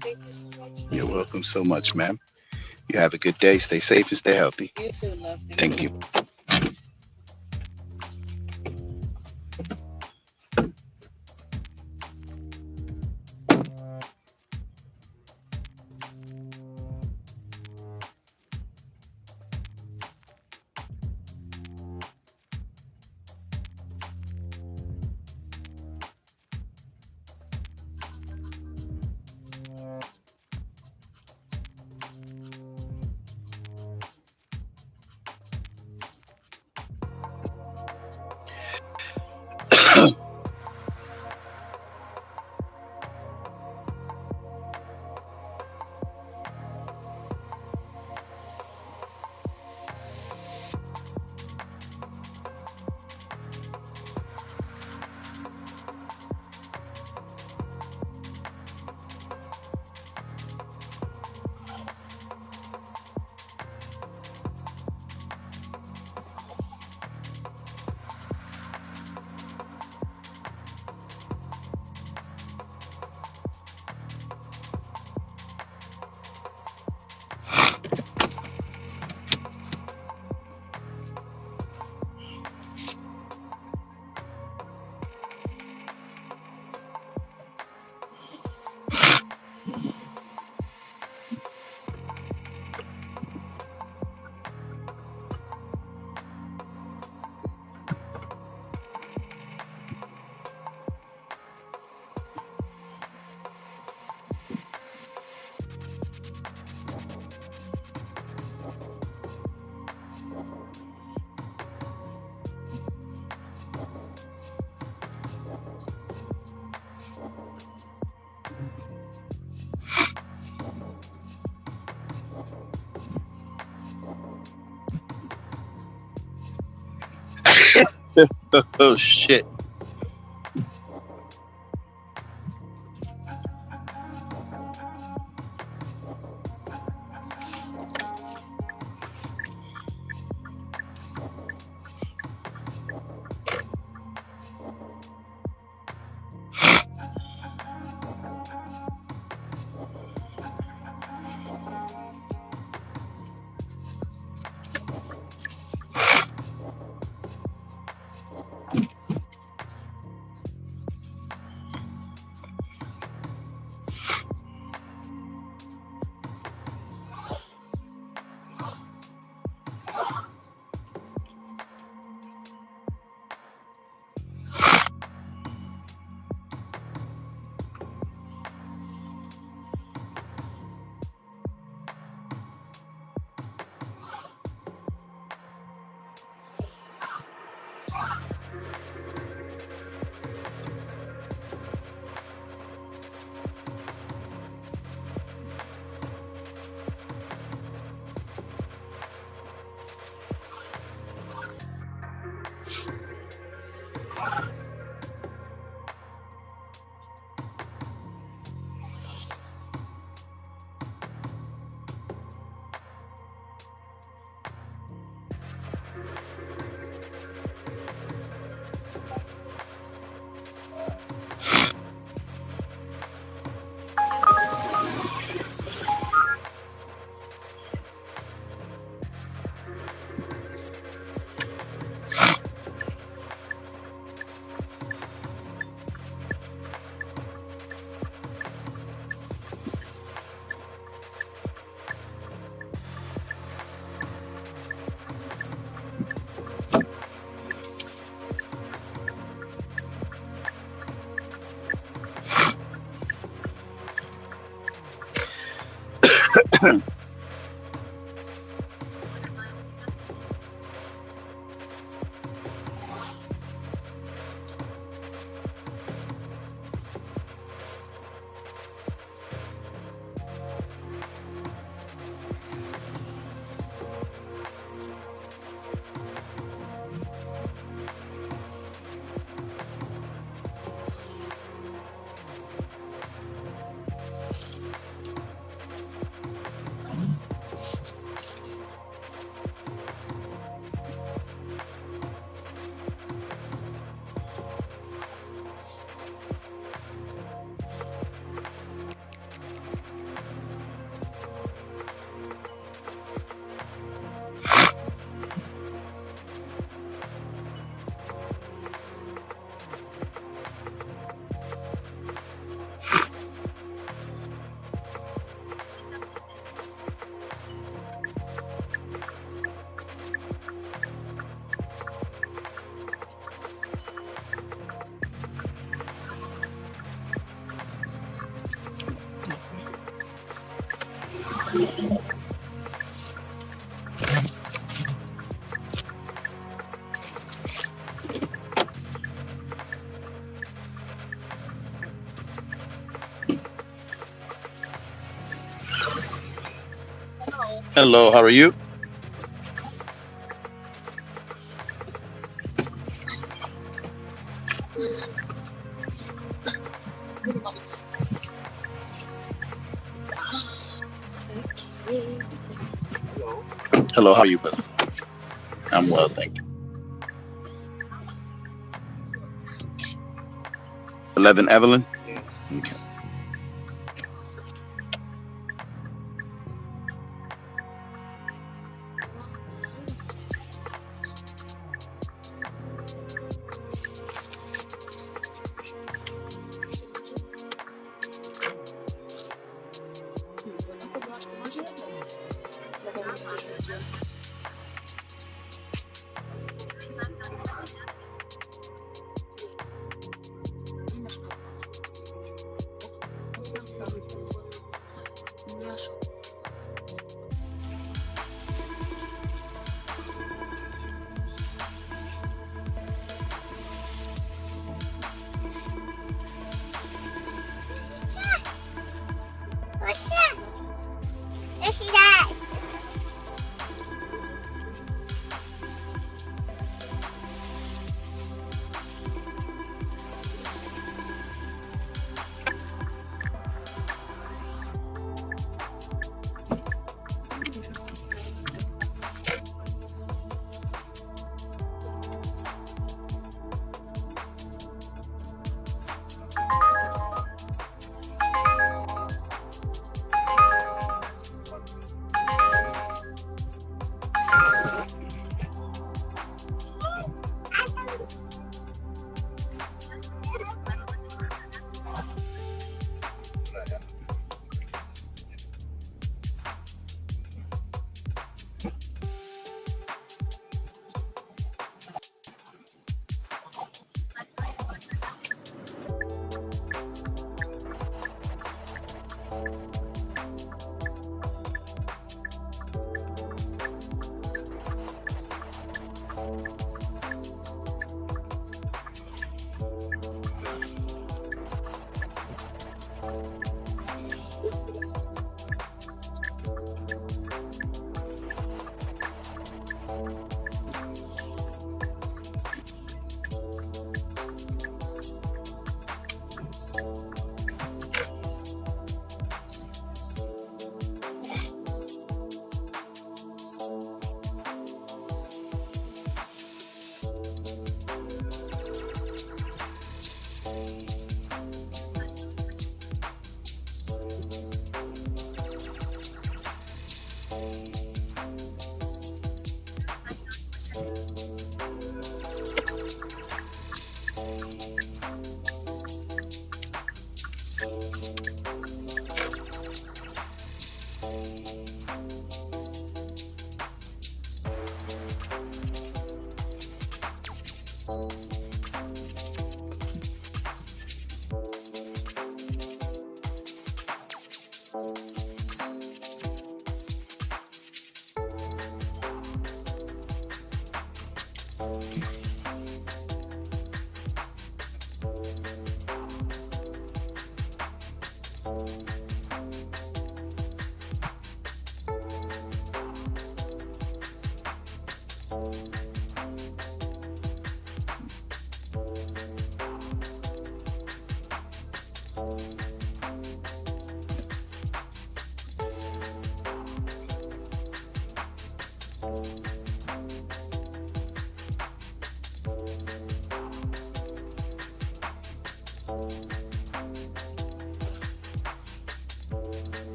Thank you so much. You're welcome so much, ma'am. You have a good day. Stay safe and stay healthy. You too, love. Thank you. Oh shit. Hello, how are you? Hello, how are you, brother? I'm well, thank you. 11 Evelyn? Okay.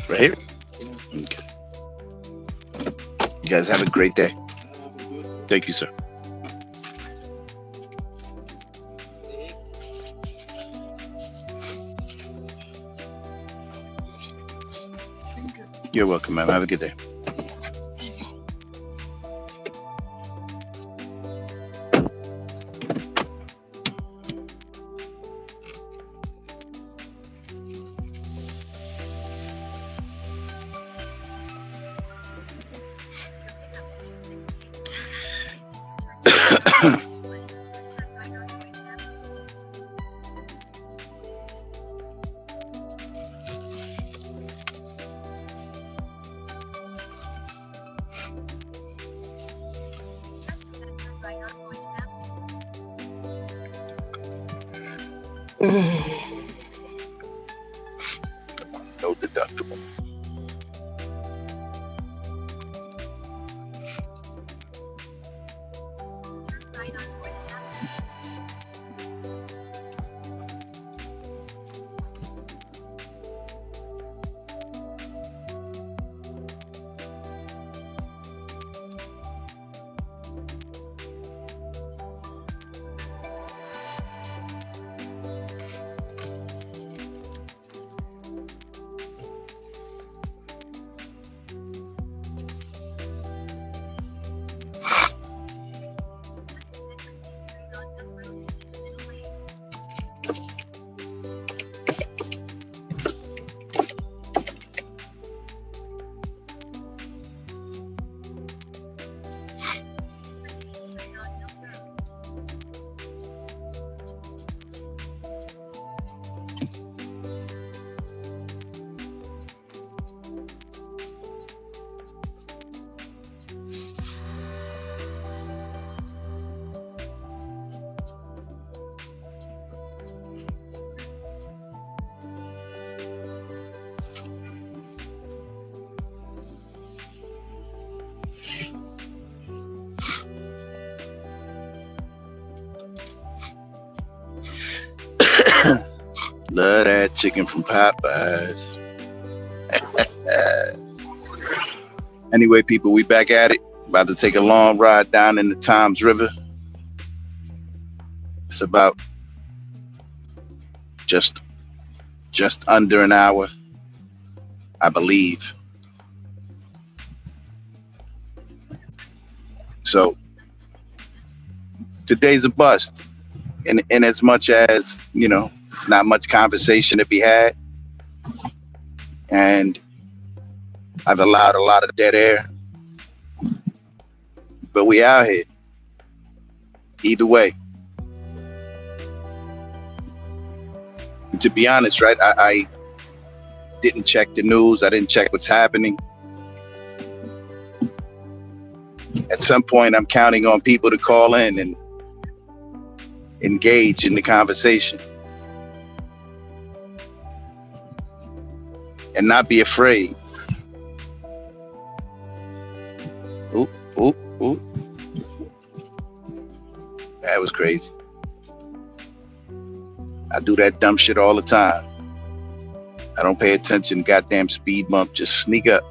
Right here? Okay. You guys have a great day. Thank you, sir. You're welcome, ma'am. Have a good day. No deductible. Love that chicken from Popeyes. Anyway, people, we back at it. About to take a long ride down in the Toms River. It's about just under an hour, I believe. So today's a bust. In as much as, you know, it's not much conversation to be had. And I've allowed a lot of dead air. But we out here. Either way. And to be honest, right, I didn't check the news. I didn't check what's happening. At some point, I'm counting on people to call in and engage in the conversation. And not be afraid. Oop, oop, oop. That was crazy. I do that dumb shit all the time. I don't pay attention. Goddamn speed bump. Just sneak up.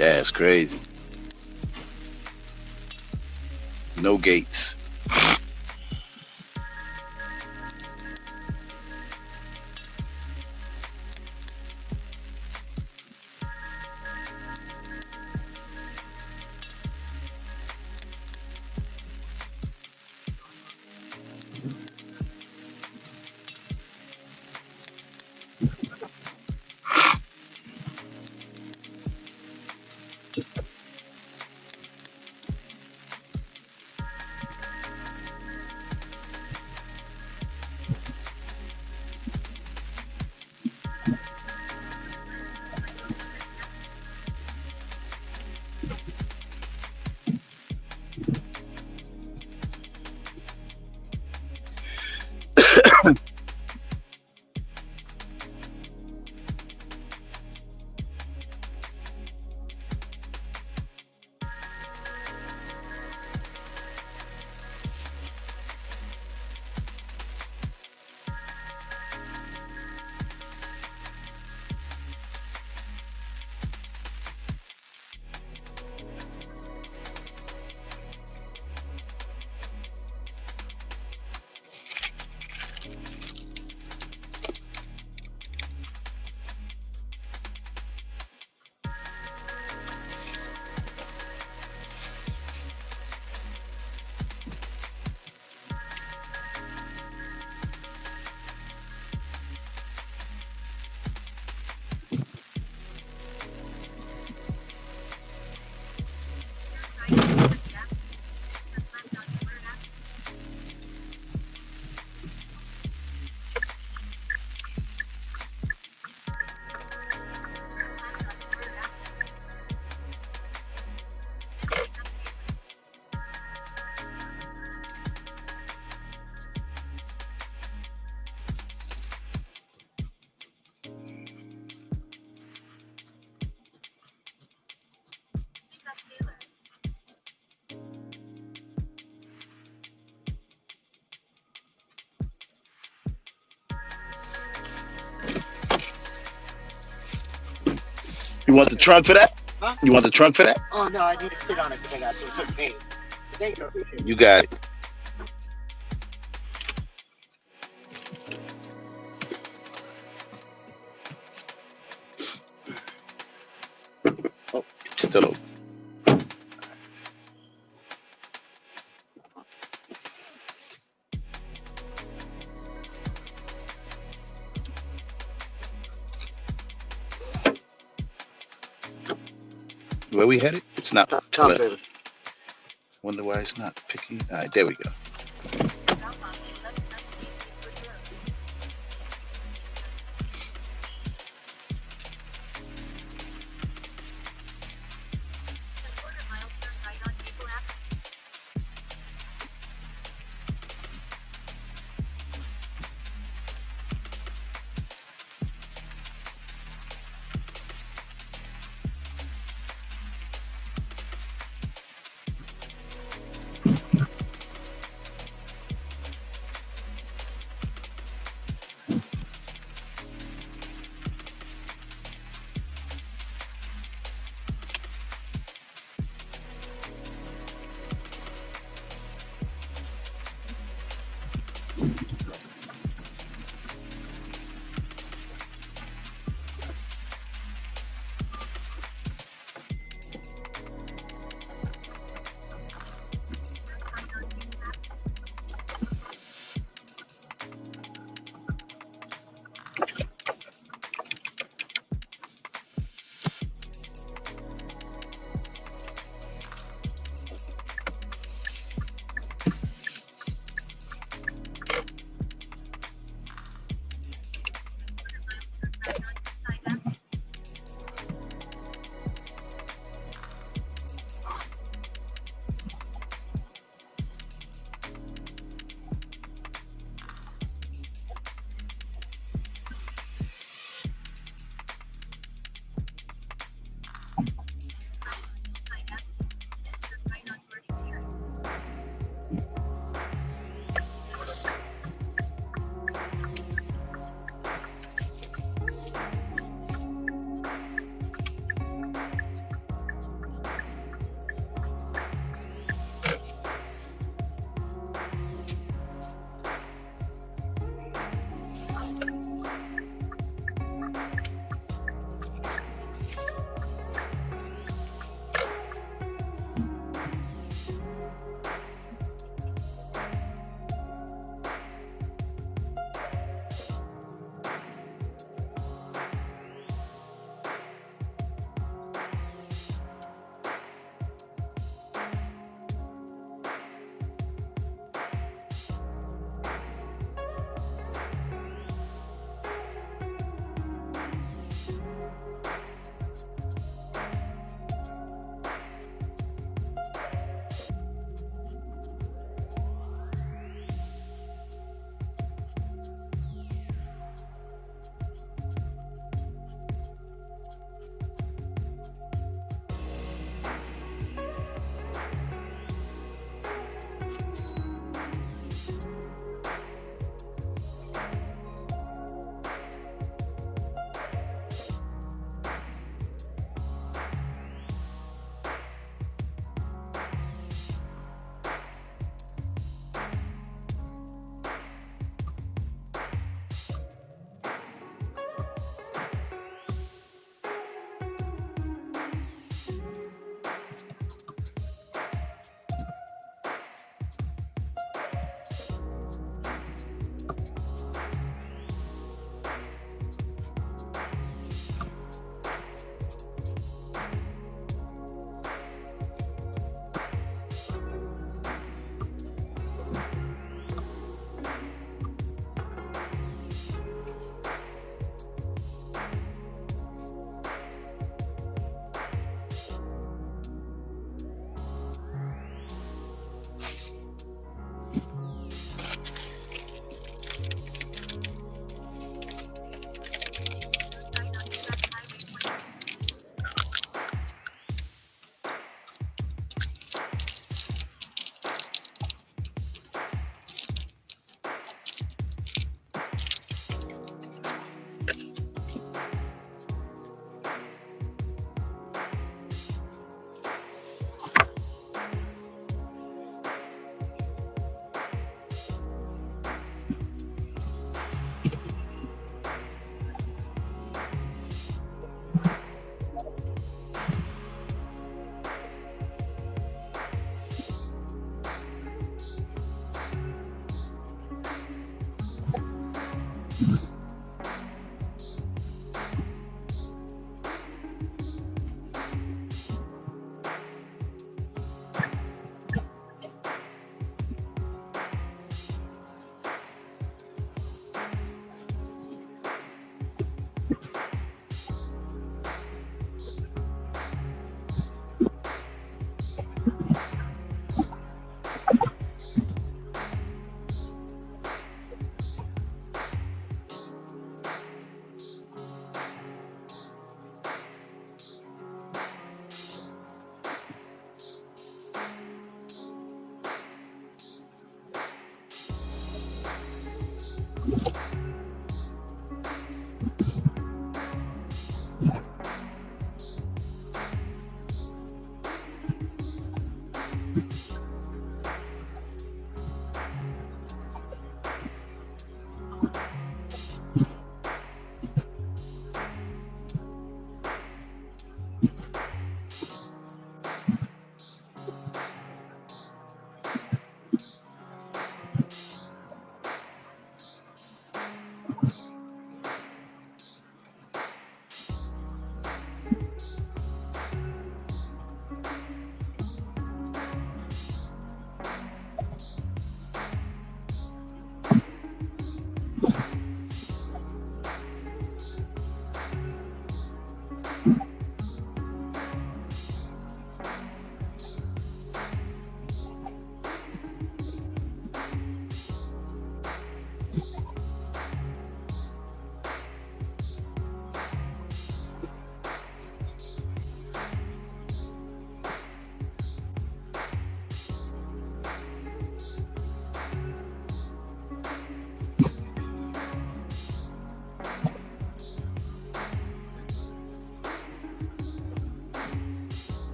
That's crazy. No gates. You want the trunk for that? Huh? You want the trunk for that? Oh no, I need to sit on it because I got some pain. Thank you, I appreciate it. You got it. Oh, it's still open. Where we headed? It's not. Top baby. Wonder why it's not picking. All right, there we go.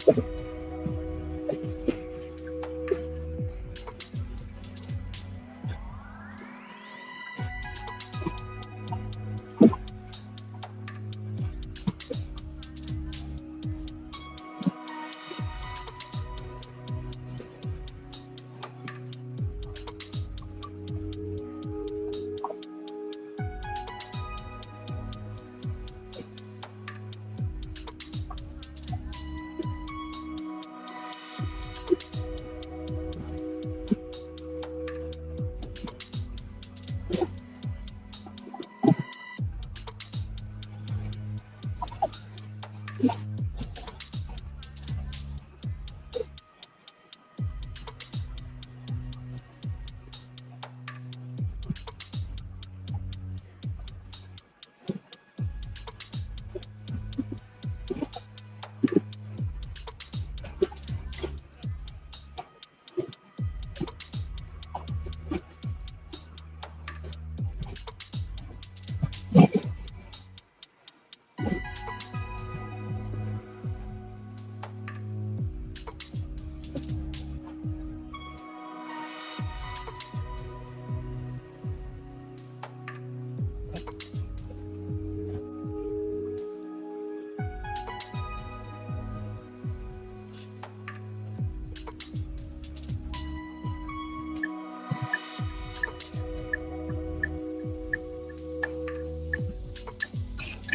What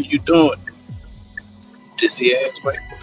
you doing, dizzy ass white boy?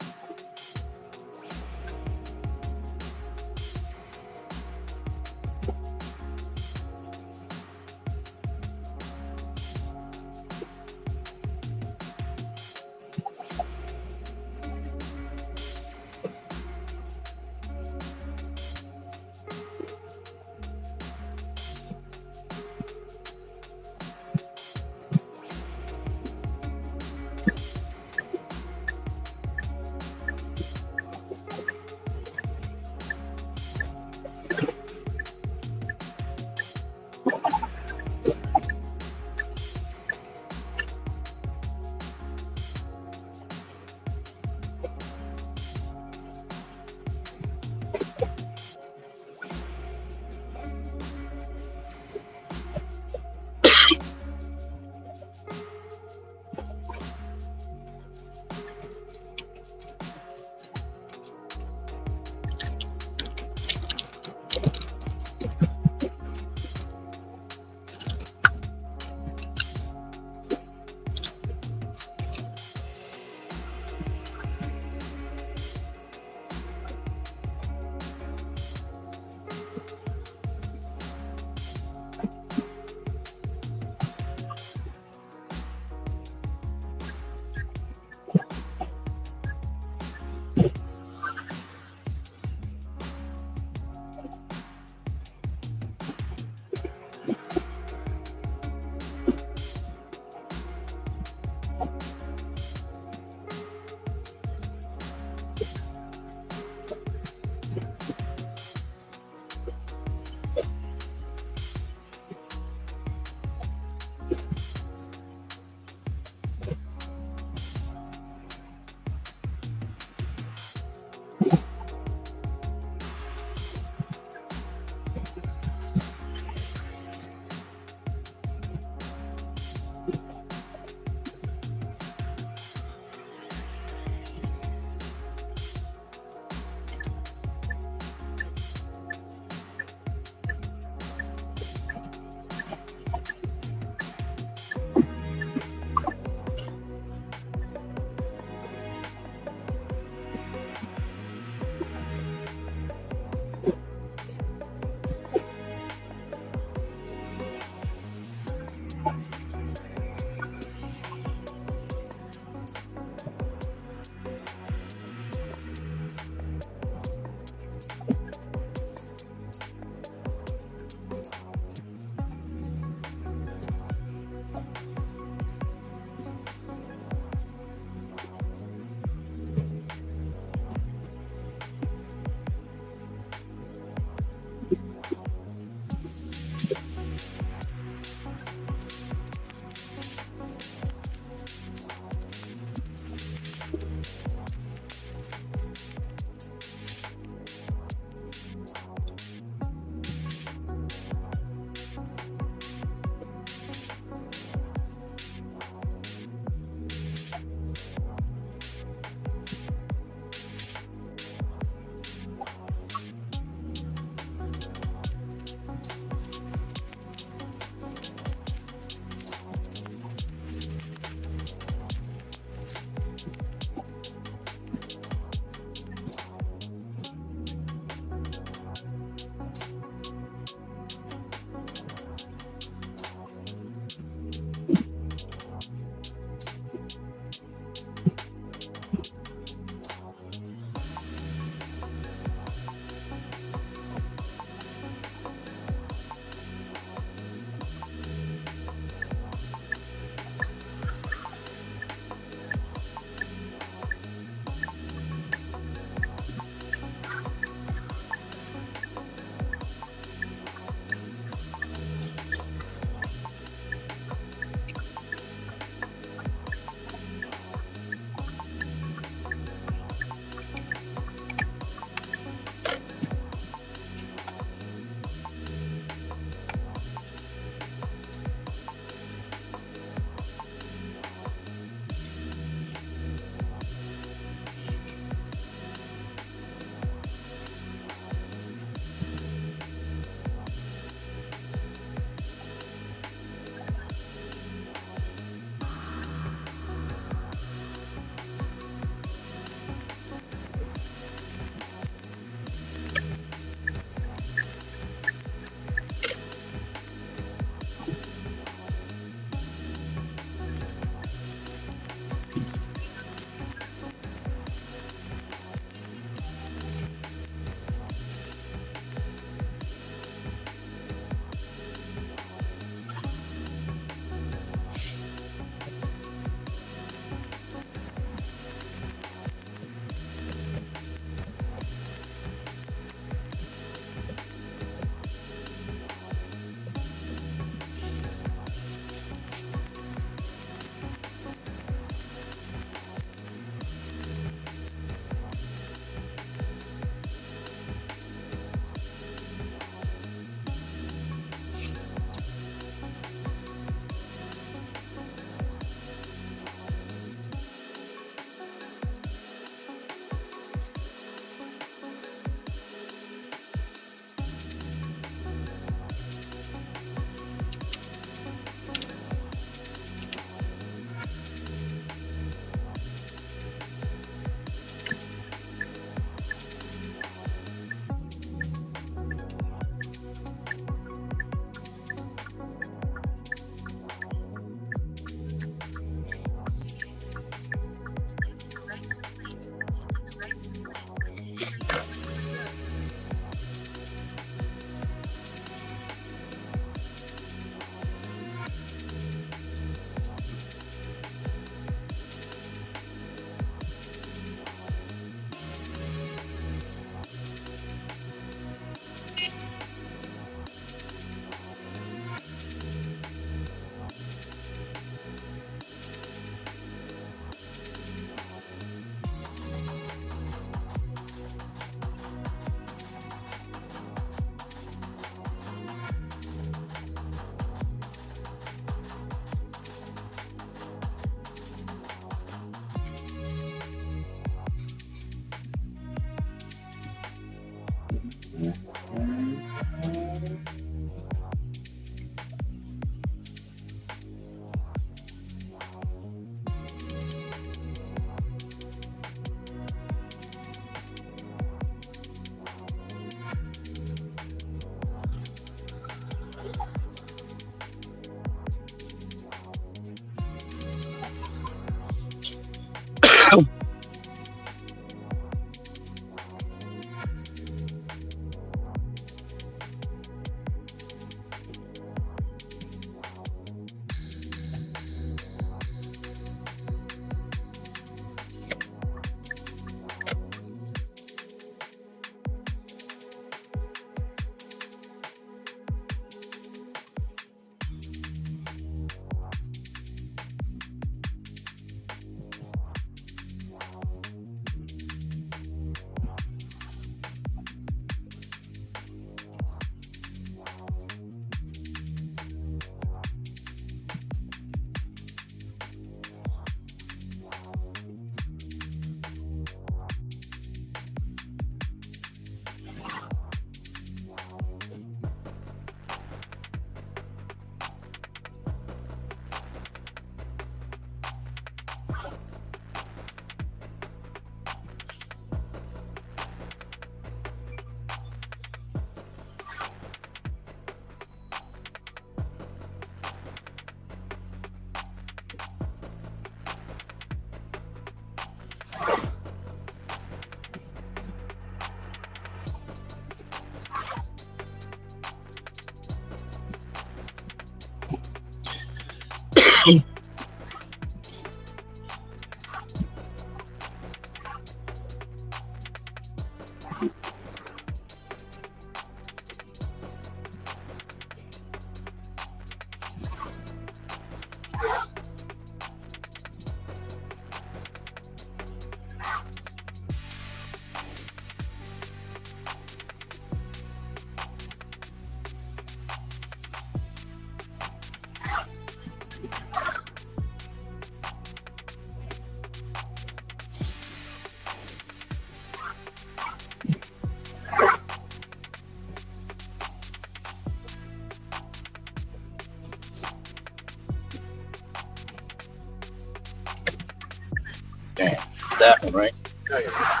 Damn, that one, right? Oh, yeah.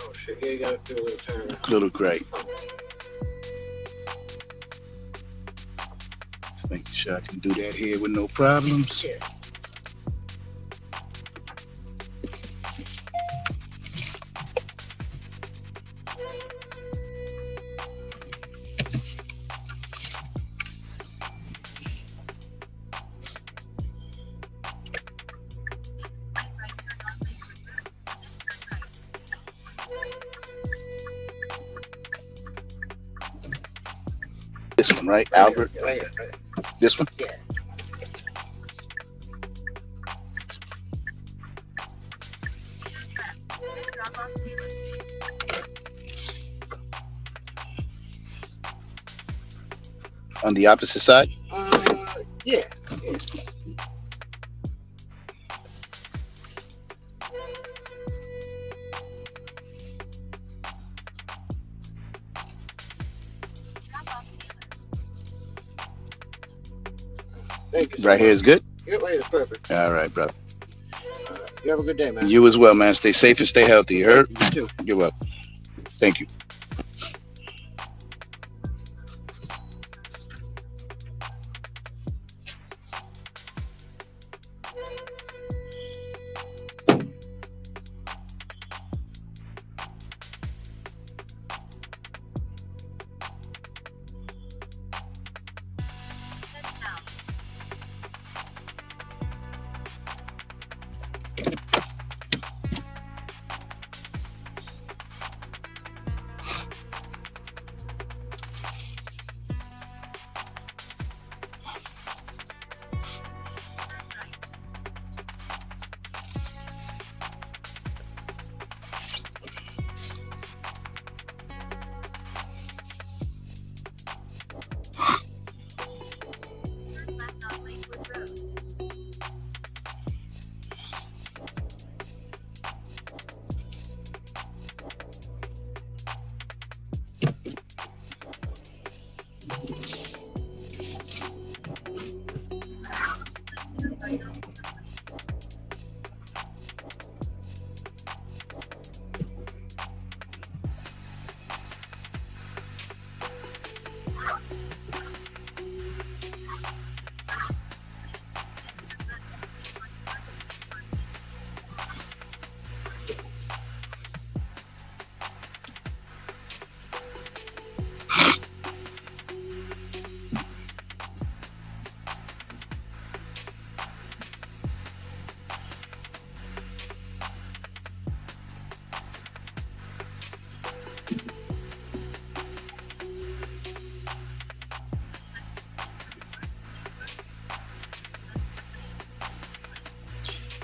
Oh shit, yeah, you gotta do a little turn. Little great. Just making sure I can do that here with no problems. Yeah. This one, right, Albert? Right here, right here. This one? Yeah. Drop-off table. On the opposite side? Yeah. Yeah. Drop-off table. Thank you. so Right here much. is good? Yeah, right here, perfect. All right, brother. You have a good day, man. You as well, man. Stay safe and stay healthy. You heard? You too. You're welcome. Thank you. Sit down.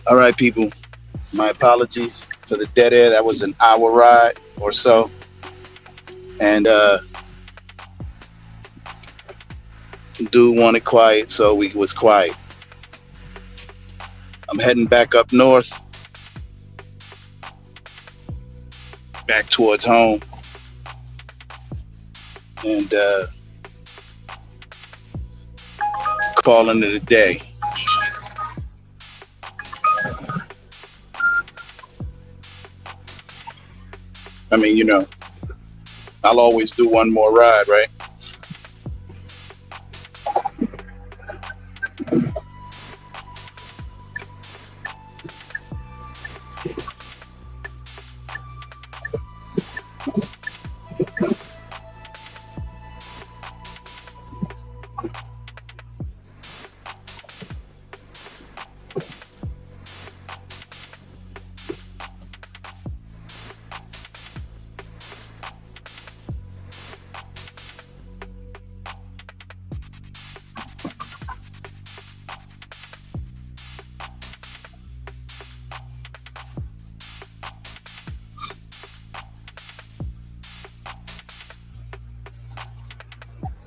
All right, people. My apologies for the dead air. That was an hour ride or so, and dude wanted quiet, so we was quiet. I'm heading back up north, back towards home, and calling it a day. I mean, I'll always do one more ride, right?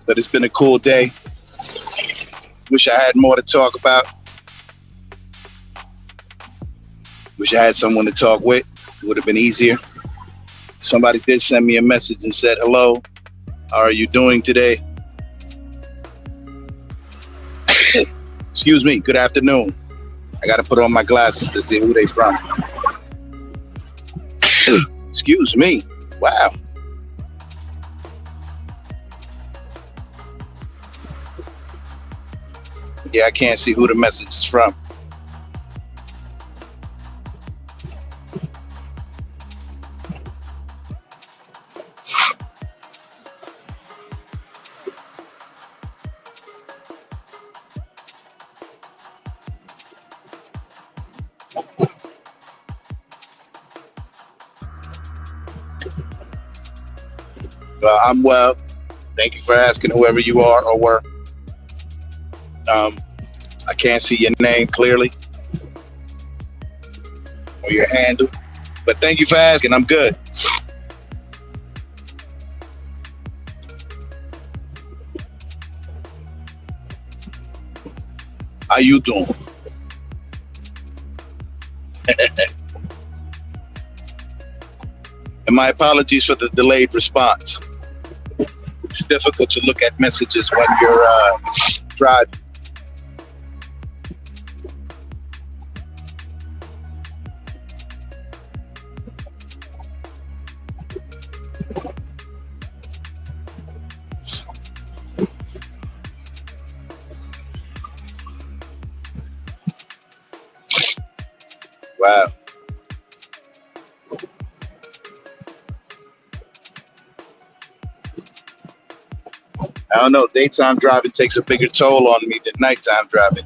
But it's been a cool day. Wish I had more to talk about. Wish I had someone to talk with. It would have been easier. Somebody did send me a message and said, hello, how are you doing today? Excuse me, good afternoon. I got to put on my glasses to see who they from. Excuse me. Wow. Yeah, I can't see who the message is from. I'm well. Thank you for asking, whoever you are or were. I can't see your name clearly or your handle, but thank you for asking. I'm good. How you doing? And my apologies for the delayed response. It's difficult to look at messages when you're driving. Wow. I don't know. Daytime driving takes a bigger toll on me than nighttime driving.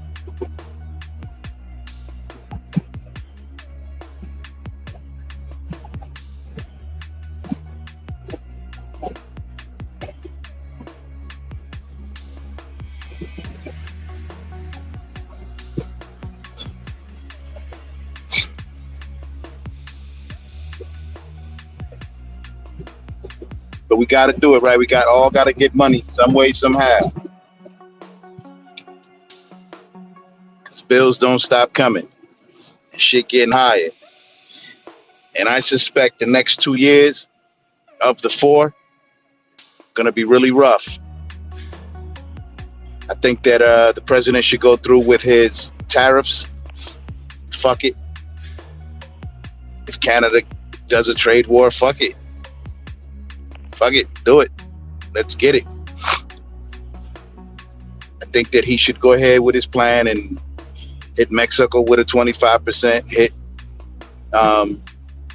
But we got to do it, right? We all got to get money some way, somehow. Because bills don't stop coming. And shit getting higher. And I suspect the next 2 years of the 4 going to be really rough. I think that the president should go through with his tariffs. Fuck it. If Canada does a trade war, fuck it. Fuck it, do it. Let's get it. I think that he should go ahead with his plan and hit Mexico with a 25%, hit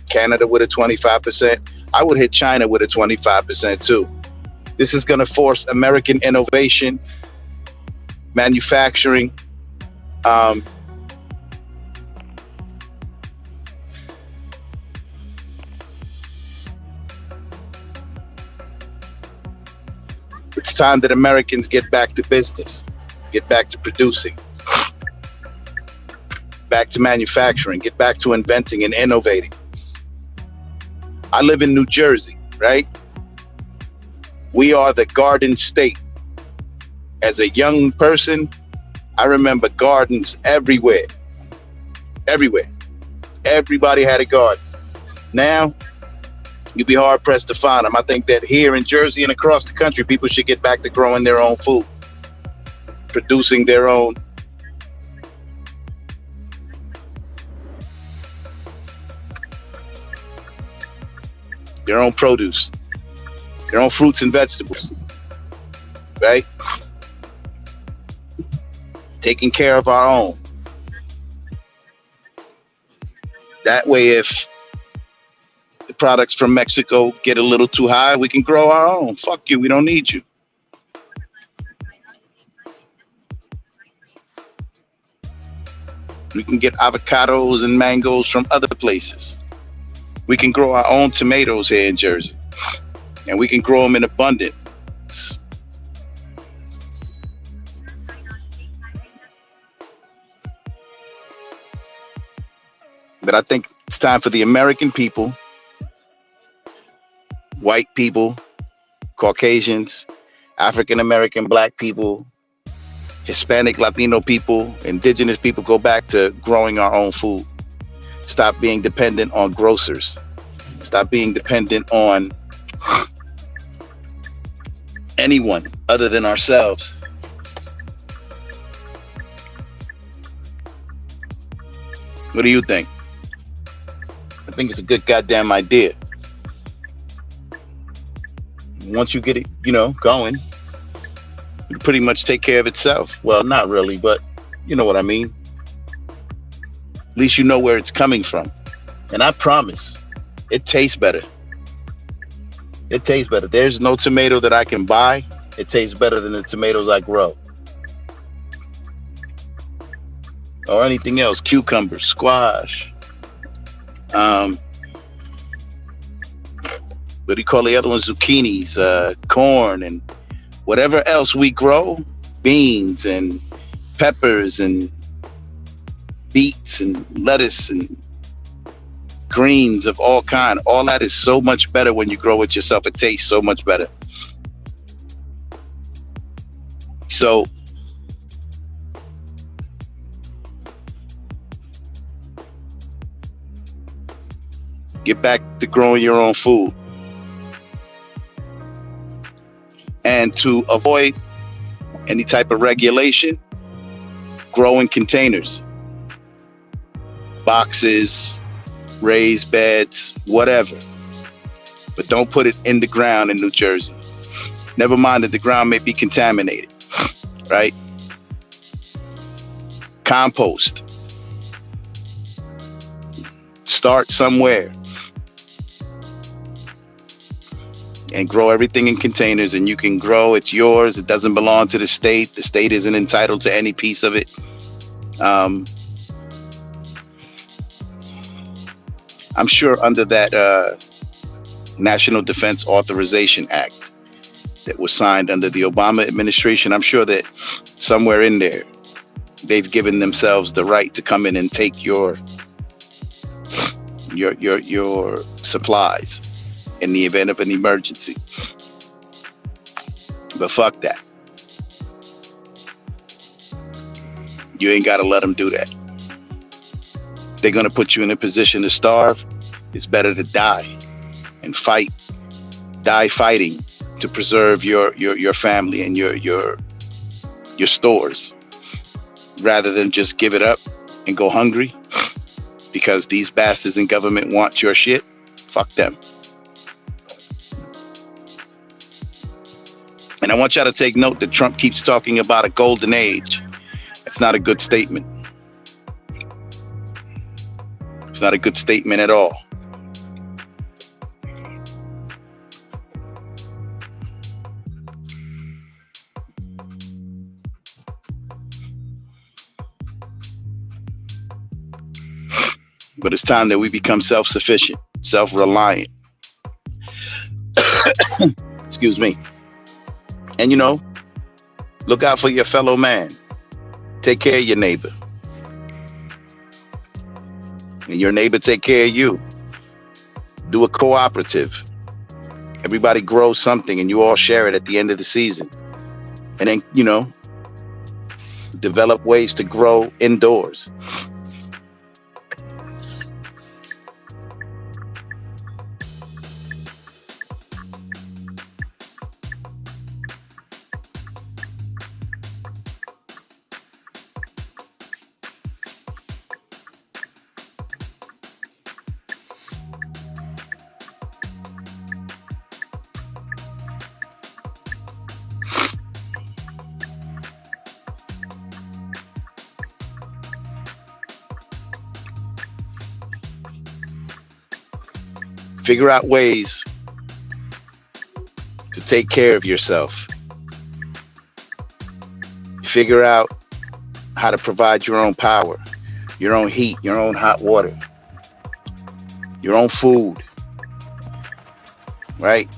Canada with a 25%. I would hit China with a 25% too. This is going to force American innovation, manufacturing, it's time that Americans get back to business, get back to producing, back to manufacturing, get back to inventing and innovating. I live in New Jersey, right? We are the garden state. As a young person, I remember gardens everywhere. Everywhere. Everybody had a garden. Now, you'd be hard pressed to find them. I think that here in Jersey and across the country, people should get back to growing their own food, producing their own produce, their own fruits and vegetables, right? Taking care of our own. That way, if the products from Mexico get a little too high, we can grow our own. Fuck you, we don't need you. We can get avocados and mangoes from other places. We can grow our own tomatoes here in Jersey, and we can grow them in abundance. But I think it's time for the American people, white people, Caucasians, African American, black people, Hispanic, Latino people, indigenous people, go back to growing our own food. Stop being dependent on grocers. Stop being dependent on anyone other than ourselves. What do you think? I think it's a good goddamn idea. Once you get it, going, it pretty much take care of itself. Well, not really, but you know what I mean. At least you know where it's coming from. And I promise, it tastes better. It tastes better. There's no tomato that I can buy. It tastes better than the tomatoes I grow. Or anything else, cucumbers, squash. What do you call the other ones? Zucchinis, corn, and whatever else we grow, beans and peppers and beets and lettuce and greens of all kind. All that is so much better when you grow it yourself. It tastes so much better. So get back to growing your own food. And to avoid any type of regulation, grow in containers, boxes, raised beds, whatever. But don't put it in the ground in New Jersey. Never mind that the ground may be contaminated, right? Compost. Start somewhere. And grow everything in containers, and you can grow. It's yours. It doesn't belong to the state. The state isn't entitled to any piece of it. I'm sure under that National Defense Authorization Act that was signed under the Obama administration, I'm sure that somewhere in there they've given themselves the right to come in and take your supplies in the event of an emergency. But fuck that. You ain't got to let them do that. They're going to put you in a position to starve. It's better to die and fight. Die fighting to preserve your family and your stores, rather than just give it up and go hungry because these bastards in government want your shit. Fuck them. And I want y'all to take note that Trump keeps talking about a golden age. It's not a good statement. It's not a good statement at all. But it's time that we become self-sufficient, self-reliant. Excuse me. And look out for your fellow man. Take care of your neighbor. and your neighbor take care of you. Do a cooperative. Everybody grows something and you all share it at the end of the season. And then, develop ways to grow indoors. Figure out ways to take care of yourself. Figure out how to provide your own power, your own heat, your own hot water, your own food, right?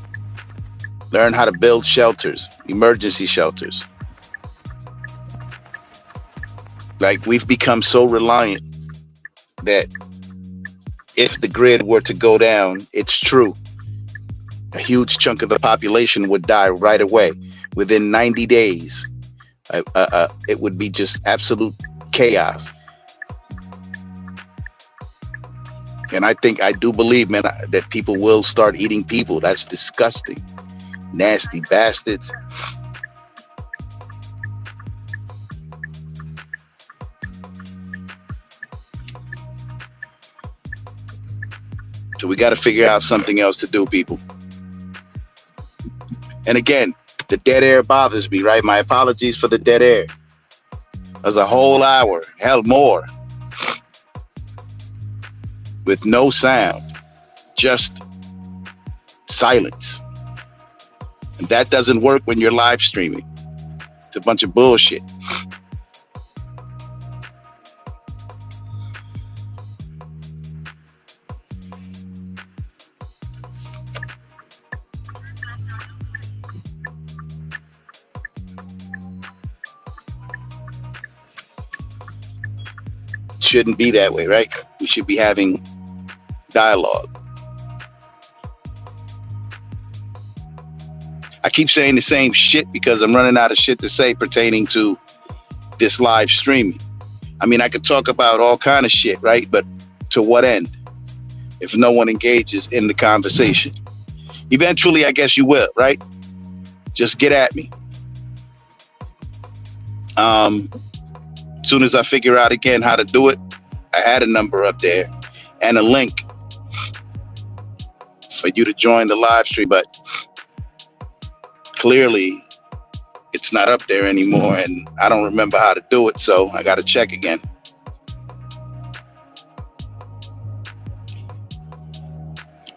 Learn how to build shelters, emergency shelters. Like, we've become so reliant that if the grid were to go down, it's true, a huge chunk of the population would die right away. Within 90 days, it would be just absolute chaos. And I do believe, man, that people will start eating people. That's disgusting. Nasty bastards. So we got to figure out something else to do, people. And again, the dead air bothers me, right? My apologies for the dead air. There's a whole hour, hell more, with no sound, just silence. And that doesn't work when you're live streaming. It's a bunch of bullshit. Shouldn't be that way, right? We should be having dialogue. I keep saying the same shit because I'm running out of shit to say pertaining to this live streaming. I mean, I could talk about all kind of shit, right? But to what end? If no one engages in the conversation. Eventually, I guess you will, right? Just get at me. As soon as I figure out again how to do it, I had a number up there and a link for you to join the live stream, but clearly it's not up there anymore and I don't remember how to do it, so I got to check again.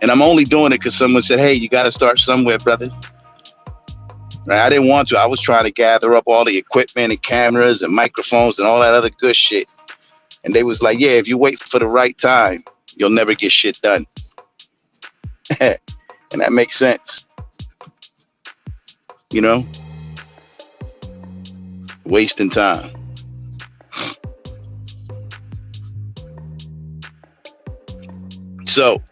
And I'm only doing it because someone said, hey, you got to start somewhere, brother. Right? I didn't want to. I was trying to gather up all the equipment and cameras and microphones and all that other good shit. And they was like, yeah, if you wait for the right time, you'll never get shit done. And that makes sense. You know? Wasting time. So,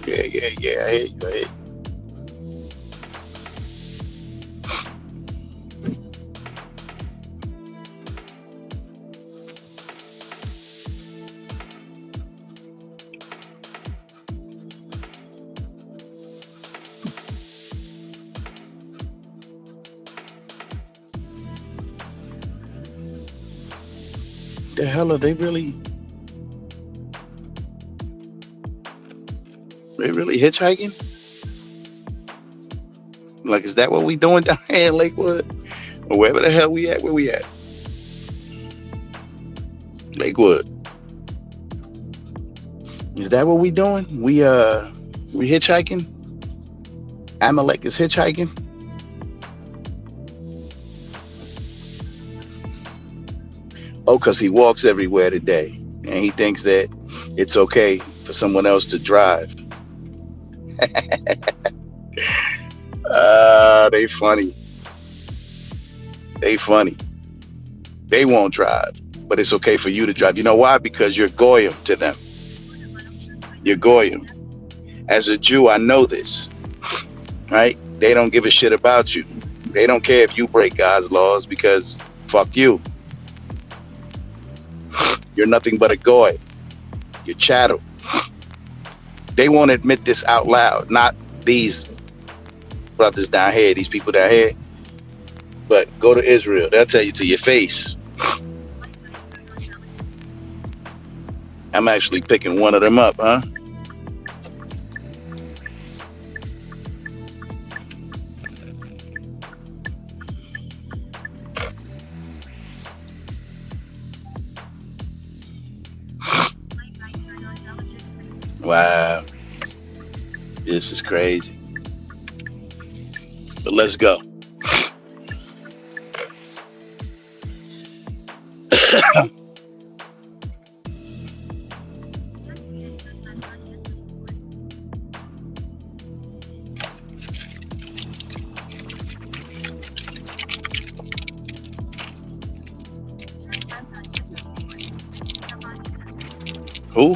yeah. I hear you. The hell are they really hitchhiking? Like, is that what we doing down here in Lakewood? Or wherever the hell we at? Where we at? Lakewood. Is that what we doing? We hitchhiking? Amalek is hitchhiking? Oh, because he walks everywhere today, and he thinks that it's okay for someone else to drive. They funny. They funny. They won't drive, but it's okay for you to drive. You know why? Because you're goyim to them. You're goyim. As a Jew, I know this, right? They don't give a shit about you. They don't care if you break God's laws because fuck you. You're nothing but a goy. You're chattel. They won't admit this out loud. Not these brothers down here, these people down here. But go to Israel. They'll tell you to your face. I'm actually picking one of them up, huh? Wow. This is crazy. But let's go. Who?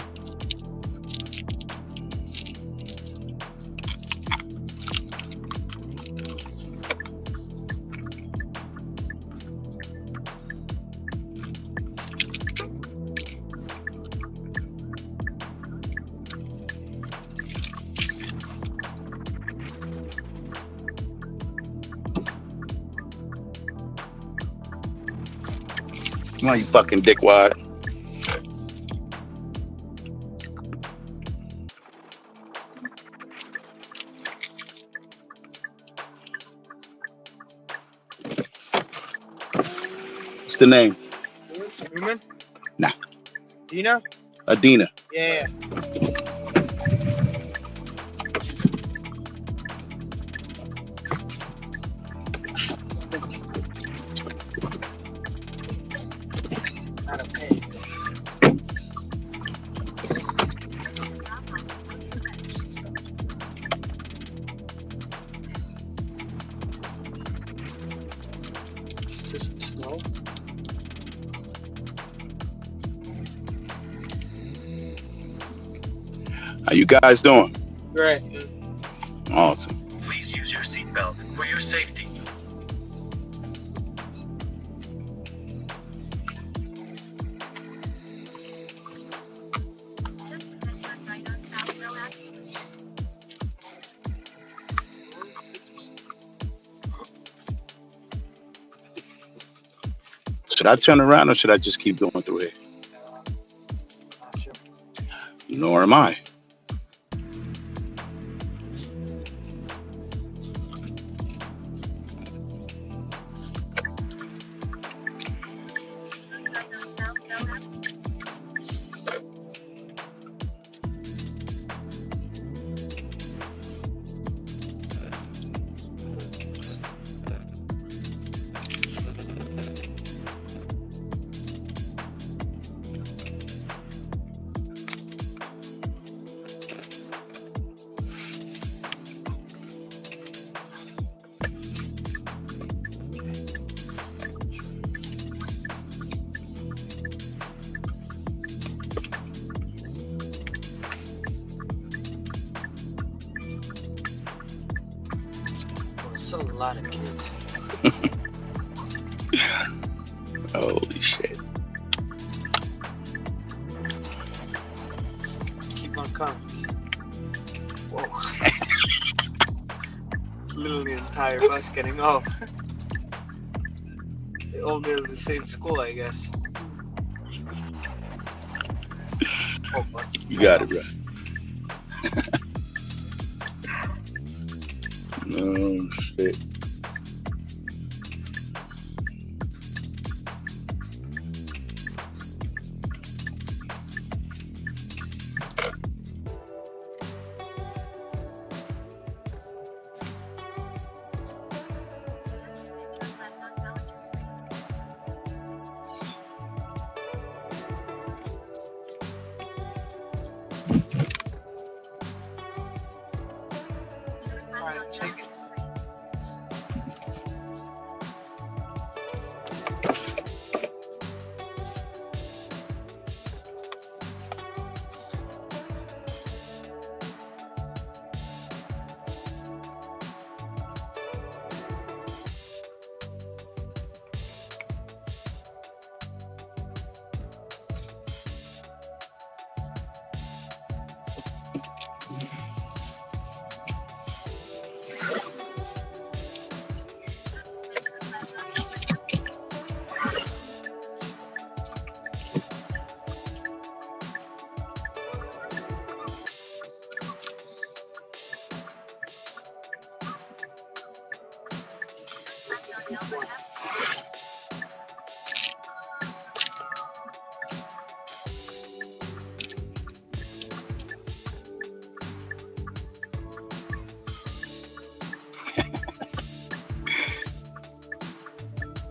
Come on, you fucking dickwad. What's the name? Newman? Nah. Dina? Adina. Yeah. Not okay. It's just snow. How you guys doing? Great. Awesome. Please use your seatbelt for your safety. Should I turn around or should I just keep going through here? Not sure. Nor am I. It's a lot of kids. Holy shit. Keep on coming. Whoa. Literally the entire bus getting off. They all go to the same school, I guess. Oh, bus. You got it, bro. Oh shit.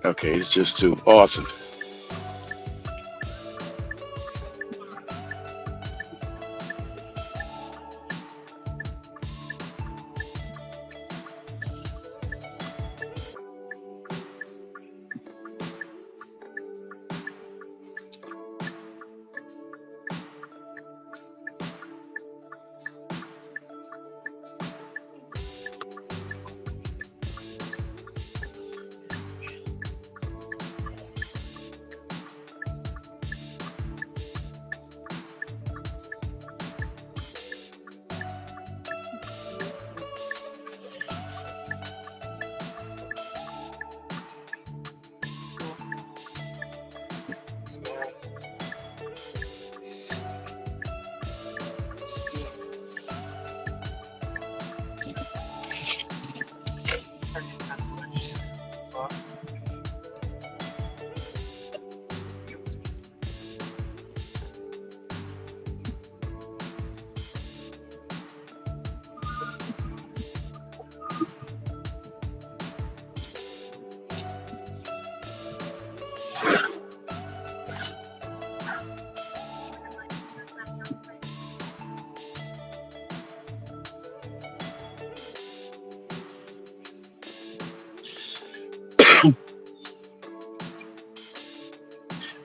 Okay, it's just two. Awesome.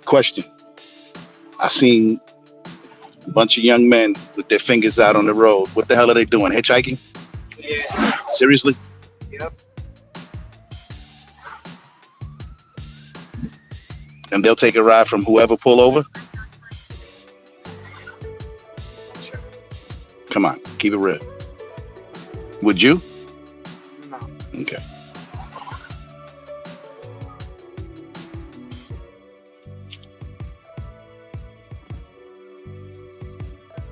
Question. I seen a bunch of young men with their fingers out on the road. What the hell are they doing? Hitchhiking? Yeah. Seriously? Yep. And they'll take a ride from whoever pull over? Sure. Come on, keep it real. Would you? No. Okay.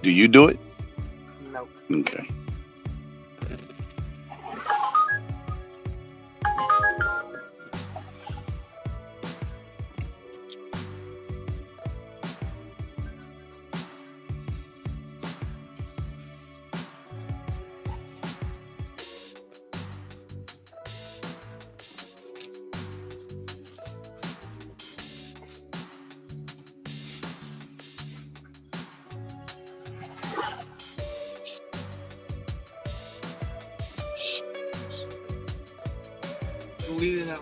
Do you do it? No. Okay. Leave it out.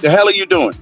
The hell are you doing?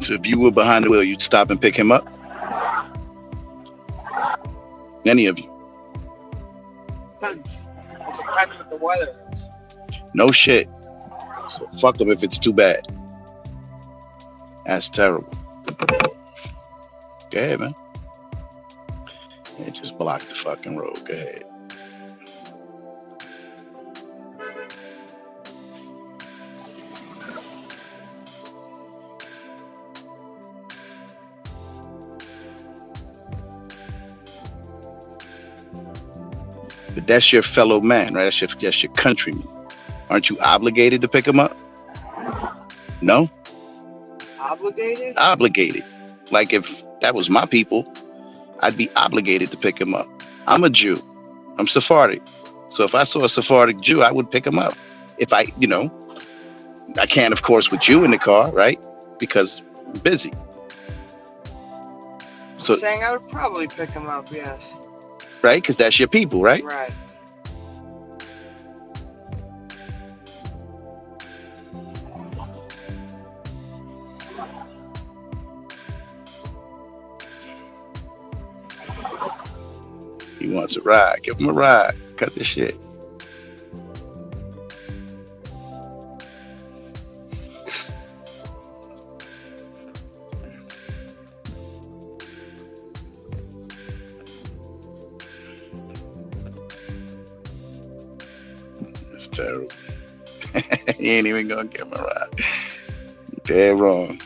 So if you were behind the wheel, you'd stop and pick him up. Any of you? Depends. It depends what the weather is. No shit. So fuck them if it's too bad. That's terrible. Go ahead, man. Yeah, just block the fucking road. Go ahead. But that's your fellow man, right? That's your countryman. Aren't you obligated to pick him up? No? Obligated? Obligated. Like if that was my people, I'd be obligated to pick him up. I'm a Jew. I'm Sephardic. So if I saw a Sephardic Jew, I would pick him up. If I can't, of course, with you in the car, right? Because I'm busy. So, I'm saying I would probably pick him up, yes. right? Because that's your people, right? Right. He wants a ride. Give him a ride. Cut the shit. That's terrible. He ain't even gonna give him a ride. Dead wrong.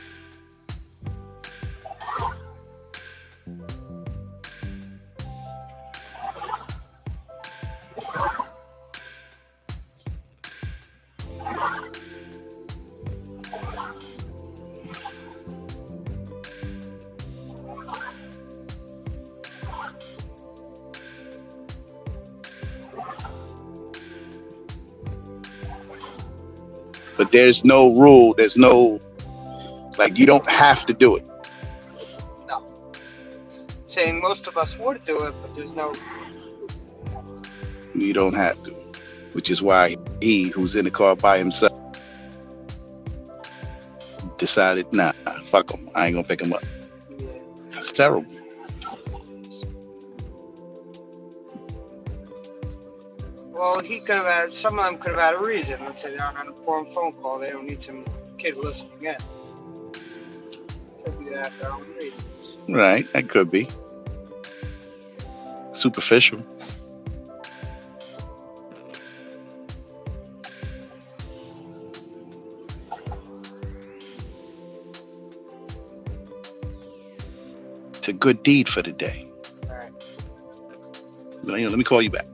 But there's no rule. There's no, like, you don't have to do it. No. Saying most of us would do it, but there's no. You don't have to. Which is why he, who's in the car by himself, decided, nah, fuck him. I ain't gonna pick him up. Yeah. That's terrible. Well, he could have had. Some of them could have had a reason. Let's say they're on an important phone call. They don't need some kid listening in. Could be that their own reasons. Right, that could be. Superficial. It's a good deed for the day. All right. But, let me call you back.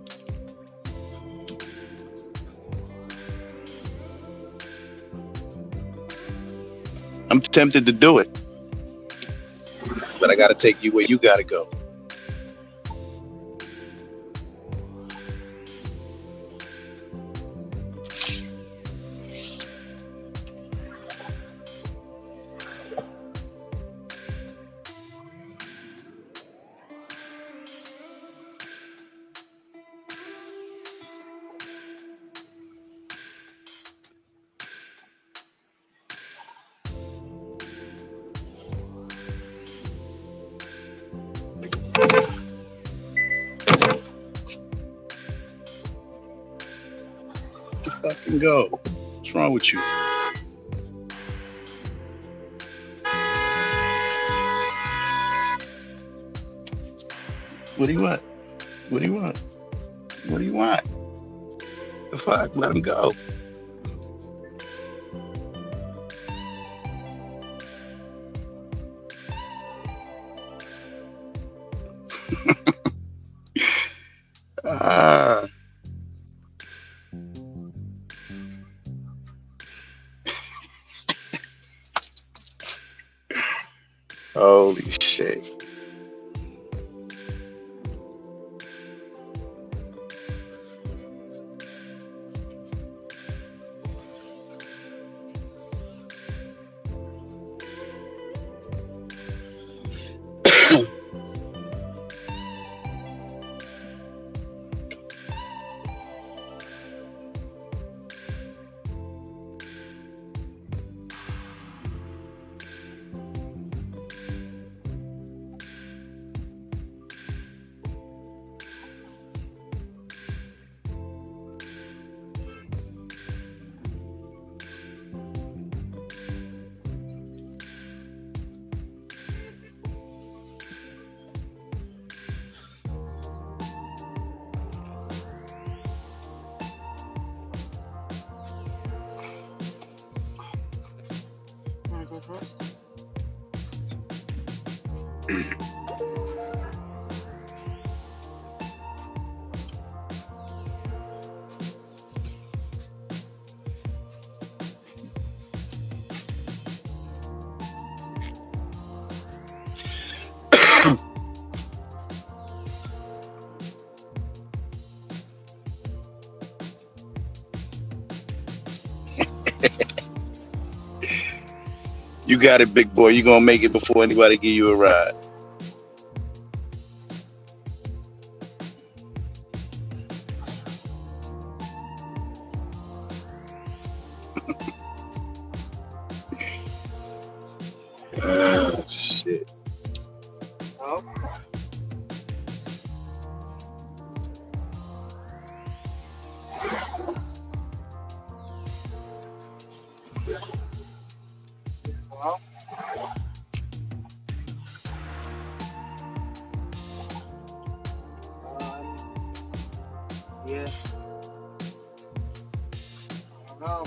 I'm tempted to do it, but I got to take you where you got to go. To fucking go. What's wrong with you? What do you want? What do you want? What do you want? The fuck? Let him go. Ah. Holy shit. You got it, big boy. You gonna make it before anybody give you a ride. Oh, shit. Oh, well. Yeah. I don't know.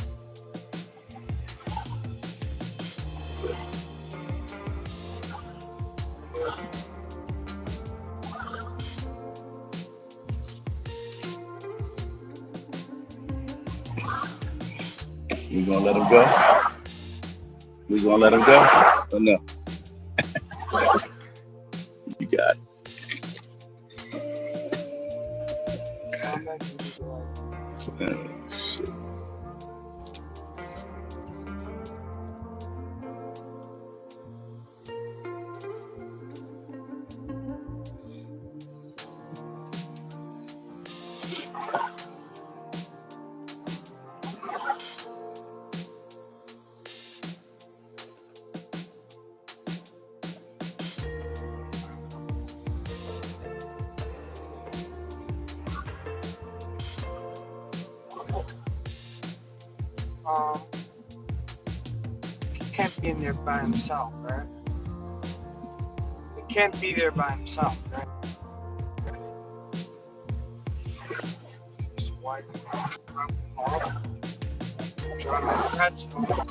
We gonna let him go? We gonna let him go? Or no? You got it. I'm not gonna do that. Oh, shit. He can't be in there by himself, right? He can't be there by himself, right? His wife, John, that's well.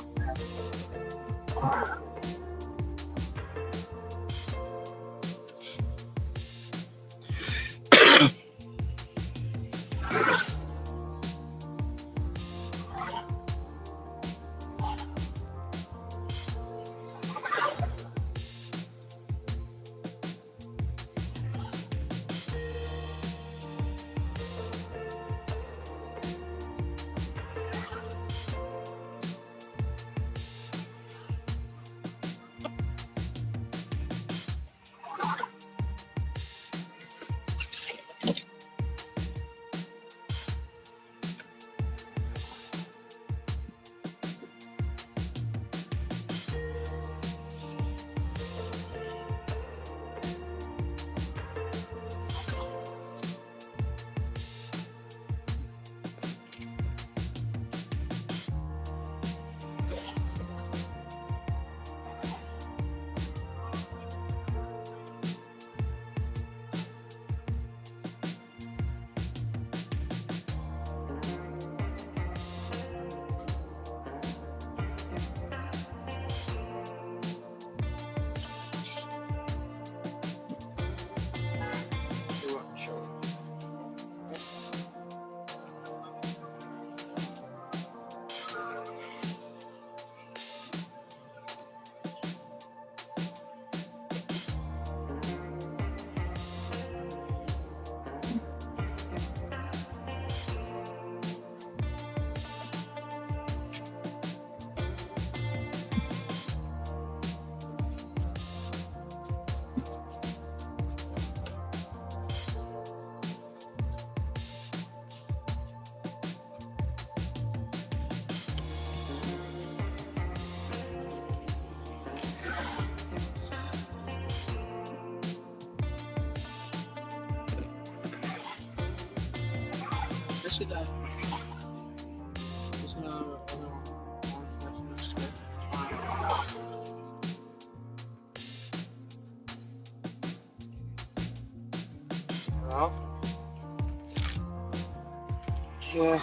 Yeah.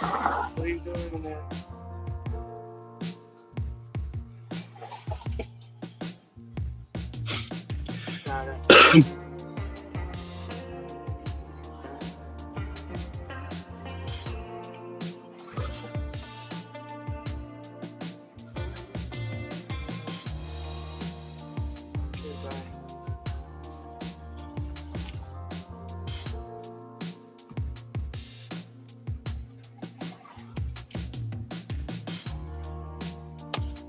What are you doing in there? Goodbye.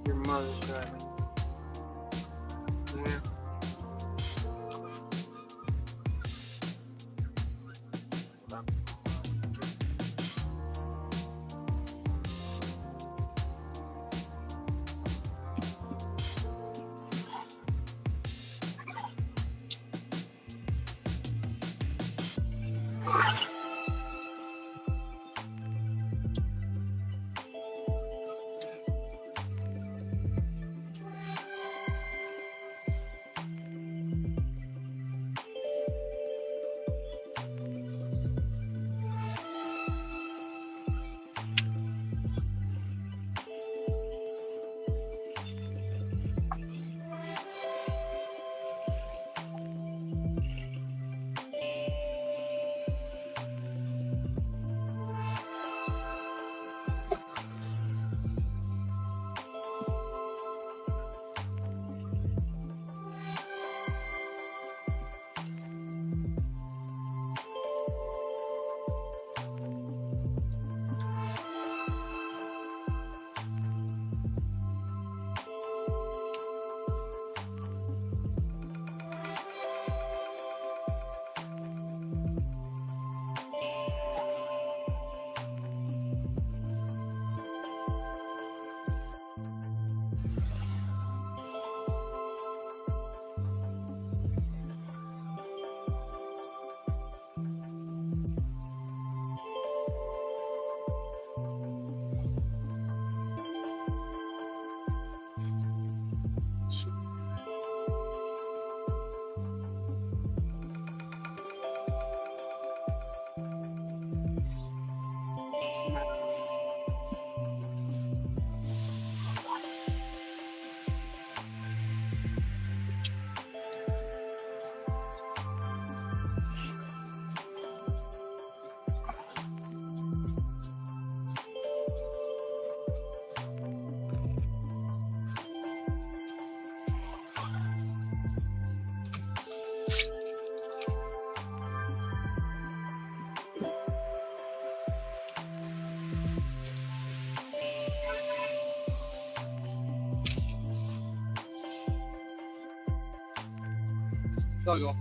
Your mother's driving. Yeah. Go.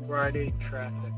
Friday traffic.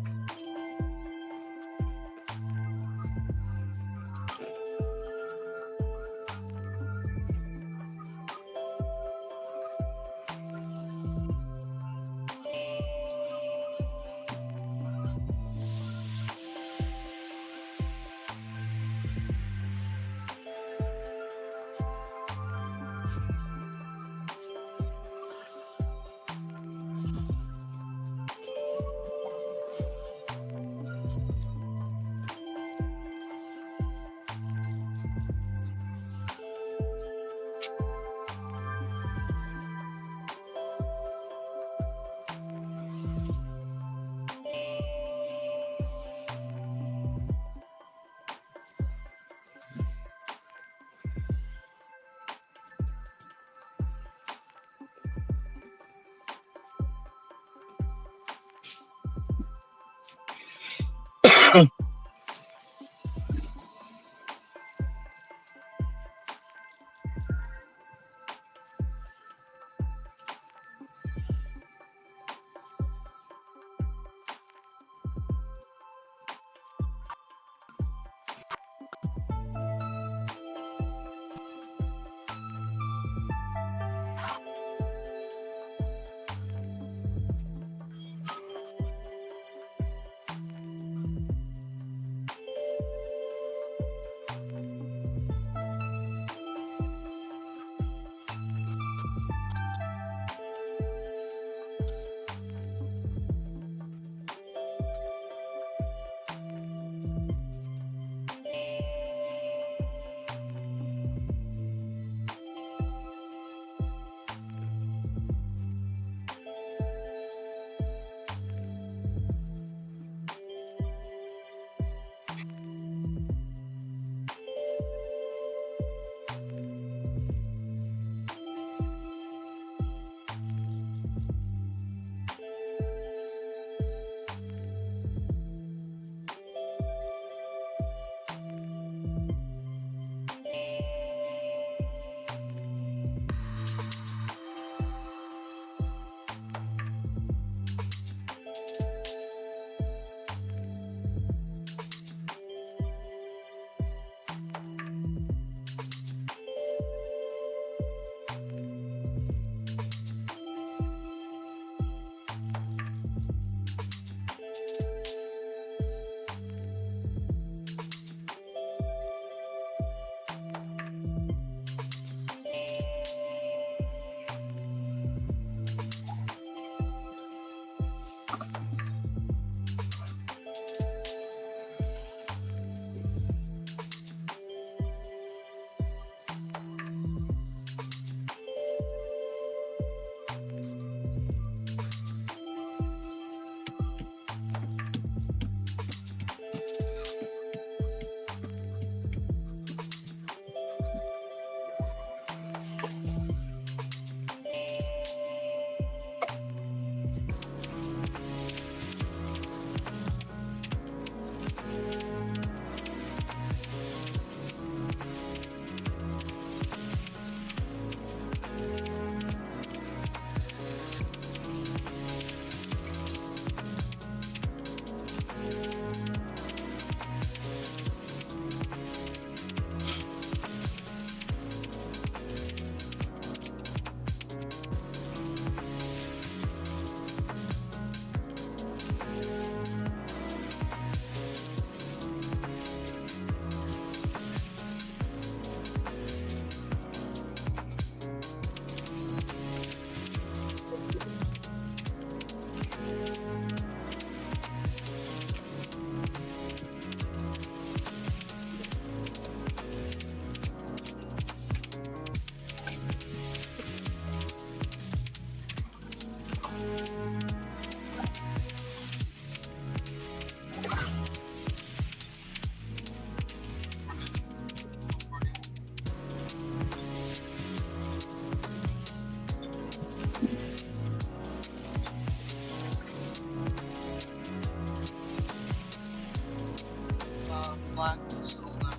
lot. It's a whole lot.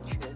Sure.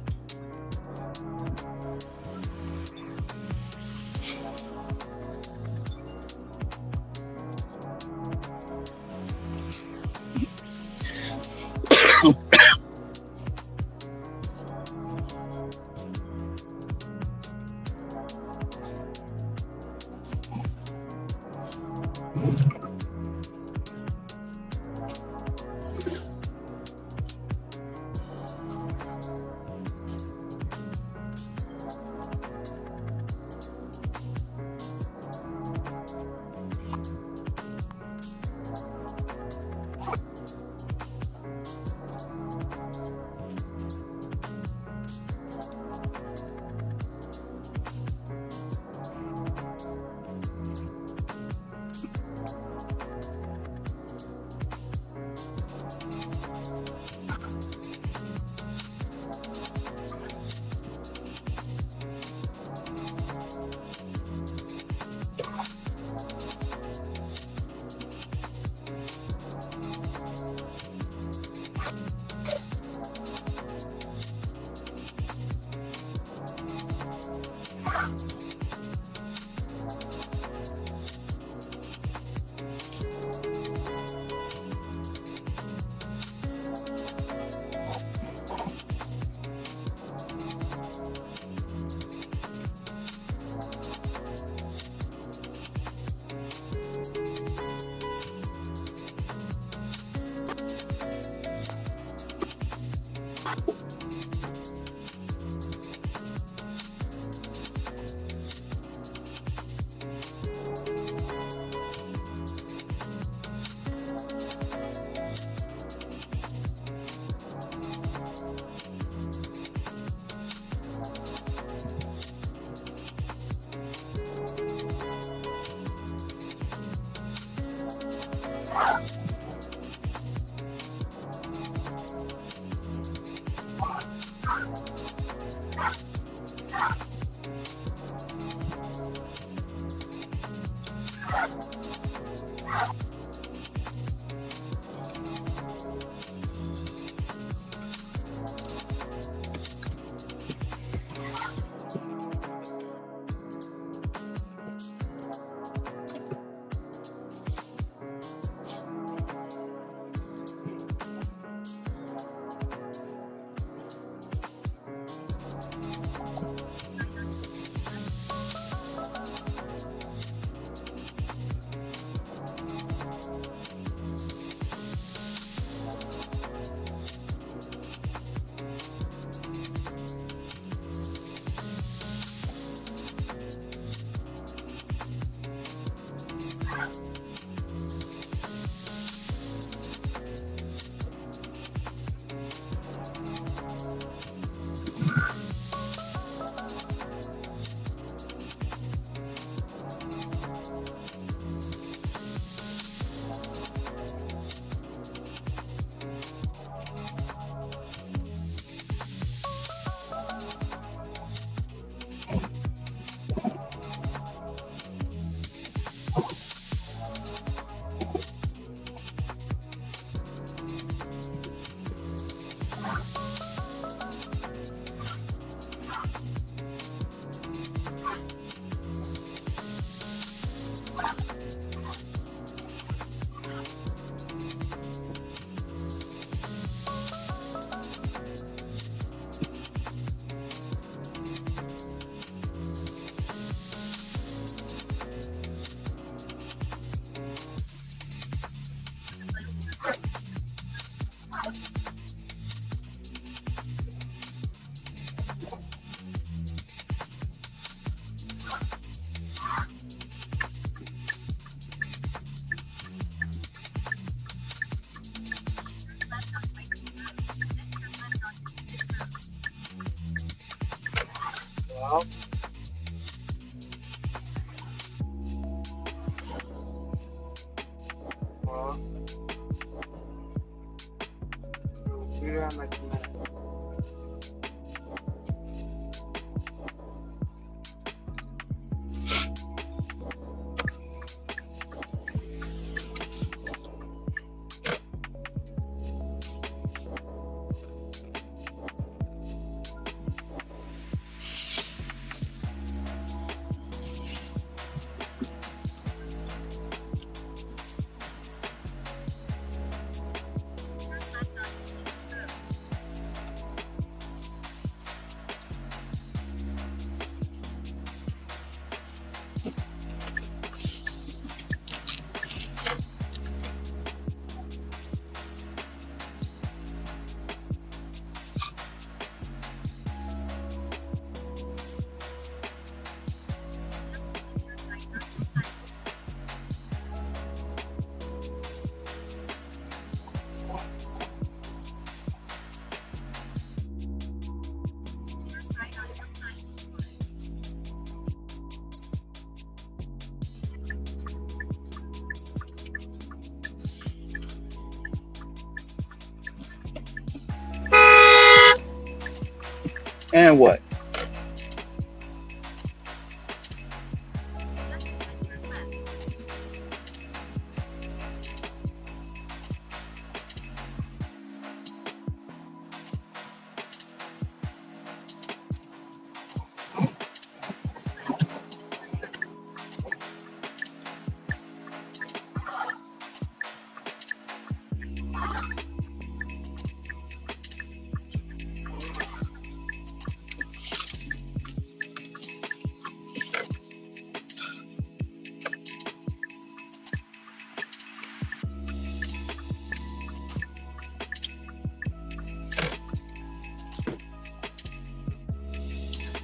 Well, well, we'll be there in like a minute. And what? Suggested that turn left.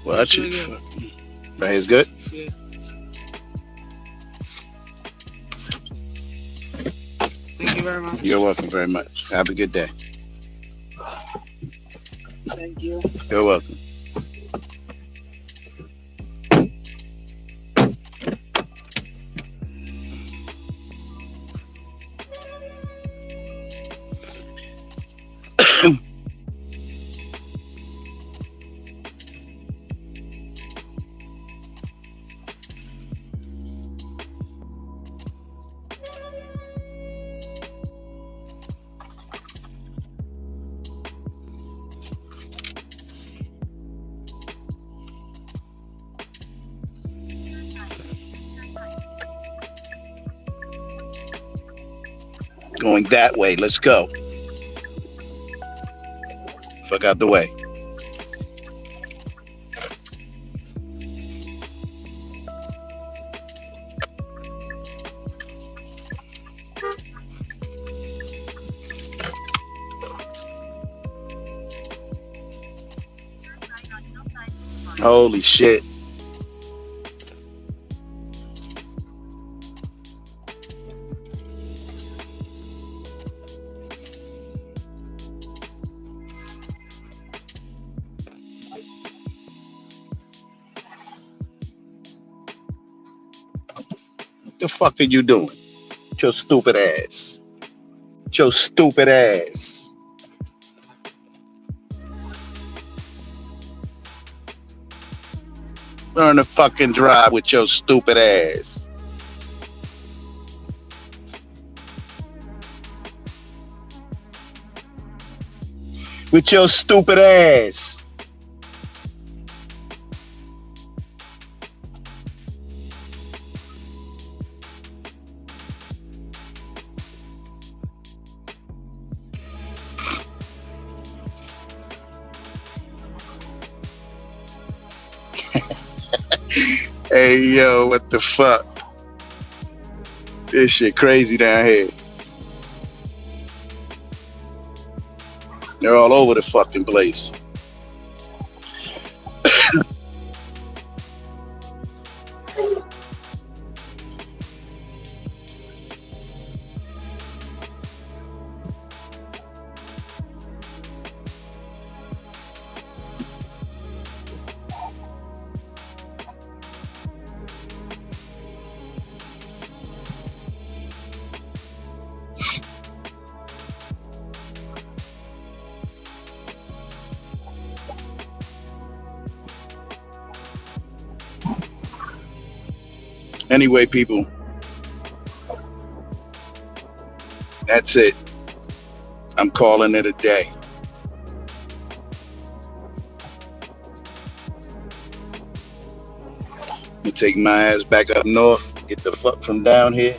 Well, Make that sure should. you. Right here's good. Yeah. Thank you very much. You're welcome very much. Have a good day. Thank you. You're welcome. Turn right. Turn right. Going that way. Let's go. Fuck out the way. Turn right on Hillside Boulevard. Holy shit. The fuck are you doing? With your stupid ass. With your stupid ass. Learn to fucking drive with your stupid ass. With your stupid ass. Hey yo, what the fuck? This shit crazy down here. They're all over the fucking place. Anyway, people, that's it. I'm calling it a day. I'm gonna take my ass back up north, get the fuck from down here,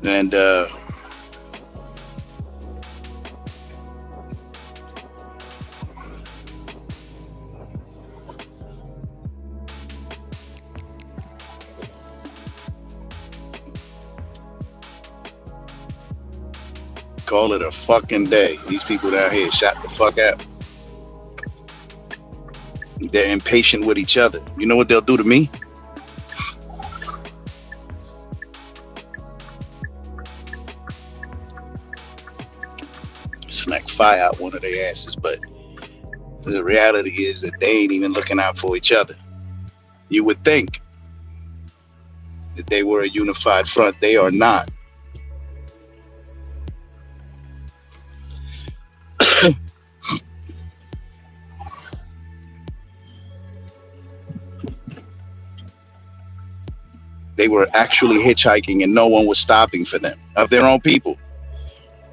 and call it a fucking day. These people down here shot the fuck out. They're impatient with each other. You know what they'll do to me? Smack fire out one of their asses. But the reality is that they ain't even looking out for each other. You would think that they were a unified front. They are not. They were actually hitchhiking and no one was stopping for them, of their own people.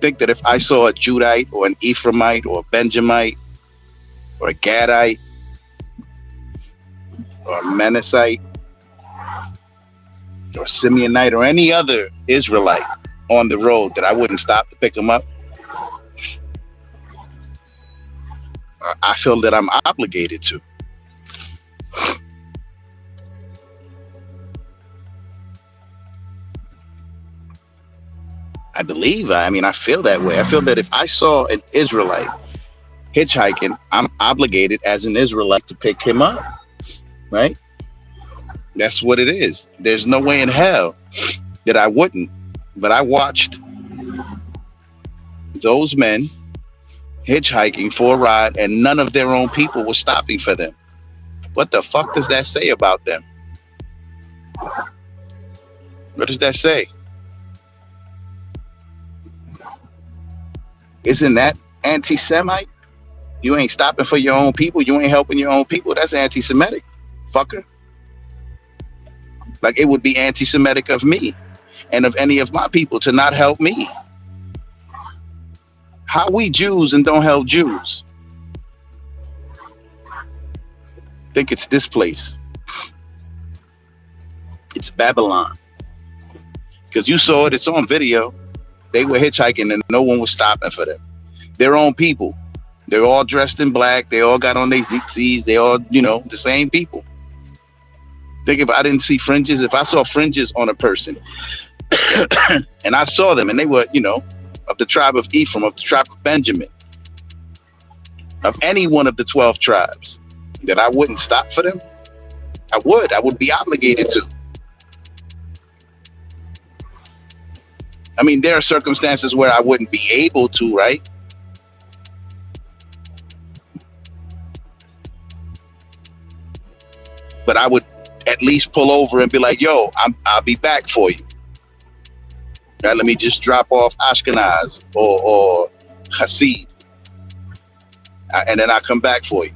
Think that if I saw a Judite or an Ephraimite or a Benjamite or a Gadite or a Manassite or a Simeonite or any other Israelite on the road, that I wouldn't stop to pick them up. I feel that I'm obligated to. I believe, I feel that way. I feel that if I saw an Israelite hitchhiking, I'm obligated as an Israelite to pick him up, right? That's what it is. There's no way in hell that I wouldn't. But I watched those men hitchhiking for a ride and none of their own people were stopping for them. What the fuck does that say about them? What does that say? Isn't that anti-Semite? You ain't stopping for your own people. You ain't helping your own people. That's anti-Semitic, fucker. Like, it would be anti-Semitic of me and of any of my people to not help me. How we Jews and don't help Jews? Think it's this place. It's Babylon. Because you saw it, it's on video. They were hitchhiking and no one was stopping for them. Their own people. They're all dressed in black. They all got on their zits. They all, the same people. Think if I didn't see fringes, if I saw fringes on a person and I saw them and they were, of the tribe of Ephraim, of the tribe of Benjamin, of any one of the 12 tribes, that I wouldn't stop for them? I would be obligated to. There are circumstances where I wouldn't be able to, right? But I would at least pull over and be like, yo, I'll be back for you. Right, let me just drop off Ashkenaz or Hasid. And then I'll come back for you.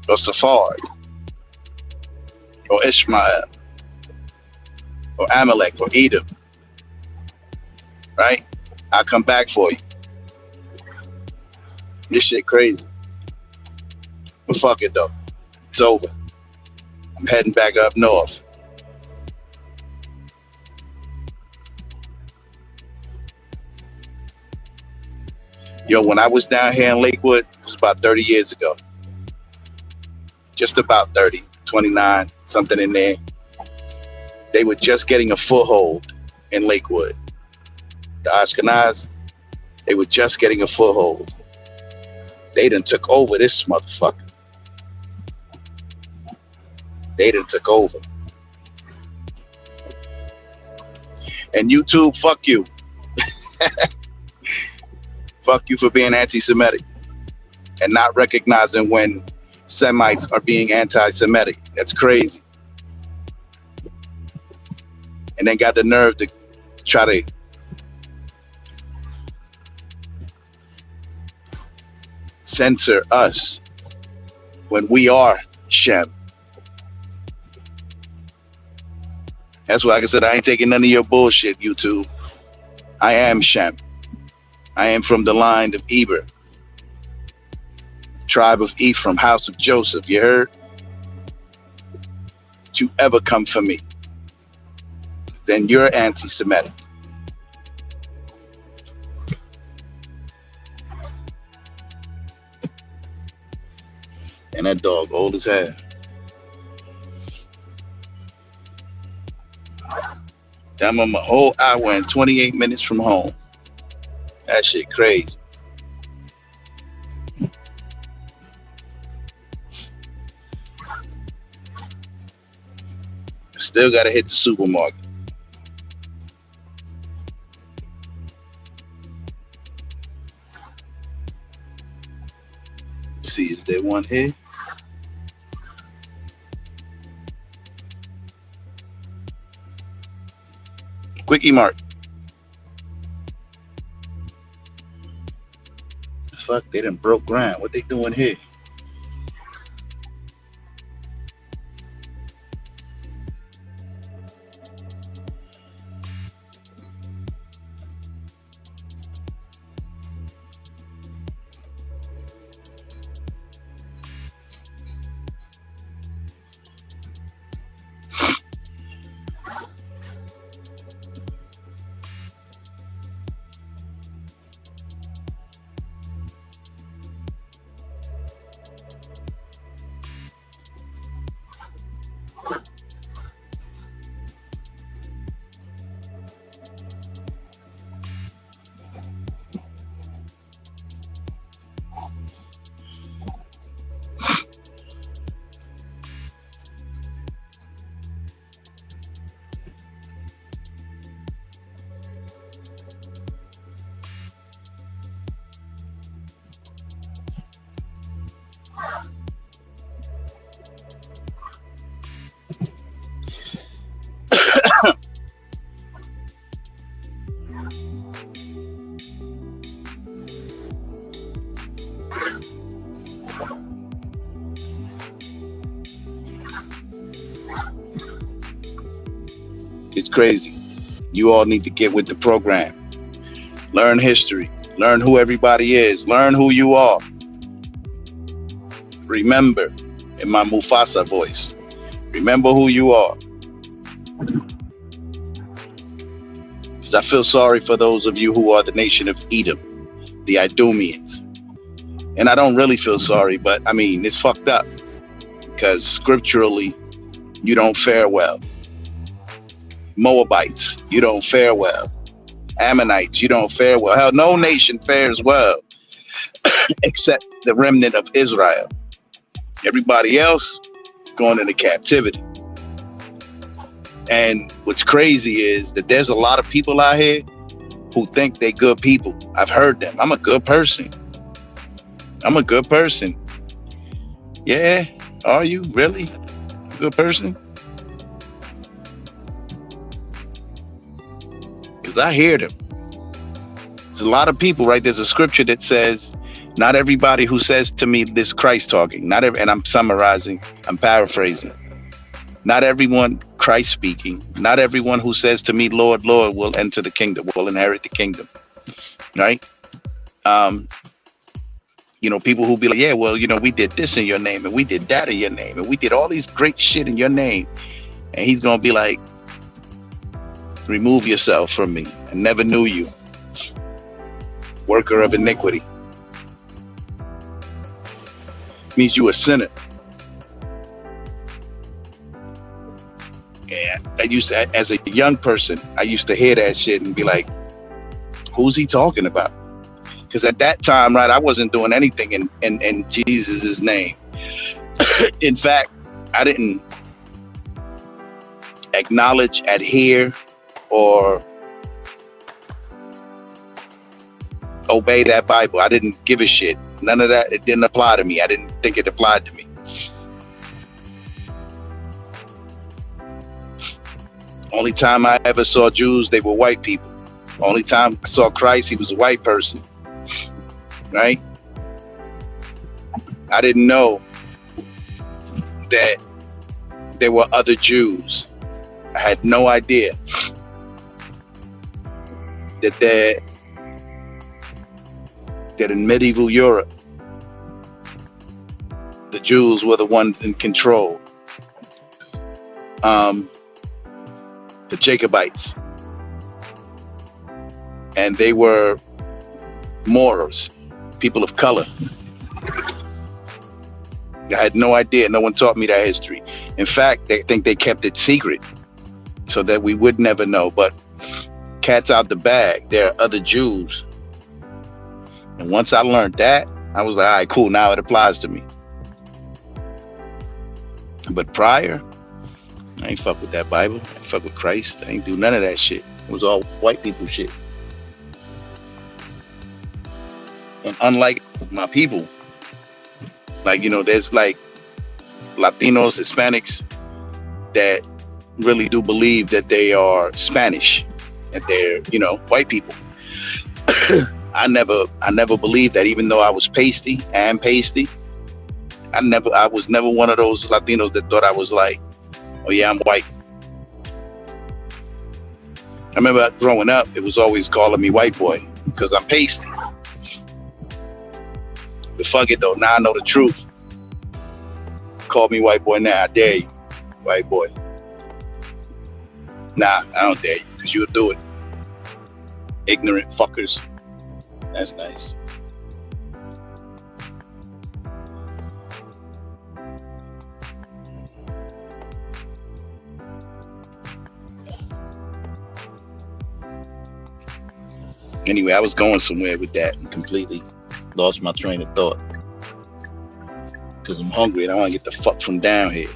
Or Sephard. Or Ishmael. Or Amalek or Edom. Right? I'll come back for you. This shit crazy. But fuck it though. It's over. I'm heading back up north. Yo, when I was down here in Lakewood, it was about 30 years ago. Just about 30, 29, something in there. They were just getting a foothold in Lakewood. The Ashkenaz, they were just getting a foothold. They done took over this motherfucker. They done took over. And YouTube, fuck you. Fuck you for being anti-Semitic and not recognizing when Semites are being anti-Semitic. That's crazy. And then got the nerve to try to censor us when we are Shem. That's why, like I said, I ain't taking none of your bullshit, YouTube. I am Shem. I am from the line of Eber, tribe of Ephraim, house of Joseph. You heard? Don't you ever come for me. Then you're anti-Semitic. And that dog old as hell. I'm on a whole hour and 28 minutes from home. That shit crazy. Still gotta hit the supermarket. Let's see, is there one here? Quickie Mart. Fuck, they done broke ground. What they doing here? It's crazy. You all need to get with the program. Learn history. Learn who everybody is. Learn who you are. Remember, in my Mufasa voice, remember who you are. Because I feel sorry for those of you who are the nation of Edom, the Idumeans. And I don't really feel sorry, but I mean, it's fucked up. Because scripturally, you don't fare well. Moabites, you don't fare well. Ammonites, you don't fare well. Hell, no nation fares well except the remnant of Israel. Everybody else going into captivity. And what's crazy is that there's a lot of people out here who think they're good people. I've heard them. I'm a good person. I'm a good person. Yeah, are you really a good person? Because I hear them. There's a lot of people, right? There's a scripture that says, not everybody who says to me, this Christ talking, and I'm summarizing, I'm paraphrasing. Not everyone, Christ speaking, not everyone who says to me, Lord, Lord, will enter the kingdom, will inherit the kingdom, right? You know, people who be like, yeah, well, you know, we did this in your name, and we did that in your name, and we did all these great shit in your name. And he's going to be like, remove yourself from me. I never knew you. Worker of iniquity. Means you a sinner. Yeah, I used to, as a young person, I used to hear that shit and be like, who's he talking about? Because at that time, right, I wasn't doing anything in Jesus's name. In fact, I didn't acknowledge, adhere, or obey that Bible. I didn't give a shit. None of that. It didn't apply to me. I didn't think it applied to me. Only time I ever saw Jews, they were white people. Only time I saw Christ, he was a white person. Right? I didn't know that there were other Jews. I had no idea that in medieval Europe, the Jews were the ones in control. The Jacobites. And they were Moors, people of color. I had no idea. No one taught me that history. In fact, they think they kept it secret so that we would never know. But cat's out the bag. There are other Jews. And once I learned that, I was like, all right, cool. Now it applies to me. But prior, I ain't fuck with that Bible. I ain't fuck with Christ. I ain't do none of that shit. It was all white people shit. And unlike my people, like, you know, there's like Latinos, Hispanics that really do believe that they are Spanish and they're, you know, white people. I never believed that, even though I was pasty. I was never one of those Latinos that thought I was like, oh yeah, I'm white. I remember growing up, it was always calling me white boy because I'm pasty. But fuck it though, now I know the truth. Call me white boy now, I dare you, white boy. Nah, I don't dare you, because you'll do it. Ignorant fuckers. That's nice. Anyway, I was going somewhere with that and completely lost my train of thought. Because I'm hungry and I want to get the fuck from down here.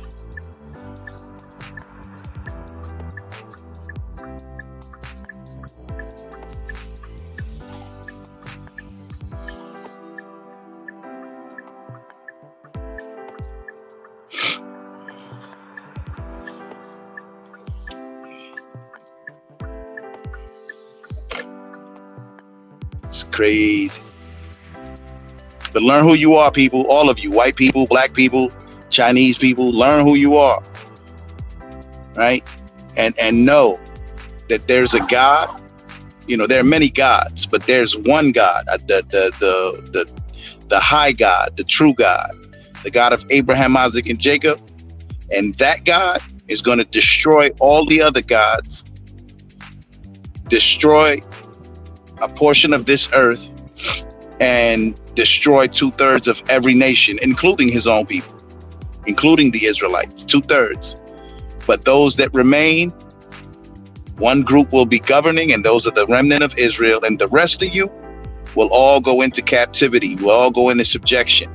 It's crazy. But learn who you are, people. All of you, white people, black people, Chinese people, learn who you are. Right? And know that there's a God. You know, there are many gods, but there's one God, the high God, the true God, the God of Abraham, Isaac, and Jacob. And that God is going to destroy all the other gods, destroy a portion of this earth, and destroy 2/3 of every nation, including his own people, including the Israelites, 2/3. But those that remain, one group will be governing, and those are the remnant of Israel, and the rest of you will all go into captivity. You will all go into subjection.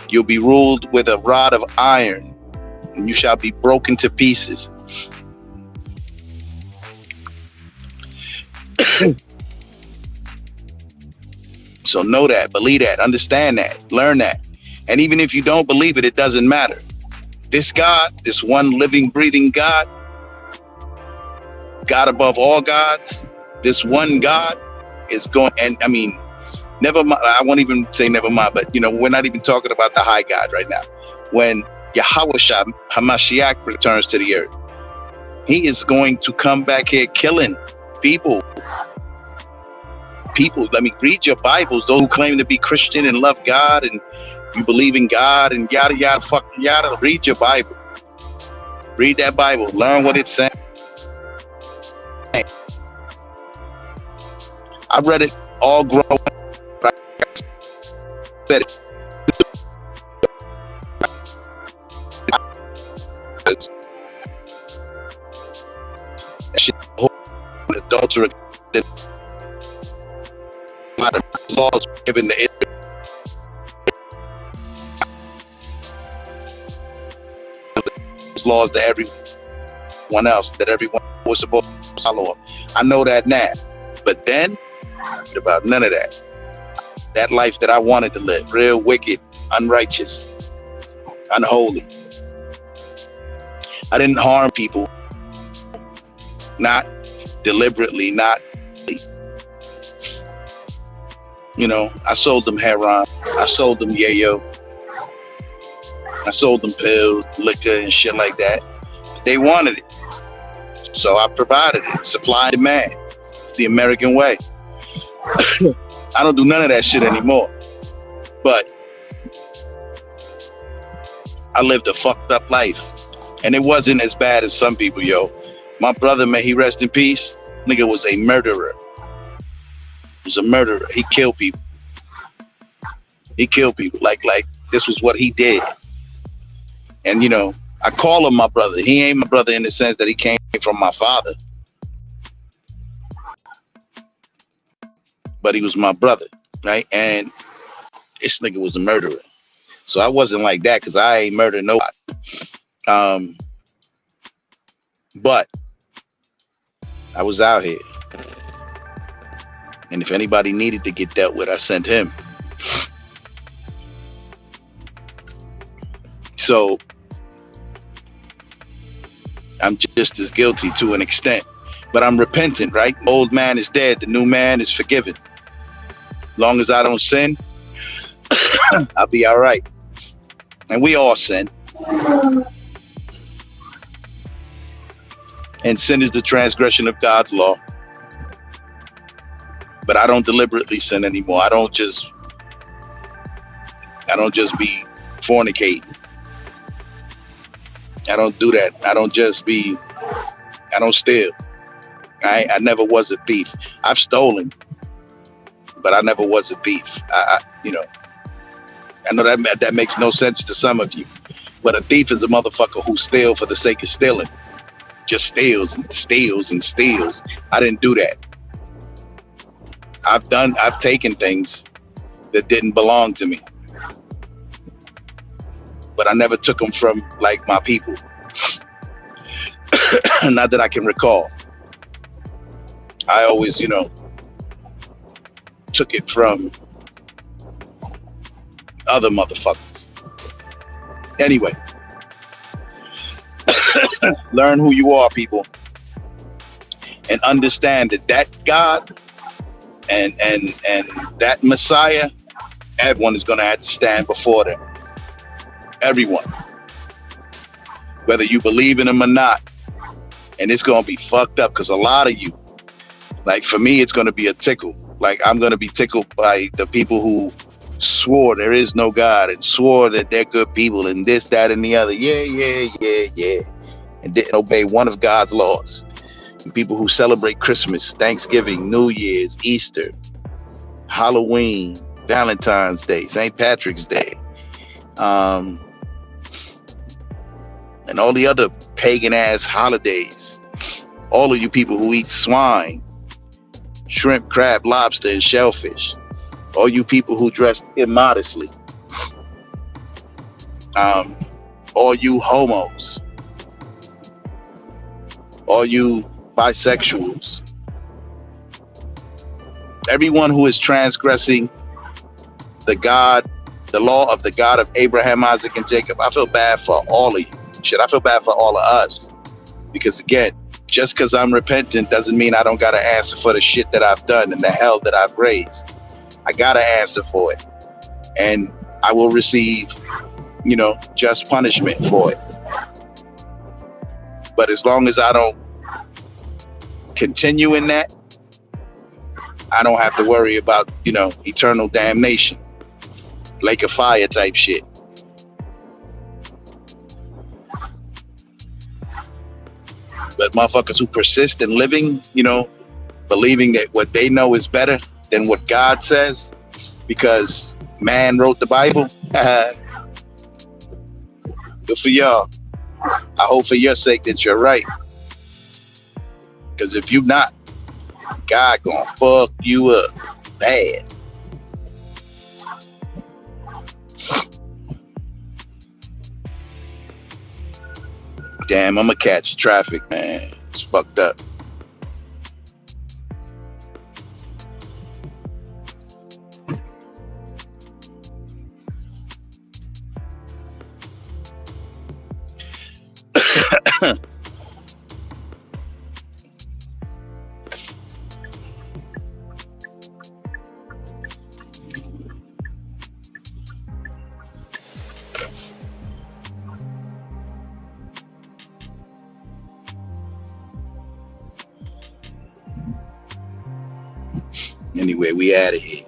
You'll be ruled with a rod of iron, and you shall be broken to pieces. So know that, believe that, understand that, learn that. And even if you don't believe it, it doesn't matter. This God, this one living, breathing God, God above all gods, this one God is going, and I mean, never mind, I won't even say never mind, but you know, we're not even talking about the high God right now. When Yahushua HaMashiach returns to the earth, he is going to come back here killing people. Let me read your Bibles, those who claim to be Christian and love God and you believe in God and yada, yada, fucking yada. Read your Bible. Read that Bible. Learn what it's saying. I read it all growing up. Said it. Shit, adultery. Laws given the laws to everyone else, that everyone was supposed to follow. I know that now, but then about none of that. That life that I wanted to live, real wicked, unrighteous, unholy. I didn't harm people, not deliberately, not. You know, I sold them heroin, I sold them yayo, I sold them pills, liquor, and shit like that. They wanted it, so I provided it. Supply and demand. It's the American way. I don't do none of that shit anymore. But I lived a fucked up life, and it wasn't as bad as some people, yo. My brother, may he rest in peace, nigga was a murderer. Was a murderer. He killed people. He killed people. Like this was what he did. And you know, I call him my brother. He ain't my brother in the sense that he came from my father, but he was my brother, right? And this nigga was a murderer. So I wasn't like that because I ain't murdered nobody. But I was out here. And if anybody needed to get dealt with, I sent him. So I'm just as guilty to an extent, but I'm repentant, right? The old man is dead. The new man is forgiven. Long as I don't sin, I'll be all right. And we all sin. And sin is the transgression of God's law. But I don't deliberately sin anymore. I don't just be fornicating. I don't do that. I don't steal. I never was a thief. I've stolen, but I never was a thief. I know that makes no sense to some of you, but a thief is a motherfucker who steals for the sake of stealing. Just steals and steals and steals. I didn't do that. I've taken things that didn't belong to me, but I never took them from like my people. Not that I can recall. I always, took it from other motherfuckers. Anyway, learn who you are, people, and understand that God and that Messiah, everyone is going to have to stand before them. Everyone, whether you believe in him or not. And it's going to be fucked up because a lot of you Like for me, it's going to be a tickle. Like I'm going to be tickled by the people who swore there is no God and swore that they're good people and this, that, and the other. Yeah. And didn't obey one of God's laws. And people who celebrate Christmas, Thanksgiving, New Year's, Easter, Halloween, Valentine's Day, St. Patrick's Day, and all the other pagan ass holidays. All of you people who eat swine, shrimp, crab, lobster, and shellfish. All you people who dress immodestly. All you homos. All you bisexuals. Everyone who is transgressing the law of the God of Abraham, Isaac, and Jacob. I feel bad for all of you. Shit, I feel bad for all of us. Because again, just because I'm repentant doesn't mean I don't got to answer for the shit that I've done and the hell that I've raised. I got to answer for it. And I will receive, just punishment for it. But as long as I don't continue in that, I don't have to worry about, eternal damnation. Lake of fire type shit. But motherfuckers who persist in living, believing that what they know is better than what God says, because man wrote the Bible. Good for y'all. I hope for your sake that you're right. Because if you're not, God gonna fuck you up bad. Damn, I'ma catch traffic, man. It's fucked up. Anyway, we out of here.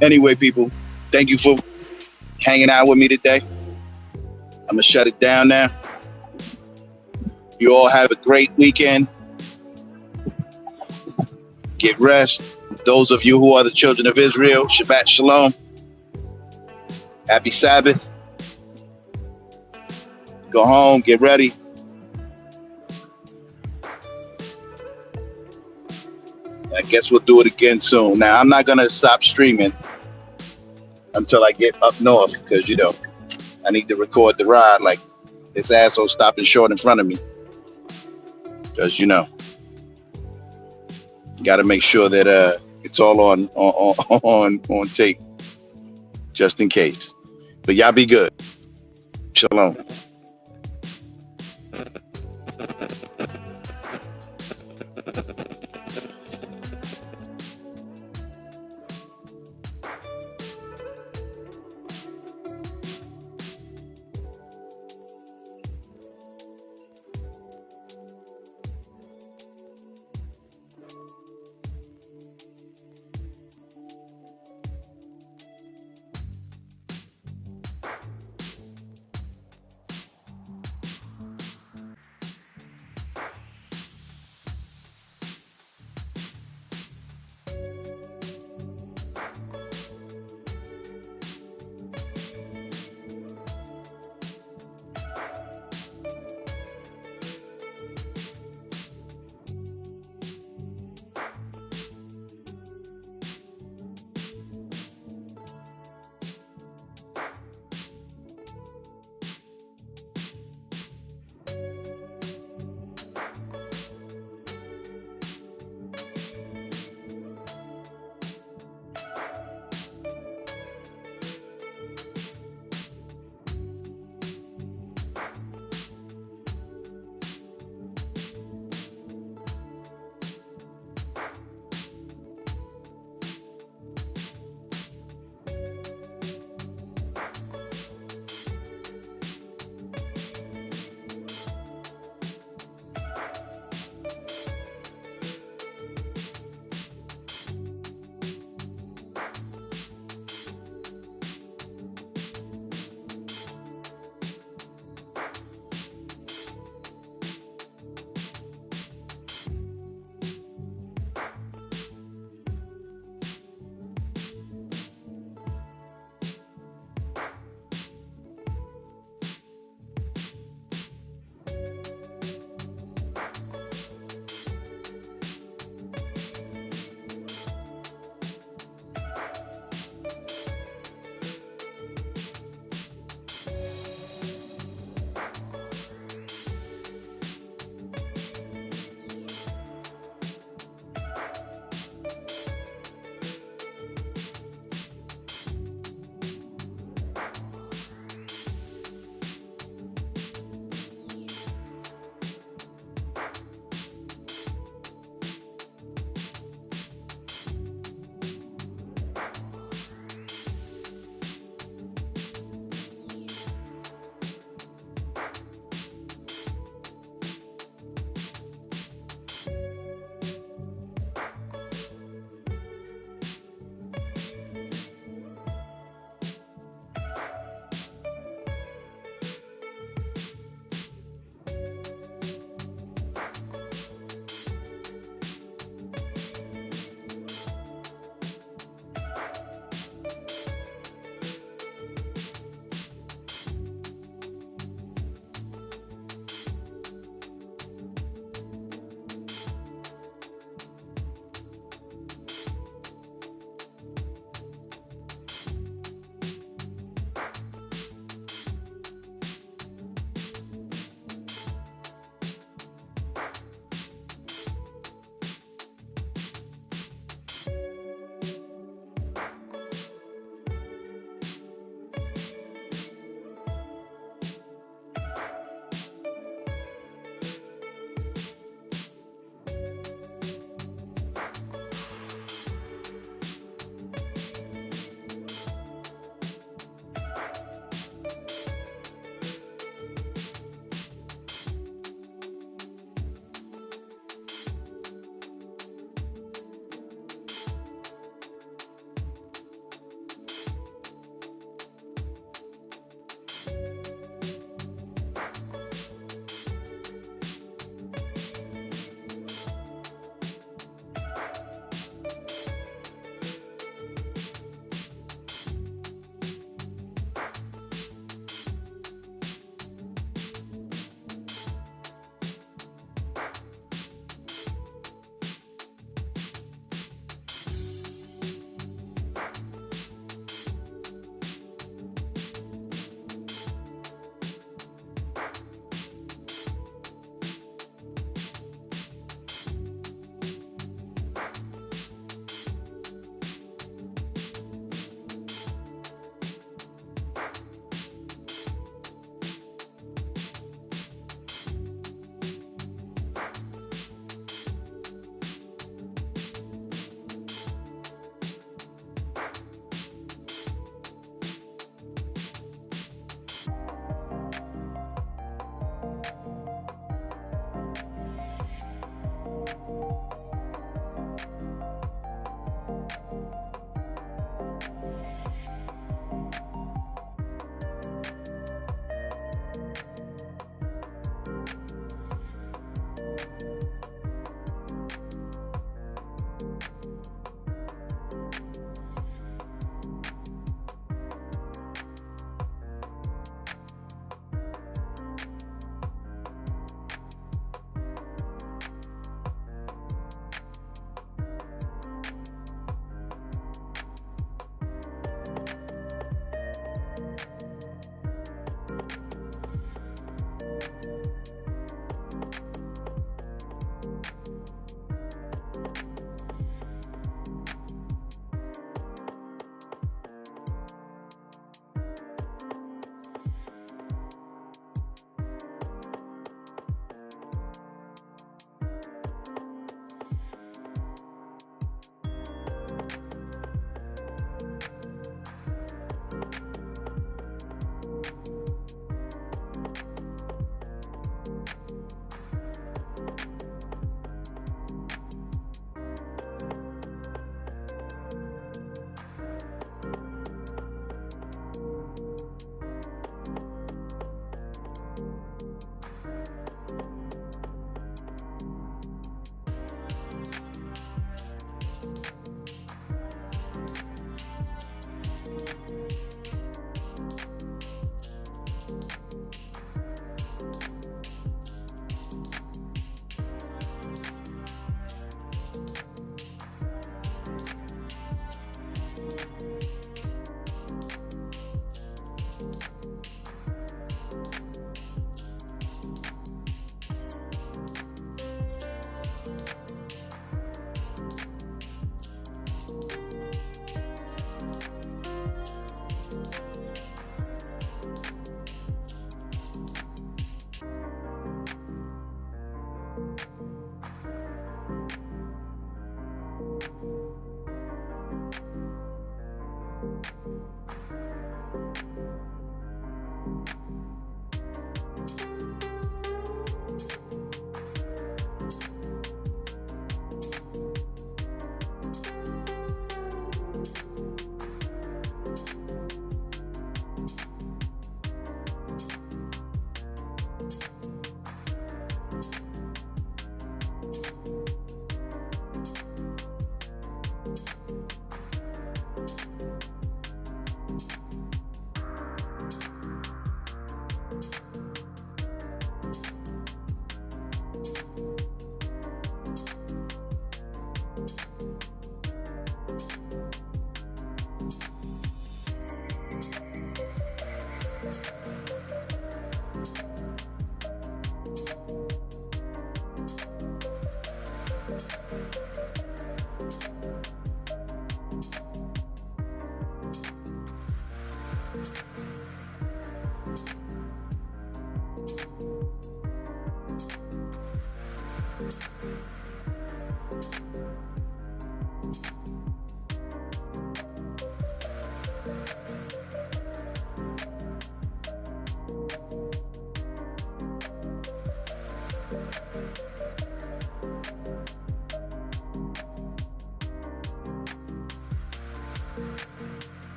Anyway, people, thank you for hanging out with me today. I'm gonna shut it down now. You all have a great weekend. Get rest. Those of you who are the children of Israel, Shabbat Shalom. Happy Sabbath. Go home, get ready. I guess we'll do it again soon. Now, I'm not gonna stop streaming until I get up north because, you know, I need to record the ride like this asshole stopping short in front of me. Because, you know, got to make sure that it's all on tape, just in case. But y'all be good. Shalom.